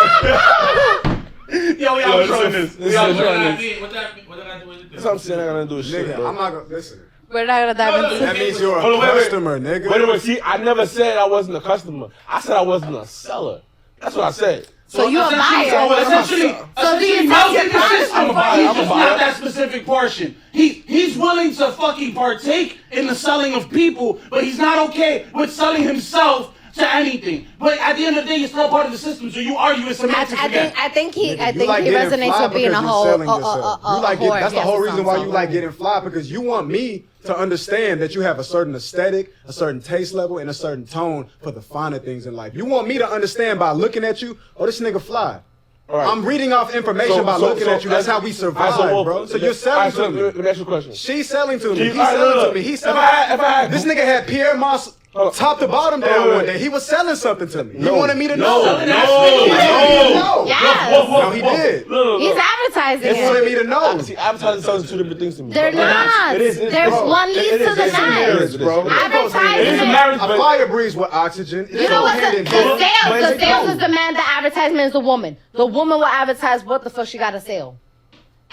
Yo, we out trying this. This is What trying that this. mean? What that do with That's what I'm saying. I gotta do shit, Nigga, bro. I'm not gonna listen. We're not gonna dive into That means you're a Hold on, wait, wait. customer, nigga. Wait, see, I never said I wasn't a customer. I said I wasn't a seller. That's what I said. So you a buyer. Essentially, So do you essentially, test Mel's your in the product system. before He's you- just not that specific portion. He's willing to fucking partake in the selling of people, but he's not okay with selling himself to anything. But at the end of the day, you're still part of the system, so you argue it's semantics again. I think he You like he getting resonates fly with being a because you're whole selling yourself. You like whore. that's the Yes, whole it reason sounds why so. you like getting fly, because you want me to understand that you have a certain aesthetic, a certain taste level, and a certain tone for the finer things in life. You want me to understand by looking at you, oh, this nigga fly. All right. I'm reading off information by looking at you. That's how we survive, bro. So you're selling to me. Let me ask you a question. She's selling to me. He's All right, selling look, to me. He's if selling. I had This nigga had Pierre Moss top to bottom down one day. He was selling something to me. He wanted me to know. No, He wanted me to know. Yes. No, he did. He's advertising He wanted it. me to know. See, advertising sells two different things to me. They're bro. not. It is, There's bro. one leads It to is, the it is, next. it is, bro. Advertising It is a it. marriage, A but fire breathes with oxygen. You know what? The But sales it's cool. is the man. The advertisement is the woman. The woman will advertise what the fuck she got to sell,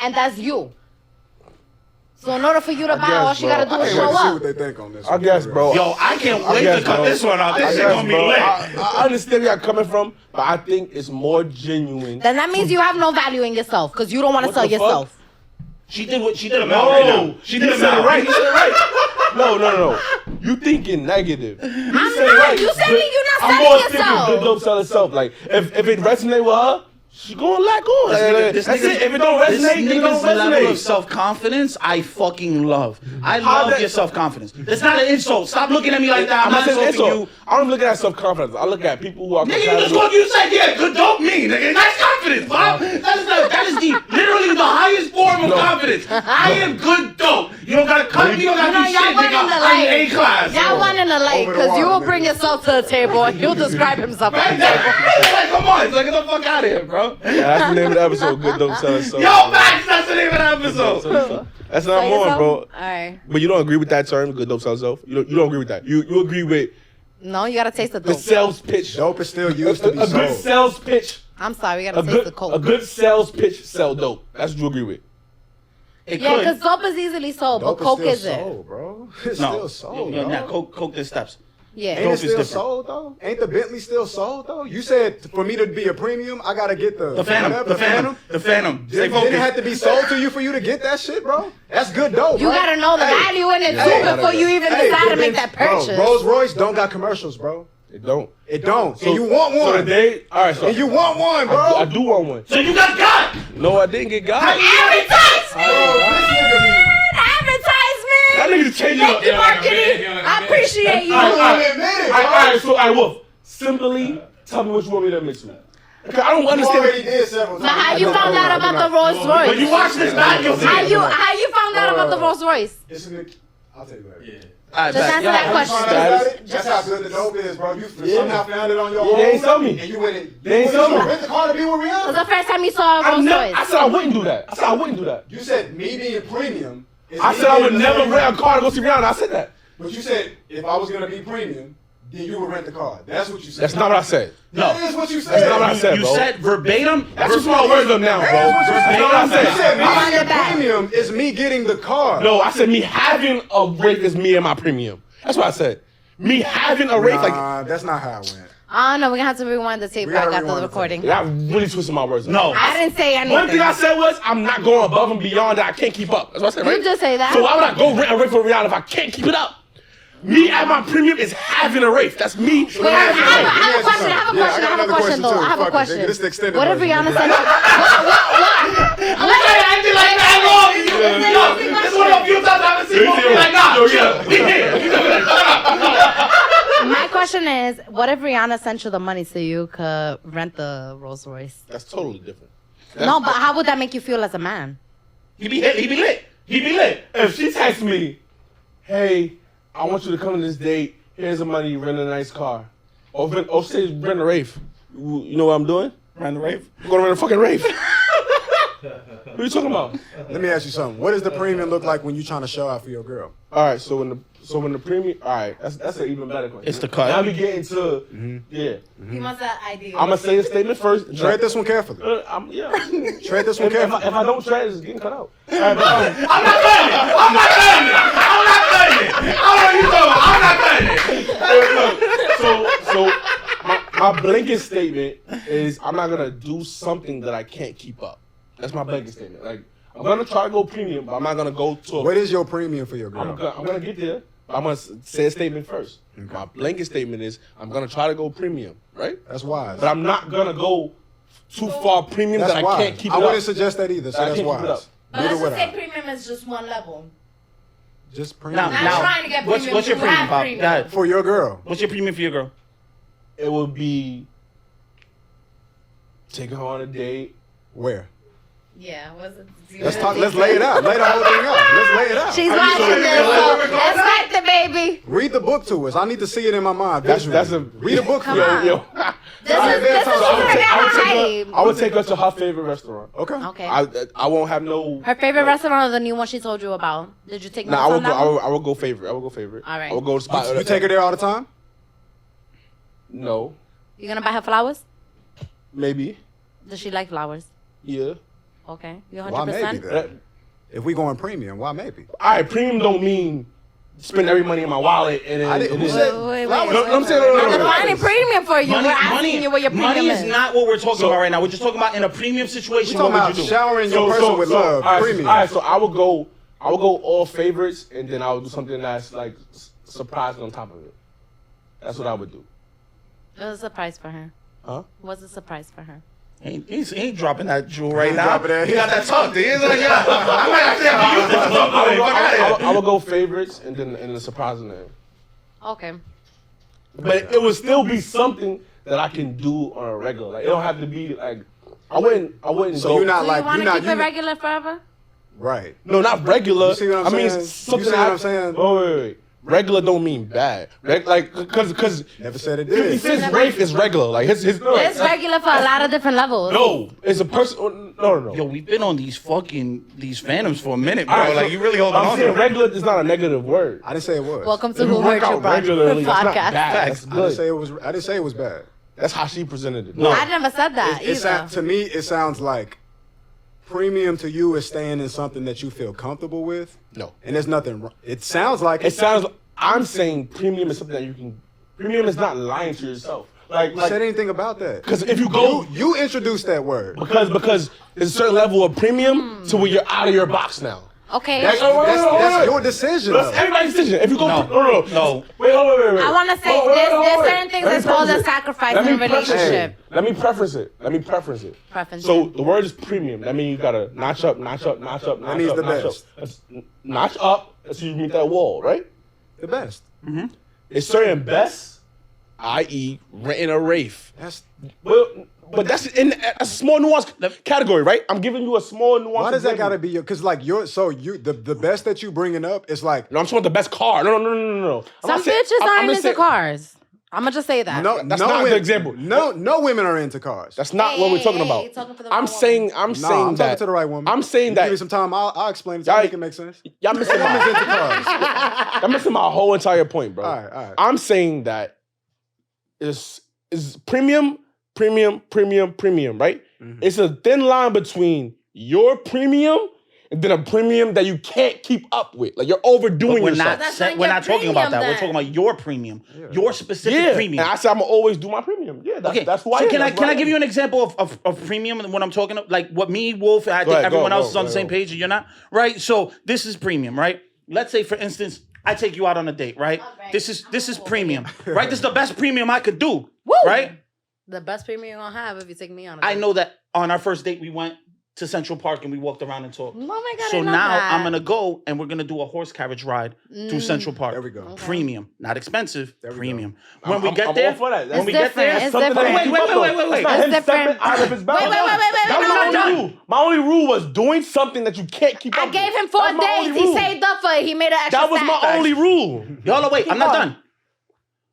and that's you. So in order for you to buy, all she gotta do is I show can't wait to see up. what they think on this. I guess, bro. Yo, I can't wait guess, to cut bro. this one out. This I shit guess, gonna be bro. lit. I understand where you're coming from, but I think it's more genuine. Then that means you have no value in yourself because you don't want to What sell the fuck? yourself. She did what she did a Mel right now. She did He a said Mel. it right. He said it right. No. You thinking negative. You I'm not. You said you're not I'm selling more thinking yourself. good dope sell itself. Like if it resonate with her, she gonna lack on. This That's nigga- it. If it don't this resonate, then it don't nigga's level of resonate. self-confidence, I fucking love. I How love that- your self-confidence. That's not an insult. Stop looking at me like that. I'm not saying insulting insult. you. I don't look at self-confidence. I look at people who are Nigga, you just called you said, yeah, good dope me, nigga. That's confidence, Bob. That is literally the highest form of confidence. I am good dope. You don't gotta cut me, you don't gotta do shit, y'all went in nigga. the I'm light. A class. Y'all one in the light Over the because you water, will bring nigga. yourself to the table and he'll describe himself at the table. Like, come on, like, get the fuck out of here, bro. Yeah, that's the name of the episode. Good dope sell itself. Yo, Max, that's the name of the episode. That's not Say more, yourself? bro. All right. But you don't agree with that term, good dope sell itself. You don't agree with that. You agree with No, you gotta taste the the dope. sales pitch. Dope is still used to be A good sold. sales pitch. I'm sorry, you A gotta taste the good coke. sales pitch sell dope. That's what you agree with. It Yeah, could. because dope is easily sold, but Dope coke is still isn't. sold, bro. It's No, still sold, yeah, bro. Coke the steps. Yeah. Ain't Dope it is still different. sold though? Ain't the Bentley still sold though? You said for me to be a premium, I gotta get The Phantom. The Phantom. Stay Didn't it have focused. to be sold to you for you to get that shit, bro? That's good dope. You right? gotta know the Hey, value in it hey, too before you even decide to make that purchase. Bro, Rolls Royce don't got commercials, bro. It don't. It don't. And you want So one. the day, all right. So And you want one, bro. I do want one. So you got. No, I didn't get got. Advertisement! Bro, this nigga be. Advertisement! That nigga changing Thank up. you, marketing. I appreciate you. All right, wanna admit it, all right, bro. so I will simply tell me what you want me to admit to. Because I don't You understand. already did several times. But how you I know, found I out know, I about know. the Rolls Royce? When you watch this back, you'll see. How it. you found out about the Rolls Royce? It's a good. I'll tell you later. All right, Just back. answer Yo, that You question. found out about it? That's how good the dope is, bro. You somehow found it on your Yeah, own. they ain't sell me. And you went in. They ain't sell me. Rent the car to be with It was Rihanna. the first time you saw a Rolls I Royce. said I wouldn't do that. I said I wouldn't do that. You said me being premium. is I me said I would getting the never same- rent a car to go see Rihanna. I said that. But you said if I was gonna be premium, then you would rent the car. That's what you said. That's not what I said. That is what you said. That's not what I said, You bro. said verbatim. That's just my words up now, bro. That's what you That's not what I said. You said. said me I want being it back. premium is me getting the car. No, I said me having a rate is me and my premium. That's what I said. Me having a rate like Nah, that's not how it went. Oh no, we're gonna have to rewind the tape We back gotta after the rewind the tape. recording. Yeah, I really twisted my words. up. No. I didn't say anything. One thing I said was I'm not going above and beyond that I can't keep up. That's what I said, right? You just say that. So why would I go rent a rave for Rihanna if I can't keep it up? Me at my premium is having a rave. That's me Wait, having a rave. I have a question. I have a Yeah, I question. got I have a another question, though. question, too. I have a Fuck it, question. nigga. This is the extended What if version. Rihanna sent you? acting like that long. This is one of the few times I haven't seen Mo like that. My question is, what if Rihanna sent you the money so you could rent the Rolls Royce? That's totally different. No, but how would that make you feel as a man? He be lit. He be lit. He be lit. If she texts me, hey, I want you to come to this date. Here's the money. Rent a nice car. Or say rent a rave. You know what I'm doing? Run the rave. I'm going to rent a fucking rave. What are you talking about? Let me ask you something. What does the premium look like when you trying to show out for your girl? All right, so when the premium, all right, that's an even better question. It's the cut. Now we get into yeah. He wants that idea. I'm gonna say a statement first. Tread this one carefully. Yeah. Tread this one If carefully. I don't tread, it's getting cut out. All right, but, I'm not cutting it. I'm not cutting it. I'm not cutting it. I don't know what you talking about. I'm not cutting it. so my blanket statement is I'm not gonna do something that I can't keep up. That's my blanket statement. Like I'm gonna try to go premium, but I'm not gonna go to. What is your premium for your girl? I'm gonna get there. But I'm gonna say a statement first. My blanket statement is I'm gonna try to go premium, right? That's wise. But I'm not gonna go too far premium That's that I wise. can't keep it I up. wouldn't suggest that either, so I that's can't keep it up. wise. But Neither let's would just say I. premium is just one level. Just premium. Now, trying to get what's premium your to premium, have Pop? premium. Go ahead. For your girl. What's your premium for your girl? It would be taking her on a date. Where? Yeah, was it? Let's talk. Let's lay it out. Lay the whole thing out. Let's lay it out. She's watching this, so expect it, baby. Read the book to us. I need to see it in my mind. That's visually. Read a book Come for on. me. Yo. This is what we're gonna I would take her to her favorite restaurant. Okay. Okay. I won't have no. Her favorite restaurant or the new one she told you about? Did you take notes Nah, on that one? I will go favorite. I will go favorite. All right. I will go to spot. You take her there all the time? No, You gonna buy her flowers? maybe. Does she like flowers? Yeah. Okay. You Why maybe 100%? then? If we going premium, why maybe? All right, premium don't mean spend every money in my wallet and then. I didn't. and Who then- said Wait. flowers? No, I'm saying no, I'm no. defining premium for you. We're asking you what your premium money is. is not what we're talking about right now. We're just talking about in a premium situation. We talking What about would you do? showering your person with love. All right, Premium. all right, so I would go all favorites, and then I would do something that's like surprising on top of it. That's what I would do. What's the surprise for her? Huh? What's the surprise for her? He ain't dropping that jewel right ain't now. dropping that. He got that tongue. He's like, yeah, I might actually have to use this for something. Fuck outta here. I would go favorites, and then surprising it. Okay. But it would still be something that I can do on a regular. Like it don't have to be like I wouldn't So go. you're not So like you want you're to not keep it regular forever? right. No, not regular. You see what I'm I mean, saying? something You see what I- I'm saying? Oh, wait. Regular don't mean bad. Like, cause Never said it 50 did. Cent's Rafe is regular. Like his It's regular for a lot of different levels. no, it's a person. No. Yo, we've been on these phantoms for a minute, bro. All right, like, so you really holding I'm on to saying it. regular is not a negative word. I didn't say it was. Welcome to If you Who Heard work Your out regularly, that's not bad. podcast. That's I didn't good. say it was. I didn't say it was bad. That's how she presented it. No. I never said that either. To me, it sounds like premium to you is staying in something that you feel comfortable with, No. and there's nothing wrong. It sounds like It sounds. I'm saying premium is something that you can. Premium is not lying to yourself. You said anything about that. Because if you go, You introduced that word. because there's a certain level of premium to where you're out of your box now. Okay. That's your decision. That's though. everybody's decision. If you go, No. Wait. I want to say there's certain things that's called a sacrifice in a relationship. Let me preference it. Preference. So the word is premium. That means you gotta notch up. That means the best. Notch up so you meet that wall, right? The best. It's certain best, i.e., renting a Rafe. That's Well, but that's in a small nuance category, right? I'm giving you a small nuance. why does that example. gotta be your? Because like the best that you bringing up is like No, I'm talking about the best car. No. I'm Some not saying- bitches I'm aren't just into saying- cars. I'm gonna just say that. no. That's no not the women- example. No women are into cars. That's not what we're talking about. talking for the I'm wrong saying woman. I'm I'm saying talking that to the right woman. I'm saying You that give me some time. I'll explain it to you. Y'all- Make it make sense. y'all missing Women's into my cars. y'all missing my whole entire point, bro. All right. I'm saying that is premium, right? Mm-hmm. It's a thin line between your premium and then a premium that you can't keep up with. Like you're overdoing We're yourself. not. That's We're not your not talking about premium that. We're then. talking about your premium, your specific Yeah, premium. and I said I'm gonna always do my premium. Yeah, that's who I so am. can I That's who give am. you an example of premium and what I'm talking about? Like what me, Wolf, and I think ahead, everyone go, else go, is on go, the same go. page and you're not, right? So this is premium, right? Let's say, for instance, I take you out on a date, right? Alright. This is premium, right? This is the best premium I could do, Woo! right? The best premium you're gonna have if you take me on a I date. know that on our first date we went to Central Park and we walked around and talked. Oh my God, So I love now that. I'm gonna go and we're gonna do a horse carriage ride through Central Park. There we go. Okay. Premium, not expensive. we go. Premium. When we I'm get all there, for that. when It's we get there, different. It's something different. that he Wait, keep up wait, with. wait, wait, It's not wait. him It's different. stepping out of his bounds. Wait, That was my no. only rule. My only rule was doing something that you can't keep up I with. gave him 4 That's my only days. He rule. saved up for it. He made an extra That was my stack. only rule. y'all, wait, I'm not going. done.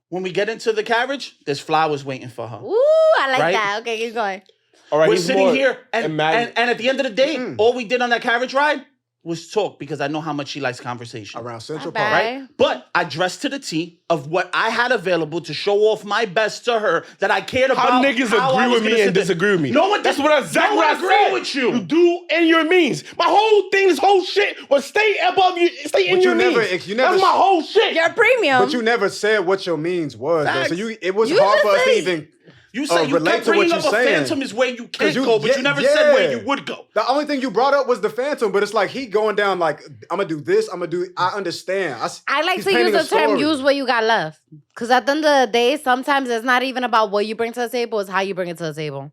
When we get into the carriage, there's flowers waiting for her. Ooh, I like Right? that. Okay, keep going. All right, We're he's sitting more here, and imagine- at the end of the day, all we did on that carriage ride was talk because I know how much she likes conversation. Around Central Not Park. bad. Right? But I dressed to the T of what I had available to show off my best to her that I cared about. How niggas I agree was with gonna me and sit there. disagree with me. No one That's what exactly no what one I agreed said. with you. You do in your means. My whole thing, this whole shit was stay above you, stay in But your you never- means. you never- That's my whole shit. You're premium. But you never said what your means was, though. So Facts. it was You hard just for us to say- even. You said you relate kept to what bringing you're up a saying. phantom is where you can't you- go, but yeah, you never said where yeah. you would go. The only thing you brought up was the Phantom, but it's like he going down like, I'm gonna do this, I'm gonna do. I understand. I like he's to use painting the a term story. use what you got left. Because at the end of the day, sometimes it's not even about what you bring to the table, it's how you bring it to the table.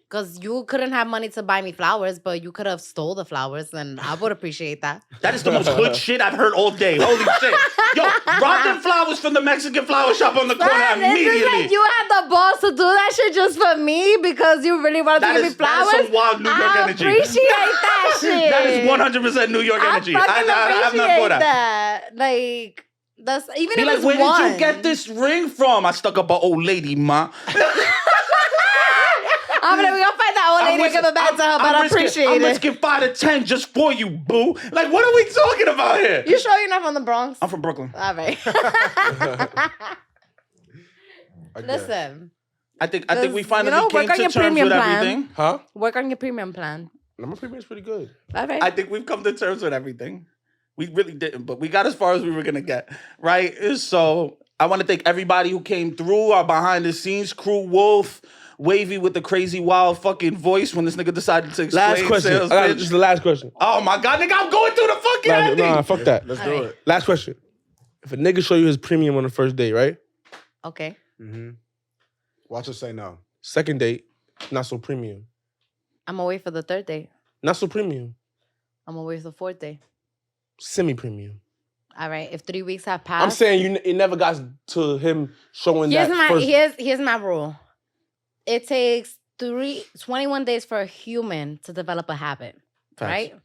Because you couldn't have money to buy me flowers, but you could have stole the flowers, and I would appreciate that. That is the most hood shit I've heard all day. Holy shit. Yo, rob them flowers from the Mexican flower shop on the corner Man, it's just immediately. like you had the balls to do that shit just for me because you really wanted That to give me is- that is flowers. some wild New York I energy. appreciate that shit. That is 100% New York energy. I fucking I'm not for appreciate that. that. Like, that's even Be if like, it's where one. did you get this ring from? I stuck up an old lady, ma. I'm gonna we gonna find that old lady and give it back to her, but I appreciate I'm it. risking 5 to 10 just for you, boo. Like, what are we talking about here? You sure you're not from the Bronx? I'm from Brooklyn. All right. I guess. Listen, I think we finally work came on to your terms premium with plan. everything. Huh? work on your premium plan. No, my premium is pretty good. All right. I think we've come to terms with everything. We really didn't, but we got as far as we were gonna get, right? So I want to thank everybody who came through, our behind the scenes crew, Wolf, Wavy with the crazy wild fucking voice when this nigga decided to explain Last question. sales This pitch. is the last question. Oh my god, nigga, I'm going through the fucking ending. Nah, fuck that. Let's All do right. it. Last question. If a nigga show you his premium on the first date, right? Okay. Watch us say no. Second date, not so premium. I'm gonna wait for the third day. Not so premium. I'm gonna wait for the fourth day. Semi-premium. All right. If 3 weeks have passed, I'm saying it never got to him showing here's that my first. here's my rule. It takes 21 days for a human to develop a habit. Facts. Right?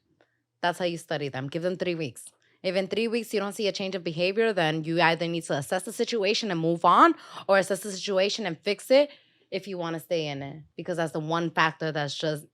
That's how you study them. Give them 3 weeks. If in 3 weeks you don't see a change of behavior, then you either need to assess the situation and move on, or assess the situation and fix it if you want to stay in it. Because that's the one factor that's just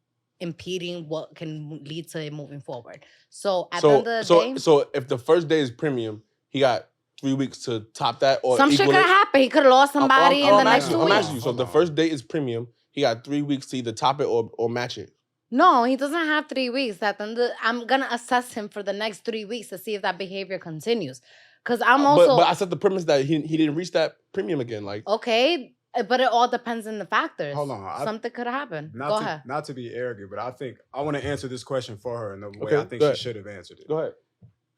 impeding what can lead to it moving forward. So at the end of the day, So if the first day is premium, he got 3 weeks to top that or some shit equal could it. happen. He could have lost somebody in the next 2 I'm weeks. asking you. So if the first date is premium, he got 3 weeks to either top it or match it. No, he doesn't have 3 weeks. I'm gonna assess him for the next 3 weeks to see if that behavior continues. Cause I'm also But I said the premise that he didn't reach that premium again. Like okay, but it all depends on the factors. Hold on, Something could have happened. Go Not ahead. not to be arrogant, but I want to answer this question for her in the way Okay, I think go she ahead. should have answered it. go ahead.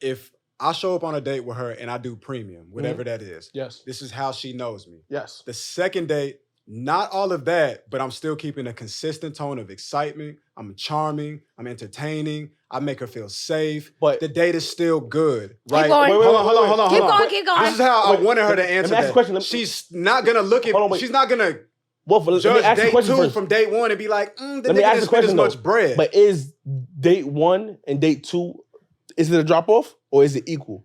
If I show up on a date with her and I do premium, whatever Mm-hmm. that is, Yes. this is how she knows me. Yes. The second date, not all of that, but I'm still keeping a consistent tone of excitement. I'm charming. I'm entertaining. I make her feel safe. But- the date is still good, right? going. Wait, Hold on. Keep hold on. going, keep going. This is how I Wait, wanted her to let me answer ask that. a question. She's not gonna look at. Hold on, wait. She's not gonna Well, let me judge ask the date question 2 first. from date 1 and be like, the Let me nigga ask didn't the spend as question much though. bread. But is date 1 and date 2, is it a drop off or is it equal?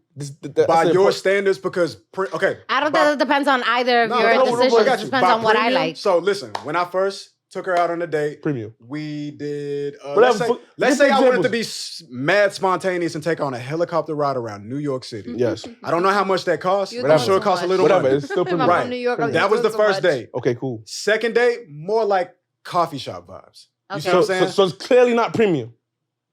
by your standards, because okay, I don't think it depends on either of No, your no, decisions. I got It you. depends By on what I premium, like. So listen, when I first took her out on a date, premium. we did. Whatever, Let's give say I me wanted to examples. be mad spontaneous and take on a helicopter ride around New York City. Yes. I don't know how much that costs, You're but I'm doing sure it too costs a much. little Whatever. money. It's still I'm premium. from Right. New York. I'm That was the doing too first much. date. Okay, cool. Second date, more like coffee shop vibes. You see Okay. what I'm saying? So it's clearly not premium.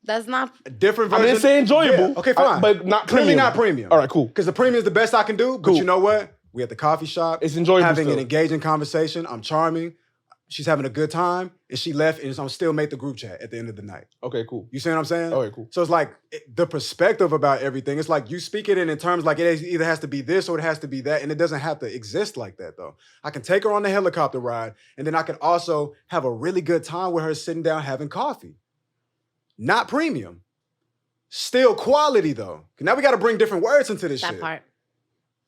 That's not. A different I version. didn't say enjoyable. Yeah. Okay, fine. But not Clearly premium. not premium. All right, cool. Because the premium is the best I can do. But Cool. you know what? We at the coffee shop. It's enjoyable Having an still. engaging conversation. I'm charming. She's having a good time. And she left and I'm still make the group chat at the end of the night. Okay, cool. You see what I'm saying? Okay, cool. So it's like the perspective about everything. It's like you speak it in terms like it either has to be this or it has to be that. And it doesn't have to exist like that though. I can take her on the helicopter ride and then I can also have a really good time with her sitting down having coffee. Not premium. Still quality though. Now we got to bring different words into this That shit. part.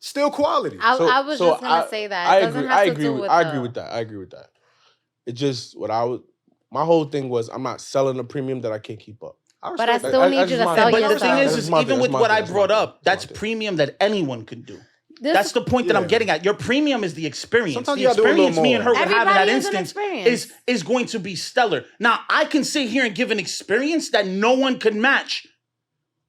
Still quality. I was just gonna say that. It doesn't have to do with I the- agree with that. I agree with that. It just my whole thing was I'm not selling a premium that I can't keep up. But I still need you to sell But the yourself. thing is That's my even thing, with that's my what thing, I that's my brought thing, up, that's that's my thing. premium that anyone can do. This- That's the point that I'm yeah. getting at. Your premium is the experience. Sometimes the you gotta do a little experience me and her more. would have in Everybody that is an instance experience. is going to be stellar. Now, I can sit here and give an experience that no one could match,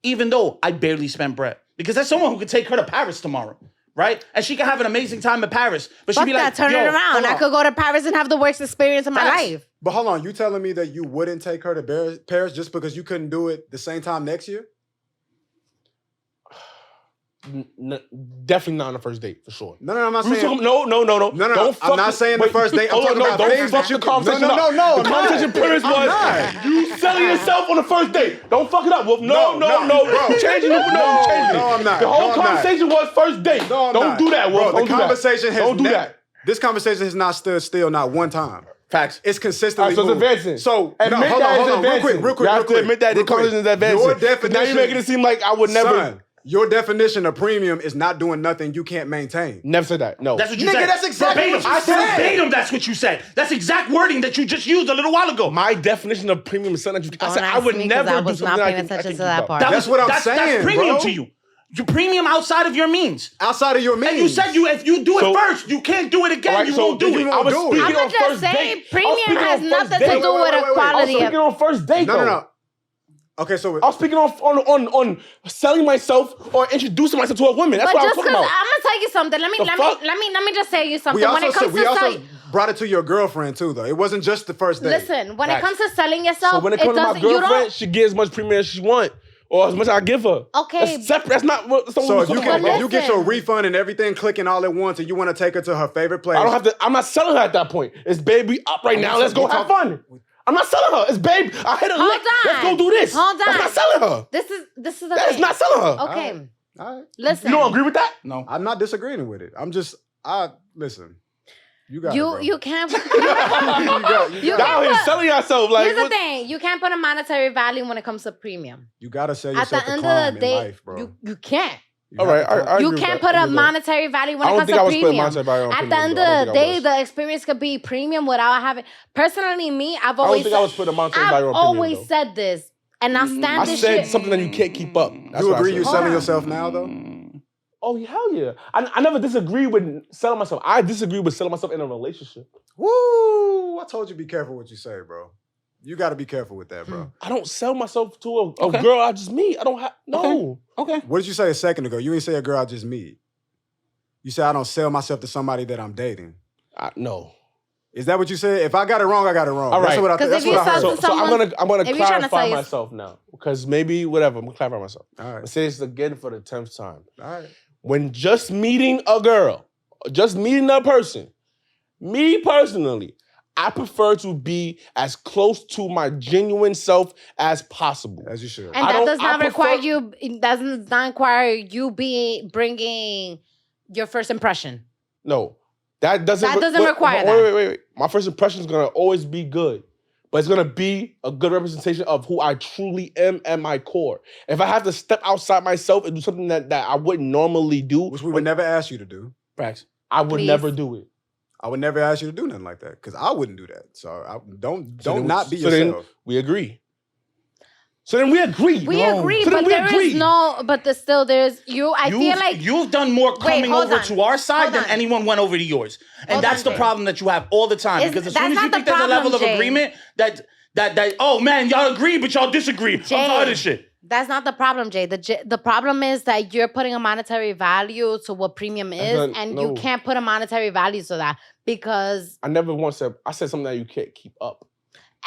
even though I barely spent bread. Because that's someone who could take her to Paris tomorrow, right? And she can have an amazing time in Paris. But she'd Fuck be that, like, turn yo, it around. hold I on. could go to Paris and have the worst experience of my Facts. life. But hold on, you telling me that you wouldn't take her to Paris just because you couldn't do it the same time next year? Definitely not on the first date for sure. No, I'm not We saying. talking- No. No. Don't I'm not saying the first date. I'm hold on, talking about don't things fuck that you the can- conversation No, up. no, The I'm not. conversation premise I'm was not. you selling yourself on the first date. Don't fuck it up. Well, No, no. bro. Changing it. No, changing it. No, I'm not. The whole No, I'm not. conversation was first date. No, I'm Don't not. do that, Wolf. Bro, Don't the do that. conversation has Don't do never- that. This conversation has not stood still not one time. facts. It's consistently So it's moved. advancing. So admit hold that on, it's advancing. real quick. You have to admit that the conversation is advancing. Your 'Cause definition. now you're making it seem like I would never. Son, your definition of premium is not doing nothing you can't maintain. Never said that. No. That's what you Nigga, said. that's exactly Verbatim. what you I said said. verbatim, that's what you said. That's exact wording that you just used a little while ago. My definition of premium is something that you. I Don't said I ask would me 'cause never I do was something not I paying can attention keep to that up. part. That's what I'm That's saying, premium bro. to you. Your premium outside of your means. Outside of your means. And you said if you do it So- first, you can't do it again. Alright, you so won't do then it. I was do it. speaking I'ma on just first say date. I was premium speaking has on first nothing to date. do with wait, a wait. I was quality speaking of. on first date. No. though. Okay, so I was speaking on selling myself or introducing myself to a woman. That's But what I just was because talking I'm about. gonna tell you something. Let fuck? me just say you something. we When it comes to also selling, brought it to your girlfriend too, though. It wasn't just the first date. listen. When it Facts. comes to selling yourself, So when it comes to my doesn't. You girlfriend, don't. she get as much premium as she want or as much as I give her. Okay. That's separate. That's not what. So if you But can, if you get your listen. refund and everything clicking all at once, and you want to take her to her favorite place, I don't have to. I'm not selling her at that point. It's baby up right now. Let's go have fun. I'm not selling her. It's babe. I hit a Hold lick. Let's on. go do this. Hold That's on. not selling her. This is the That's thing. not selling her. Okay, All right. listen. You don't agree with that? No. I'm not disagreeing with it. I'm just, listen. You got it, bro. You can't. you got, you You got Y'all it. here put- selling yourself like. Here's the what- thing: you can't put a monetary value when it comes to premium. You gotta sell At yourself the to end climb of the in day, life, bro. you can't. You All have right, to climb. I You agree with can't that. put I a agree with that. monetary value when I it don't comes think to I was putting premium. monetary value on At the premium, end though. I don't of the think I day, was. the experience could be premium without having. Personally, me, I've I don't always think I was putting a monetary value I've on premium. always though. said this, and I stand I this said shit. something that you can't keep up. That's You what I agree said. you're Hold selling on. yourself now, though? Oh, hell yeah. I never disagree with selling myself. I disagree with selling myself in a relationship. Woo! I told you be careful what you say, bro. You got to be careful with that, bro. I don't sell myself to a Okay. girl I just meet. I don't have, no. Okay. What did you say a second ago? You ain't say a girl I just meet. You said I don't sell myself to somebody that I'm dating. No. Is that what you said? If I got it wrong, I got it wrong. All That's right. what I, 'Cause that's if what you I heard. sell So, to I'm someone- gonna if you're trying to clarify sell your- myself now. Because maybe whatever, I'm gonna clarify myself. All I'm right. say this again for the 10th time. All right. When just meeting a girl, just meeting a person, me personally, I prefer to be as close to my genuine self as possible. As you should. And I that don't- does I not require prefer- you. It doesn't not require you bringing your first impression. No, that doesn't. That doesn't require that. Wait. My first impression is gonna always be good, but it's gonna be a good representation of who I truly am at my core. If I have to step outside myself and do something that I wouldn't normally do, Which we would never ask you to do. Facts. I would Please. never do it. I would never ask you to do nothing like that because I wouldn't do that. So don't So then- not be so then yourself. we agree. So then we agree. We agree, So then but we there is agree. no. But still, there's you. I feel like you've done more coming hold over on. to our side Hold than on. anyone went over to yours, and Hold that's on, the Jay. problem that you have all the time. It's- Because as that's soon as you not the think there's a problem, level of Jay. agreement, that oh man, y'all agree but y'all disagree. I'm tired of this shit. that's not the problem, Jay. The problem is that you're putting a monetary value to what premium is, not- and no. you can't put a monetary value to that because I never once said. I said something that you can't keep up.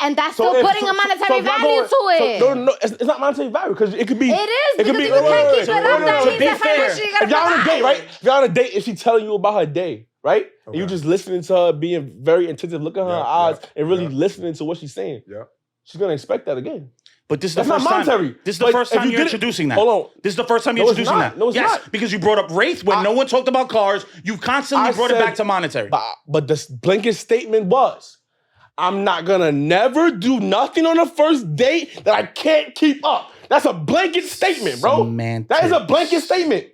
And that's So still if- putting a so monetary if I'm value going- to it. No, it's not monetary value because it could be. It is, It could because be. if you can't keep it up, that To means be that fair, financially you gotta If y'all on a date, provide. right? If y'all on a date and she telling you about her day, right? And you Okay. just listening to her, being very attentive, looking at her Yeah, eyes, yeah, and really yeah. listening to what she's saying, Yeah. she's gonna expect that again. But this is the That's not first time. monetary. This is the Like, first if time you you're get it- introducing that. Hold on. This is the first time you're No, it's introducing not. that. No, it's yes, not. because you brought up Wraith when no one talked about cars. You constantly brought it said- back to monetary. But the blanket statement was, I'm not gonna never do nothing on the first date that I can't keep up. That's a blanket statement, bro. Semantics. That is a blanket statement.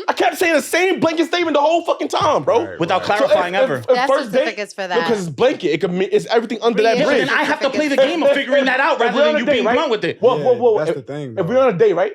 I kept saying the same blanket statement the whole fucking time, bro. Right, Without right. clarifying ever. There's certificates for that. Because it's blanket. It could mean it's everything under that Yeah, But bridge. then I have to play the game of figuring that out If rather we're on than a you date, being right? blunt with it. Whoa. That's If- the thing, If bro. we're on a date, right?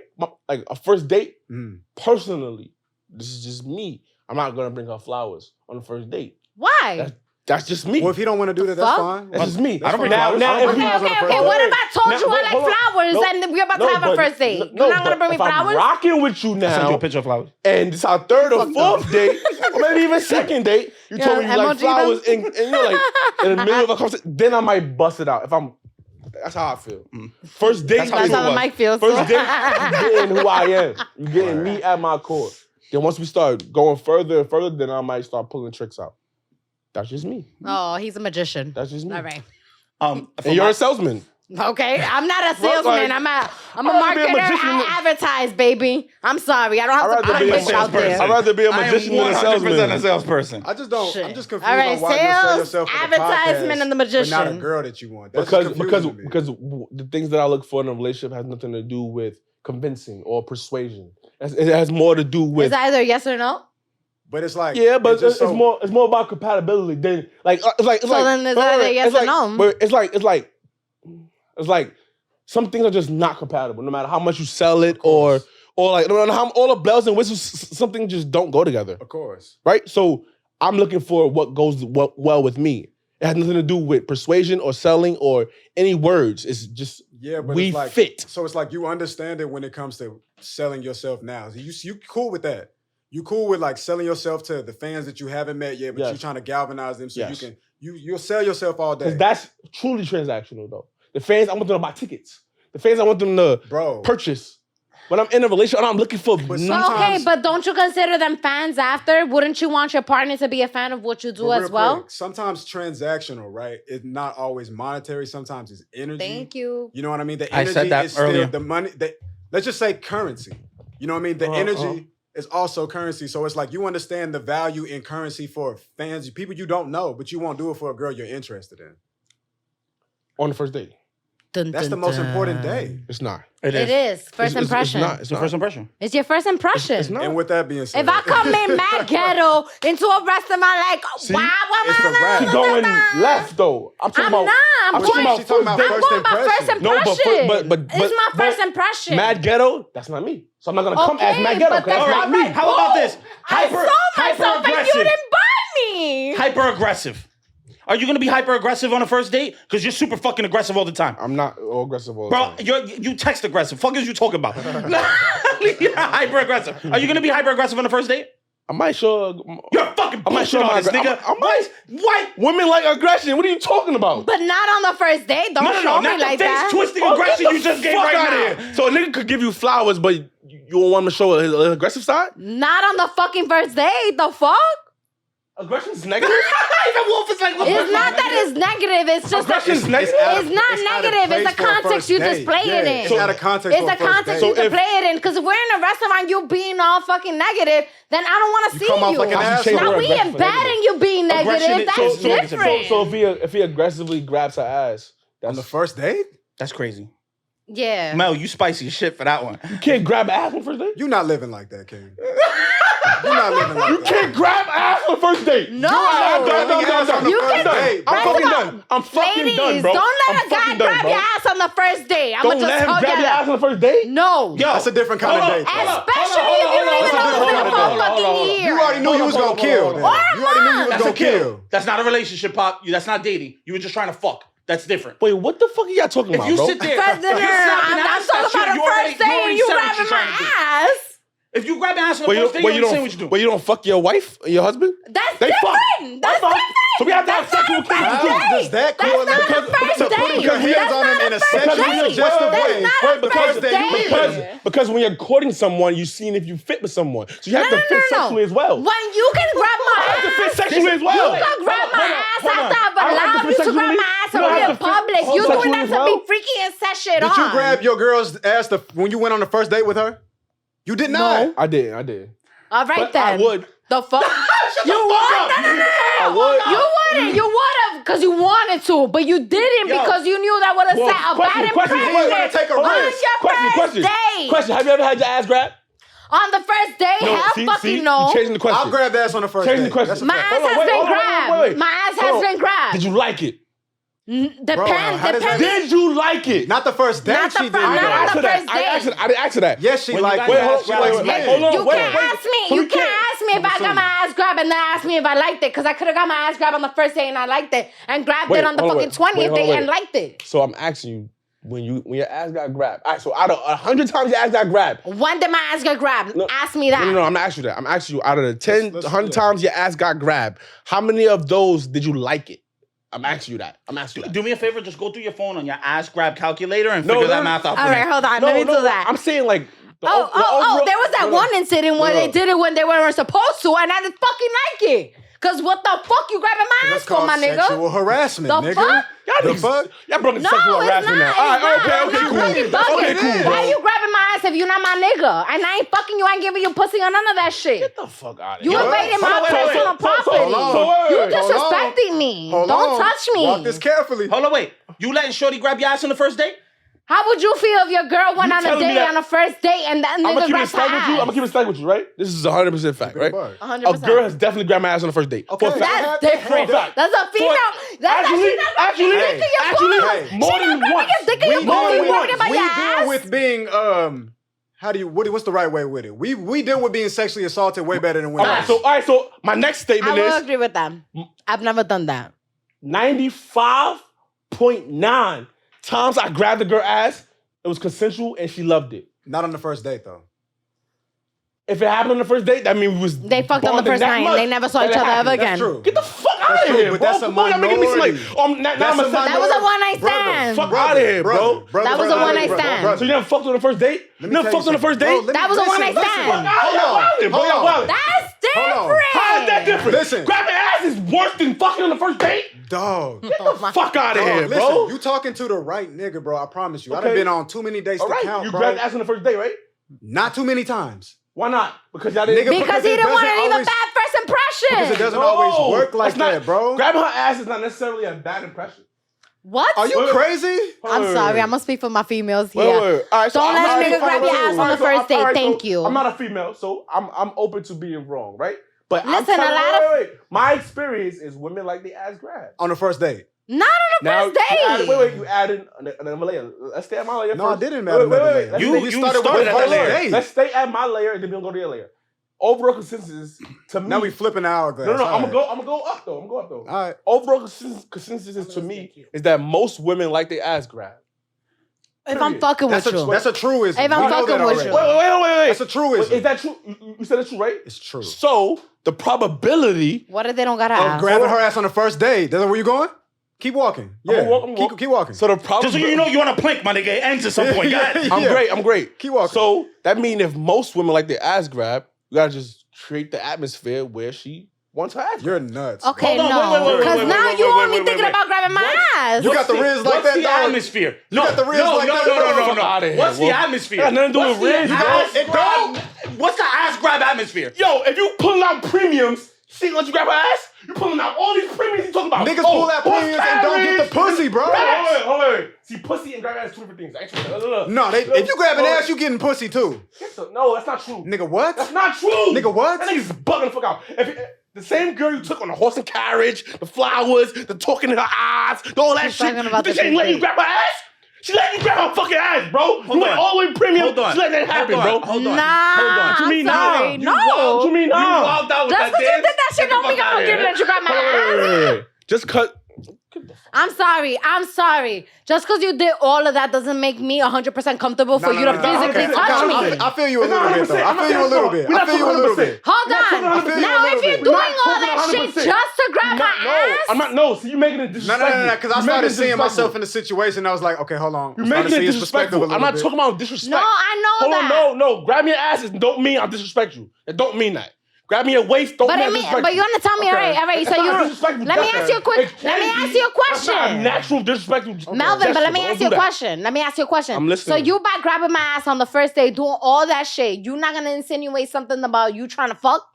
Like a first date, Mm. personally, this is just me. I'm not gonna bring her flowers on the first date. Why? That's just me. Well, if he don't want to do that, that's fuck? fine. That's just me. I don't bring now, flowers. now, I don't if bring we- flowers on the first What date. if I told Now, you I wait, like hold on. flowers No, and we're about to no, have a but- first date? no, You're not gonna but bring me if I'm flowers? rocking with you I'll send you now, a picture of flowers. and it's our third or Fuck fourth date, or maybe even second date, you Yeah, told me you like emoji them. flowers, and you're like in the middle of a conversation, then I might bust it out. If I'm, that's how I feel. First date, That's how That's you how the was. mic feels. First date, you getting who I am. You getting me at my core. Then once we start going further and further, then I might start pulling tricks out. That's just me. Oh, he's a magician. That's just me. All right. And For you're my- a salesman. Okay, I'm not a Like, salesman. I'm a I'd rather be a marketer. magician I than- advertise, baby. I'm sorry. I don't I'd have to rather put be a push out there. I'd rather be a I am magician than a 100% a salesman. salesperson. I just don't. Shit. I'm just confused All right, on why you sell sales, yourself for the advertisement, podcast, and the but not a magician. girl that you want. That's just confusing to me. Because the things that I look for in a relationship has nothing to do with convincing or persuasion. It has more to do with It's either yes or no. But it's like yeah, but just it's more about compatibility than it's like So then it's either yes it's or like, no. But it's like some things are just not compatible. No matter how much you sell it or like no matter how all the bells and whistles, something just don't go together, Of course. right? So I'm looking for what goes well with me. It has nothing to do with persuasion or selling or any words. It's just Yeah, but we it's like, fit. So it's like you understand it when it comes to selling yourself now. You cool with that. You cool with like selling yourself to the fans that you haven't met yet, but Yes. you're trying to galvanize them so Yes. you'll sell yourself all day. Because that's truly transactional, though. The fans, I want them to buy tickets. The fans, I want them to Bro. purchase. When I'm in a relationship, I'm looking for. But Okay, sometimes- but don't you consider them fans after? Wouldn't you want your partner to be a fan of what you do But real as well? quick, sometimes transactional, right? It's not always monetary. Sometimes it's energy. Thank you. You know what I mean? The I energy said that is still earlier. the money. Let's just say currency. You know what I mean? The energy is also currency. So it's like you understand the value in currency for fans, people you don't know, but you won't do it for a girl you're interested in. On the first date. That's the most important day. It's not. It is. First It's impression. not. It's the first impression. It's your first impression. It's not. And with that being said, If I come in mad ghetto into a restaurant like, See, wow, it's a wrap. She's going left though. I'm talking I'm about. not. I'm I'm going, talking about She's talking about first I'm date. first going by first impression. No, impression. but It's my first impression. Mad ghetto. That's not me. So I'm not gonna come as Okay, mad ghetto but because that's that's not not me. right. How about this? I saw myself and you Hyper-aggressive. didn't buy me. Hyper aggressive. Are you gonna be hyper aggressive on a first date? Because you're super fucking aggressive all the time. I'm not all aggressive all the Bro, time. you text aggressive. Fuck is you talking about? You're hyper aggressive. Are you gonna be hyper aggressive on the first date? I might show. You're a fucking I might show bullshit my artist, aggra- nigga. I might- White. Women like aggression. What are you talking about? But not on the first date. Don't show not me the like face that. twisting Oh, aggression get the you just gave fuck right outta now. here. So a nigga could give you flowers, but you don't want him to show his aggressive side? Not on the fucking first date. The fuck? Aggression is negative. Even Wolf is like, what the It's not fuck? that it's negative. It's just that Aggression is negative. it's not negative. It's the context you just play it in. It's out of context. It's for the a first context date. you So can if- play it in. Because if we're in a restaurant, you being all fucking negative, then I don't want to see come off you. like an I should change asshole. Now the we word in aggressive for bad negative. and you being Aggression negative. is That's so negative. different. So if he aggressively grabs her ass, On that's the first date, That's crazy. Yeah. Mel, you spicy as shit for that one. you can't grab ass on the first date. you're not living like that, King. You're not living like You that. can't grab ass on the first date. No. I'm done. You can- I'm First fucking of all, done. I'm fucking Ladies, done, bro. don't let I'm a guy fucking done, grab bro. your ass on the first date. I'm Don't gonna let just him tell grab you your ass that. on the first date. No. Yo, That's a different kind of date. Especially if you don't even know who the full fucking year. You already knew you was gonna kill. then. You already knew you was That's a gonna kill. kill. That's not a relationship, Pop. That's not dating. You were just trying to fuck. That's different. Wait, what the fuck are y'all talking If about, you bro? sit there, First if you're dinner, slapping I'm ass, talking that's about you. a You already- first date and you said what grabbing you're my trying to do. ass. If you grab ass on the Wait, first date, you already say what you do. you don't fuck your wife or your husband? That's They fuck. different. That's fuck. different. So we have to have sexual chemistry. How does that That's correlate? not a first To put date. your hands That's on not them in a a first sexually date. suggestive That's way. not a Because first they date. Because when you're courting someone, you're seeing if you fit with someone. So you have to fit sexually as well. When you can grab my You have to fit ass, sexually as you well. can grab my ass after I've I don't have to allowed fit you to grab sexually. my ass You don't already have in to fit public. You sexually doing that as to well? be freaky and set shit Did on. you grab your girl's ass when you went on the first date with her? You did not. I did. All right But then. I would. The fuck? You would? No. I would. You wouldn't. You would have because you wanted to, but you didn't Yo. because you knew that would have set a bad question. impression You wanna take a on risk. your first date. Question. Have you ever had your ass grabbed? On the first date? Hell fucking no. You changing the question. I'll grab ass on the first Changing date. the question. That's a My fact. ass Hold on, has wait, been hold on, grabbed. wait. My ass Hold has on. been grabbed. Did you like it? Depends. how does that- Did you like it? Not the first date. Not the She first- did not not. on the first I date. didn't ask her that. Yes, she When you liked got Wait, your it. hold ass on, grabbed, wait, you like hold on, You wait. can't ask me. So You we can't can't- ask me if I got my ass grabbed and then ask me if I liked it. Because I could have got my ass grabbed on the first date and I liked it and grabbed Wait, it on the hold on, fucking wait. 20th Wait, hold on, date and wait. liked it. So I'm asking you, when your ass got grabbed. All right, so out of 100 times your ass got grabbed. When did my ass get grabbed? No, Ask me that. No, I'm not asking you that. I'm asking you, out of the 10, Let's 100 do that. times your ass got grabbed, how many of those did you like it? I'm asking you that. Do me a favor, just go through your phone on your ass grab calculator and figure that math out. All for right, me. hold on. Let me do that. I'm saying like. Oh, there was that one incident where they did it when they weren't supposed to, and I didn't fucking like it. Cause what the fuck you grabbing my ass That's for, called my nigga? sexual harassment, The nigga. fuck? The fuck? Y'all brought No, sexual it's harassment not. now. All right, It's not. okay, I'm cool. not fucking bugging. Okay, cool, Why bro. you grabbing my ass if you're not my nigga? And I ain't fucking you. I ain't giving you pussy or none of that shit. Get the fuck out of You here. invading my Hold on, wait, personal wait, property. hold on. You Hold on. disrespecting me. Hold Don't on. touch me. Walk this carefully. Hold on, wait. You letting Shorty grab your ass on the first date? How would you feel if your girl went You on a telling me date that- on a first date and that I'm nigga gonna keep it grabbed stack her with you. I'm ass? gonna keep it stack with you, right? This is 100% fact, right? 100%. A girl has definitely grabbed my ass on the first date. Okay. For a fact. That's different. For a fact. That's a female. That's Actually, actually not actually, your hey, pussy. more She than not grabbing once. your dick in your We pussy. more You than worried once. about We your deal ass? with being what's the right way with it? We deal with being sexually assaulted way better than women. All right, so my next I statement will is agree with them. I've never done that. 95.9 times I grabbed the girl ass, it was consensual and she loved it. Not on the first date though. If it happened on the first date, that means we was They fucked on the bonding first that night and much they never saw that each it other ever happened. again. That's true. Get the fuck out That's of true, here, but bro. that's a Come on, y'all making me minority. like, now I'm a That was a one-night stand. Fuck out of here, bro. That was a one-night stand. So you never fucked on the first date? You never fucked on the first date? That was a one-night stand. Hold on. That's different. Hold on. How is that different? Listen. Grabbing ass is worse than fucking on the first date? Dog. Fuck out of here, Listen, bro. you talking to the right nigga, bro. I promise you. I Okay. done been on too many dates All to right, count, you bro. grabbed ass on the first date, right? Not too many times. Why not? Because y'all didn't. Nigga, Because he it didn't want to doesn't leave a always- bad first impression. Because it doesn't always work like that's not- that, bro. Grabbing her ass is not necessarily a bad impression. What? Are you Wait. crazy? I'm Wait. sorry. I'm going to speak for my females here. Wait. All right, so Don't let I'm a nigga not- grab your ass on the first date. Thank you. I'm not a female, so I'm open to being wrong, right? But Listen, I'm a lot of- wait. My experience is women like the ass grab. On the first date. Not on the first you date. added, you added another layer. Let's stay at my layer No, first. I didn't add another layer. Let's You stay- started with wait, that hold on. layer. Let's stay at my layer and then we'll go to your layer. Overall consensus to me. Now we flipping the hourglass. No, All I'm right. gonna go up though. All right. Overall consensus is, to me is that most women like their ass grab. If I'm fucking with That's you. a truism. If I'm We know fucking that with already. you. Wait. That's a truism. Is that true? You said it's true, right? It's true. So the probability. What if they don't got to Of ask? grabbing her ass on the first date. That's where you going? Keep walking. Yeah. I'm walking. Keep walking. So the Just so probability. you know, you on a plank, my nigga. It ends at some point. Go ahead. I'm great. Keep walking. So that means if most women like their ass grab, you gotta just create the atmosphere where she wants her ass. You're nuts. Okay, Hold on, no. wait, Because now you only wait, thinking wait. about grabbing my ass. You got the riz like What's that, the dog? atmosphere? You got the riz like that, No. dog? Fuck outta here, What's the bro. atmosphere? Got nothing to do What's with the riz, ass it grab- What's the ass grab atmosphere? Yo, if you pulling out premiums, she let you grab her ass. You pulling out all these premiums. You talking about Niggas pull out premiums and don't get the pussy, bro. Hold on. See, pussy and grab ass two different things. Actually, No, if you grabbing ass, you getting pussy too. No, that's not true. Nigga, what? That's not true. Nigga, what? That nigga's bugging the fuck out. The same girl you took on the horse and carriage, the flowers, the talking in her eyes, all that He's shit. talking about You think the she ain't same letting you thing. grab her ass? She letting you grab her fucking ass, bro. Hold You went on. all the way premium. Hold on. She let that happen, Hold on. bro. Hold on. Nah, Hold on. What you mean, I'm sorry. nah? No. What you mean, You nah? walked out with Just that because you dance. did that shit Get the don't mean fuck I'm outta gonna here. let you grab my ass. Just cut. I'm sorry. Just because you did all of that doesn't make me 100% comfortable for you to physically touch me. I feel you a little bit, though. I feel you a little bit. I feel you a little bit. Hold on. feel you a Now, little if you're bit. doing We're not all that talking shit 100%. just to grab my ass, I'm not. No, see, you making it disrespectful. No, because I You're started making it seeing myself disrespectful. in the situation. I was like, okay, hold on. You're I'm starting making to it see his perspective disrespectful. a little I'm not bit. talking about disrespect. no, I know Hold that. on, no. Grab your asses don't mean I disrespect you. It don't mean that. Grab me your waist don't But mean I I mean, disrespect but you want to tell me, all right. It's So not you, disrespectful. let me ask you a quick, It let me can ask be. you a That's not a question. natural disrespectful. Melvin, but let me gesture, ask don't you a do that. question. Let me ask you a question. I'm listening. So you by grabbing my ass on the first day, doing all that shit, you not gonna insinuate something about you trying to fuck?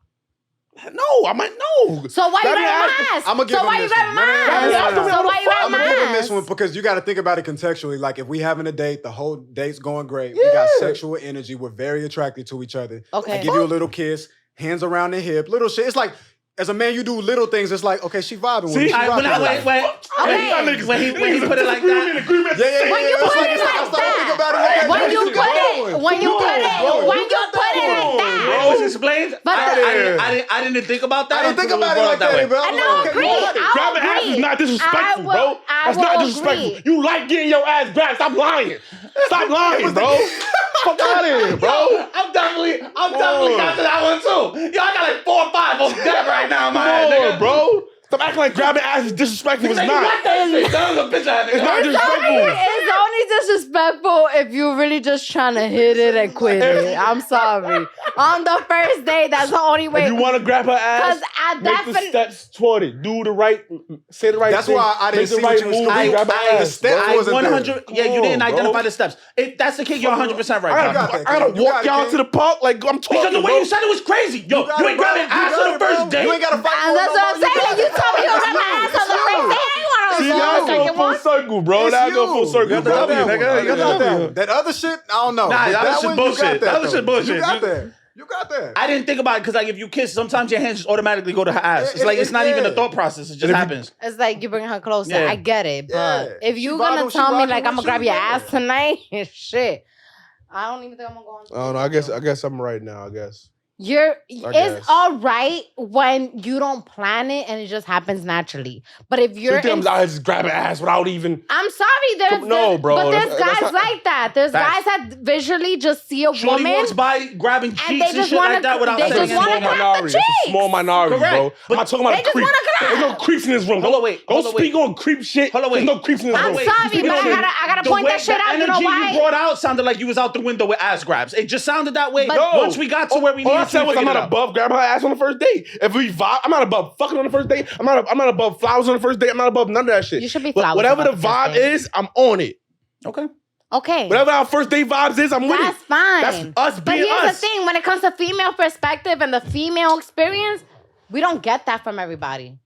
No, I might no. So why you Grab your grabbing my ass. ass? I'm gonna give So him why you this grabbing one. my ass? no. So why you grabbing I'm my gonna give him ass? this one because you got to think about it contextually. Like if we having a date, the whole date's going great. We got sexual energy. We're very attracted to each other. Okay. I give you a little kiss, hands around the hip, little shit. It's like as a man, you do little things. It's like okay, she vibing with me. She All right, rocking with me. when he put it like that. Yeah. When you It's put like, it it's like I like started thinking about it. that, Okay, when this you is put going. it like that. Always explained. But I didn't think about that. I didn't think until about it it was like brought that, way. bro. I know, agree. Grabbing ass is not disrespectful, bro. That's not disrespectful. You like getting your ass grabbed. Stop lying. Stop lying, bro. Fuck out of here, bro. I'm definitely got to that one too. Yo, I got like 4 or 5 on deck right now, in my head, Come nigga. on, bro. Stop acting like grabbing ass is disrespectful. It's Nigga, you not. like that shit. That was a bitch ass It's nigga. not disrespectful. It's only disrespectful if you're really just trying to hit it and quit it. I'm sorry. On the first day, that's the only way. If you want to grab her ass, Because at make that the fin- steps toward it. Do the right, say the right That's thing. why I didn't Make the see right what you was move. doing. Grab her The ass. steps bro. I wasn't 100. Yeah, you didn't Come on, identify bro. the steps. If that's the case, you're 100% right. I John. got that. gotta You walk got it, y'all King. to the park like I'm talking. Because the way bro. you said it was crazy. Yo, got you it, ain't bro. grabbing ass got on the it, bro. first date. You ain't gotta fight And for that's it no what I'm more. saying. You told me you grab my ass on the first day. I ain't want See, to go now on the go second full one. circle, bro. It's Now go you. full circle, You bro. got that one. Nigga, You got got that one. That other shit, I don't know. Nah, But that was shit one, bullshit. You got That was though. shit bullshit. You got that. You got that. I didn't think about it because like if you kiss, sometimes your hands just automatically go to her ass. It's like it's not even a thought process. It just happens. It's like you bring her closer. Yeah. I get it. But Yeah. if She you're vibing- going to she tell me rocking like I'm with going to grab you, your yeah. ass tonight, shit. I don't even think I'm going to go on. I don't know. I guess I'm right now. I guess. It's guess. all right when you don't plan it and it just happens naturally. But if So you're you think in, I'm out here just grabbing ass without even. I'm sorry, No, bro, But there's that's guys not- like that. There's Facts. guys that visually just see a Shorty woman. walks by grabbing they cheeks and just shit wanna- like that without they saying just wanna anything. grab the minority. It's a small cheeks. minority, Correct. bro. I'm not talking about They a just creep. wanna grab. There's no creeps in this room. Hold on, wait. Don't Hold on, speak wait. on creep shit. Hold on, wait. There's no creeps in this I'm room. sorry, You but I speak on- gotta The point way- that shit out. The You know energy why? you brought out sounded like you was out the window with ass grabs. It just sounded that way. But- No. Once we got to where we All I needed said to was I'm figure not it out. above grabbing her ass on the first date. If we vibe, I'm not above fucking on the first date. I'm not above flowers on the first date. I'm not above none of that shit. You should be But flowers whatever the about the vibe first date. is, I'm on it. Okay. Okay. Whatever our first date vibes is, I'm with it. That's fine. That's us But being here's us. the thing: when it comes to female perspective and the female experience, we don't get that from everybody.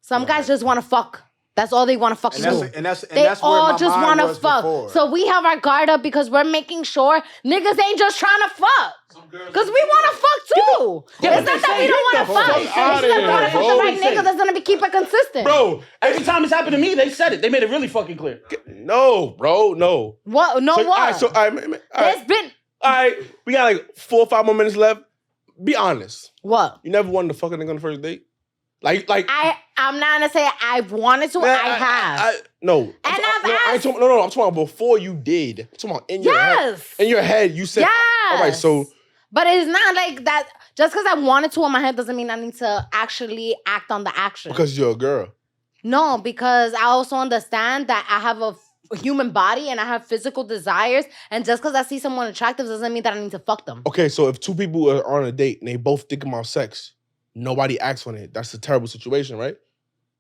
Some guys just want to fuck. That's all they want to fucking do. And that's They where all my just mind want to was fuck. before. So we have our guard up because we're making sure niggas ain't just trying to fuck. Because we want to fuck too. Yeah, It's but not that they we don't say, want to get the fuck. fuck It's outta just here, want to fuck bro. the right nigga that's going to keep it consistent. Bro, Every time it's happened to me, they said it. They made it really fucking clear. no, bro, no. What? No, So, what? all right, so, all right, There's been... all right, we got like 4 or 5 more minutes left. Be honest. What? You never wanted to fuck a nigga on the first date? Like I'm not going to say I've wanted to. man, I have. no. And I've I ain't talking, no, I'm talking about before you did. I'm talking about in your head. Yes. In your head, you said, all right, Yes. so But it's not like that. Just because I wanted to in my head doesn't mean I need to actually act on the action. Because you're a girl. No, because I also understand that I have a human body and I have physical desires. And just because I see someone attractive doesn't mean that I need to fuck them. Okay, so if 2 people are on a date and they both think about sex, nobody acts on it. That's a terrible situation, right?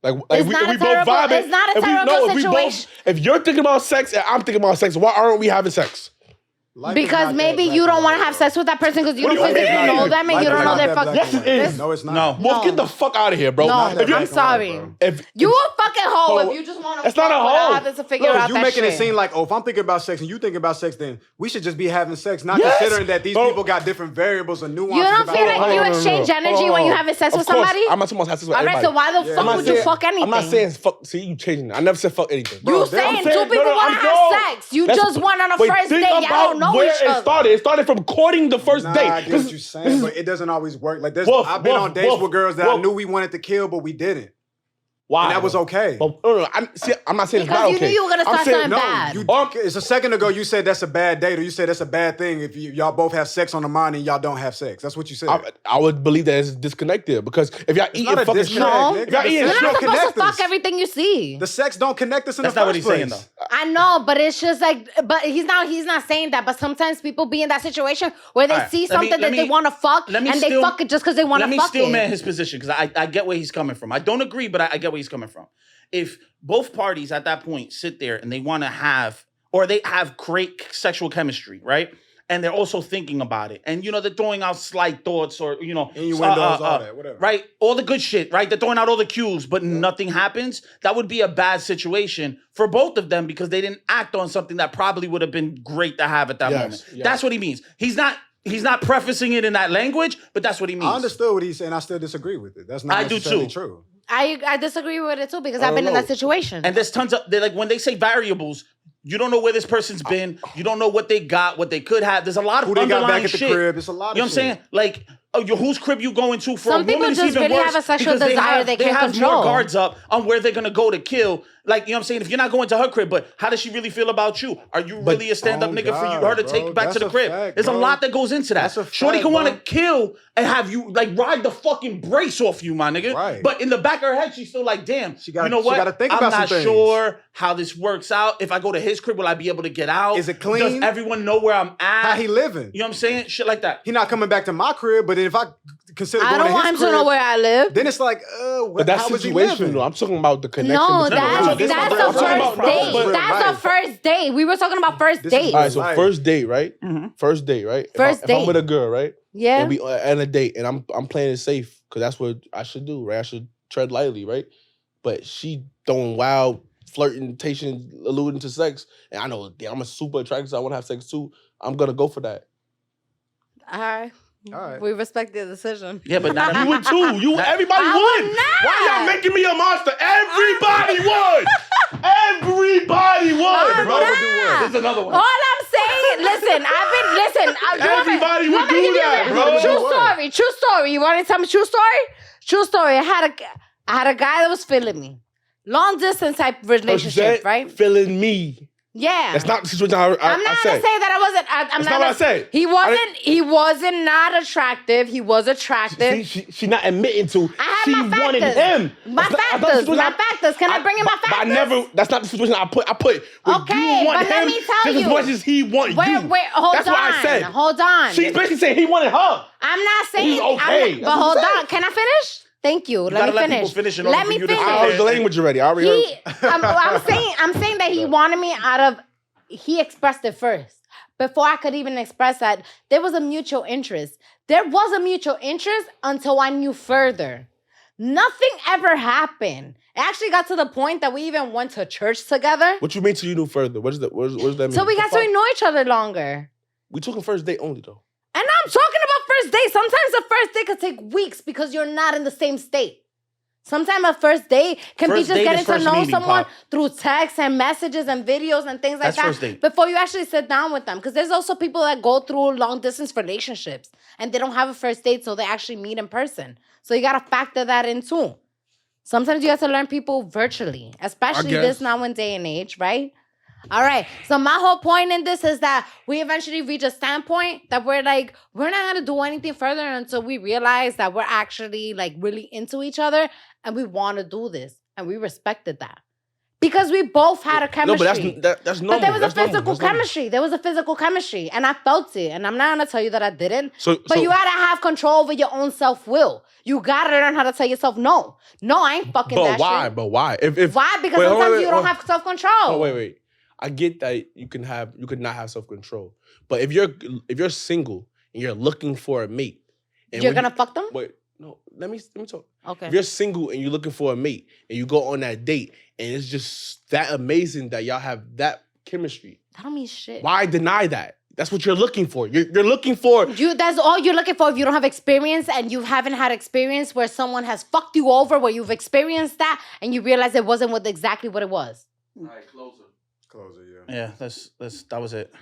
Like It's we, not we a both terrible- vibing. it's not a If we- terrible no, if we situation. if you're thinking about sex and I'm thinking about sex, why aren't we having sex? Life is Because not maybe that you black don't and want to white, have bro. sex with that person because you What don't do you physically mean? know them and Life you is don't know not their that fucking... black and Yes, it white. is. No, it's not. No. Wolf, get the fuck out of here, bro. No. If you- I'm sorry. if You a fucking hoe Oh, if you just want to it's not fuck a without hoe. having to figure Look, out you that making shit. it seem like, oh, if I'm thinking about sex and you thinking about sex, then we should just be having sex, not Yes. considering that these Bro. people got different variables and nuances. You don't about feel their like you life. exchange energy when you having sex Of with course, somebody? I'm not talking about sex with All right, everybody. so why the fuck I'm not would you saying- fuck anything? I'm not saying fuck. See, you changing it. I never said fuck anything. You they- saying I'm two saying- people no, want I'm to have no. sex. You Let's- just went on a Wait, first think date. Y'all about don't know where each it other. started. It started from courting the first Nah, date. I get what you're saying, but it doesn't always work. Like this, Wolf, I've been Wolf, on dates Wolf, with girls that I Wolf. knew we wanted to kill, but we didn't. Why? And that was though? okay. But no, I'm not saying it's Because not you okay. knew you were gonna I'm start saying- something bad. It's a second ago you said that's a bad date, or you said that's a bad thing if y'all both have sex on the mind and y'all don't have sex. That's what you said. I would believe that it's disconnected because if y'all eating not a fucking disconnect, No. nigga. if y'all The eating sex You're don't not supposed to connect us. fuck everything you see. The sex don't connect us in That's the not what first he's saying, place. though. I know, but it's just like, but he's not saying that. But sometimes people be in that situation where they All right, see let me- something let that they me- want to fuck, let me and they still- fuck it just because they want to Let me fuck still it. man his position because I get where he's coming from. I don't agree, but I get where he's coming from. If both parties at that point sit there and they want to have, or they have great sexual chemistry, right? And they're also thinking about it, and they're throwing out slight thoughts, or Innuendos, all that, whatever. right? All the good shit, right? They're throwing out all the cues, but nothing happens. That would be a bad situation for both of them because they didn't act on something that probably would have been great to have at that Yes, moment. yes. That's what he means. He's not prefacing it in that language, but that's what he means. I understood what he's saying. I still disagree with it. That's not I do necessarily too. true. I disagree with it too because I I've been don't in that know. situation. And there's tons of they like when they say variables, you don't know where this person's been. You don't know what they got, what they could have. There's a lot of Who they got underlying back at the shit. crib. It's a lot of You know what I'm saying? shit. Like, whose crib you going to for Some a people woman is just even really worse have a sexual because desire they can't have control. more guards up on where they're gonna go to kill. Like, you know what I'm saying? If you're not going to her crib, but how does she really feel about you? Are you really a stand-up Oh nigga for God, her to bro. take back to That's the a crib? fact, There's a bro. lot that goes into that. That's a Shorty fact, can want to bro. kill and have you like ride the fucking brace off you, my nigga. Right. But in the back of her head, she's still like, damn, She gotta- you know she what? gotta think I'm about some not things. sure how this works out. If I go to his crib, will I be able to get out? Is it clean? Does everyone know where I'm at? How he living? You know what I'm saying? Shit like that. He not coming back to my crib, but if I consider I going don't to want his him to know crib, where I live. then it's like, But that how is he situation, living? though, I'm talking about the connection. No, between no, that's this is that's my the I'm talking first about- date. Right. That's the first date. We were talking about first This is date. All right, so Right. first date, right? Mhm. First date, right? First if I'm date. with a girl, right? Yeah. And we on a date, and I'm playing it safe because that's what I should do, right? I should tread lightly, right? But she throwing wild flirtation, alluding to sex, and I know damn, I'm a super attracted, so I want to have sex too. I'm gonna go for that. All right. All right. We respect your decision. Yeah, but not You would too. Everybody I would. would not. Why y'all making me a monster? Everybody would. Everybody would, I'm bro. not. There's another one. All I'm saying, listen. Everybody you would want me to do give you that, a- bro. True story. You want to tell me true story? True story. I had a guy that was feeling me. Long distance type relationship, right? Feeling me. Yeah. That's not the situation I I'm not gonna said. say that I wasn't. I'm That's not. not what I said. He wasn't not attractive. He was attractive. She not admitting to. I have she my wanted factors. him. My That's not the factors. situation My factors. Can I bring in my But I factors? never. That's not the situation I put. When Okay, you want but let him me tell just you. as much as he want you. Hold That's on. what I said. Hold on. She's basically saying he wanted her. I'm not saying. He's okay. But That's what hold I'm saying. on. Can I finish? Thank you. Let gotta me let finish. people finish in order Let for me you to finish. I heard the language already. I already heard. I'm saying that he wanted me out of. He expressed it first. Before I could even express that, there was a mutual interest. There was a mutual interest until I knew further. Nothing ever happened. It actually got to the point that we even went to church together. What you mean till you knew further? What does that mean? So we got to know each other longer. We talking first date only though. And I'm talking about first date. Sometimes a first date could take weeks because you're not in the same state. Sometimes a first date can First be just date getting is to first know meeting, someone Pop. through texts and messages and videos and things like That's that first date. before you actually sit down with them. Because there's also people that go through long distance relationships and they don't have a first date, so they actually meet in person. So you gotta factor that in too. Sometimes you have to learn people virtually, especially guess. this now in day and age, right? All right. So my whole point in this is that we eventually reach a standpoint that we're like, we're not gonna do anything further until we realize that we're actually like really into each other and we want to do this. And we respected that. Because we both had a chemistry. No, but that's normal. But there was a That's normal. physical That's normal. chemistry. There was a physical chemistry. And I felt it. And I'm not gonna tell you that I didn't. So You gotta have control over your own self-will. You gotta learn how to tell yourself no. No, I ain't fucking that But why? shit. But why? If Why? Because Wait, hold on, sometimes wait, you don't hold- have self-control. Oh wait. I get that you could not have self control, but if you're single and you're looking for a mate, and You're when gonna fuck them? Wait, no. Let me talk. Okay. If you're single and you're looking for a mate and you go on that date and it's just that amazing that y'all have that chemistry, That don't mean shit. why deny that? That's what you're looking for. You're looking for. That's all you're looking for if you don't have experience and you haven't had experience where someone has fucked you over, where you've experienced that and you realize it wasn't exactly what it was. All right, closer. Closer, yeah. Yeah, that was it.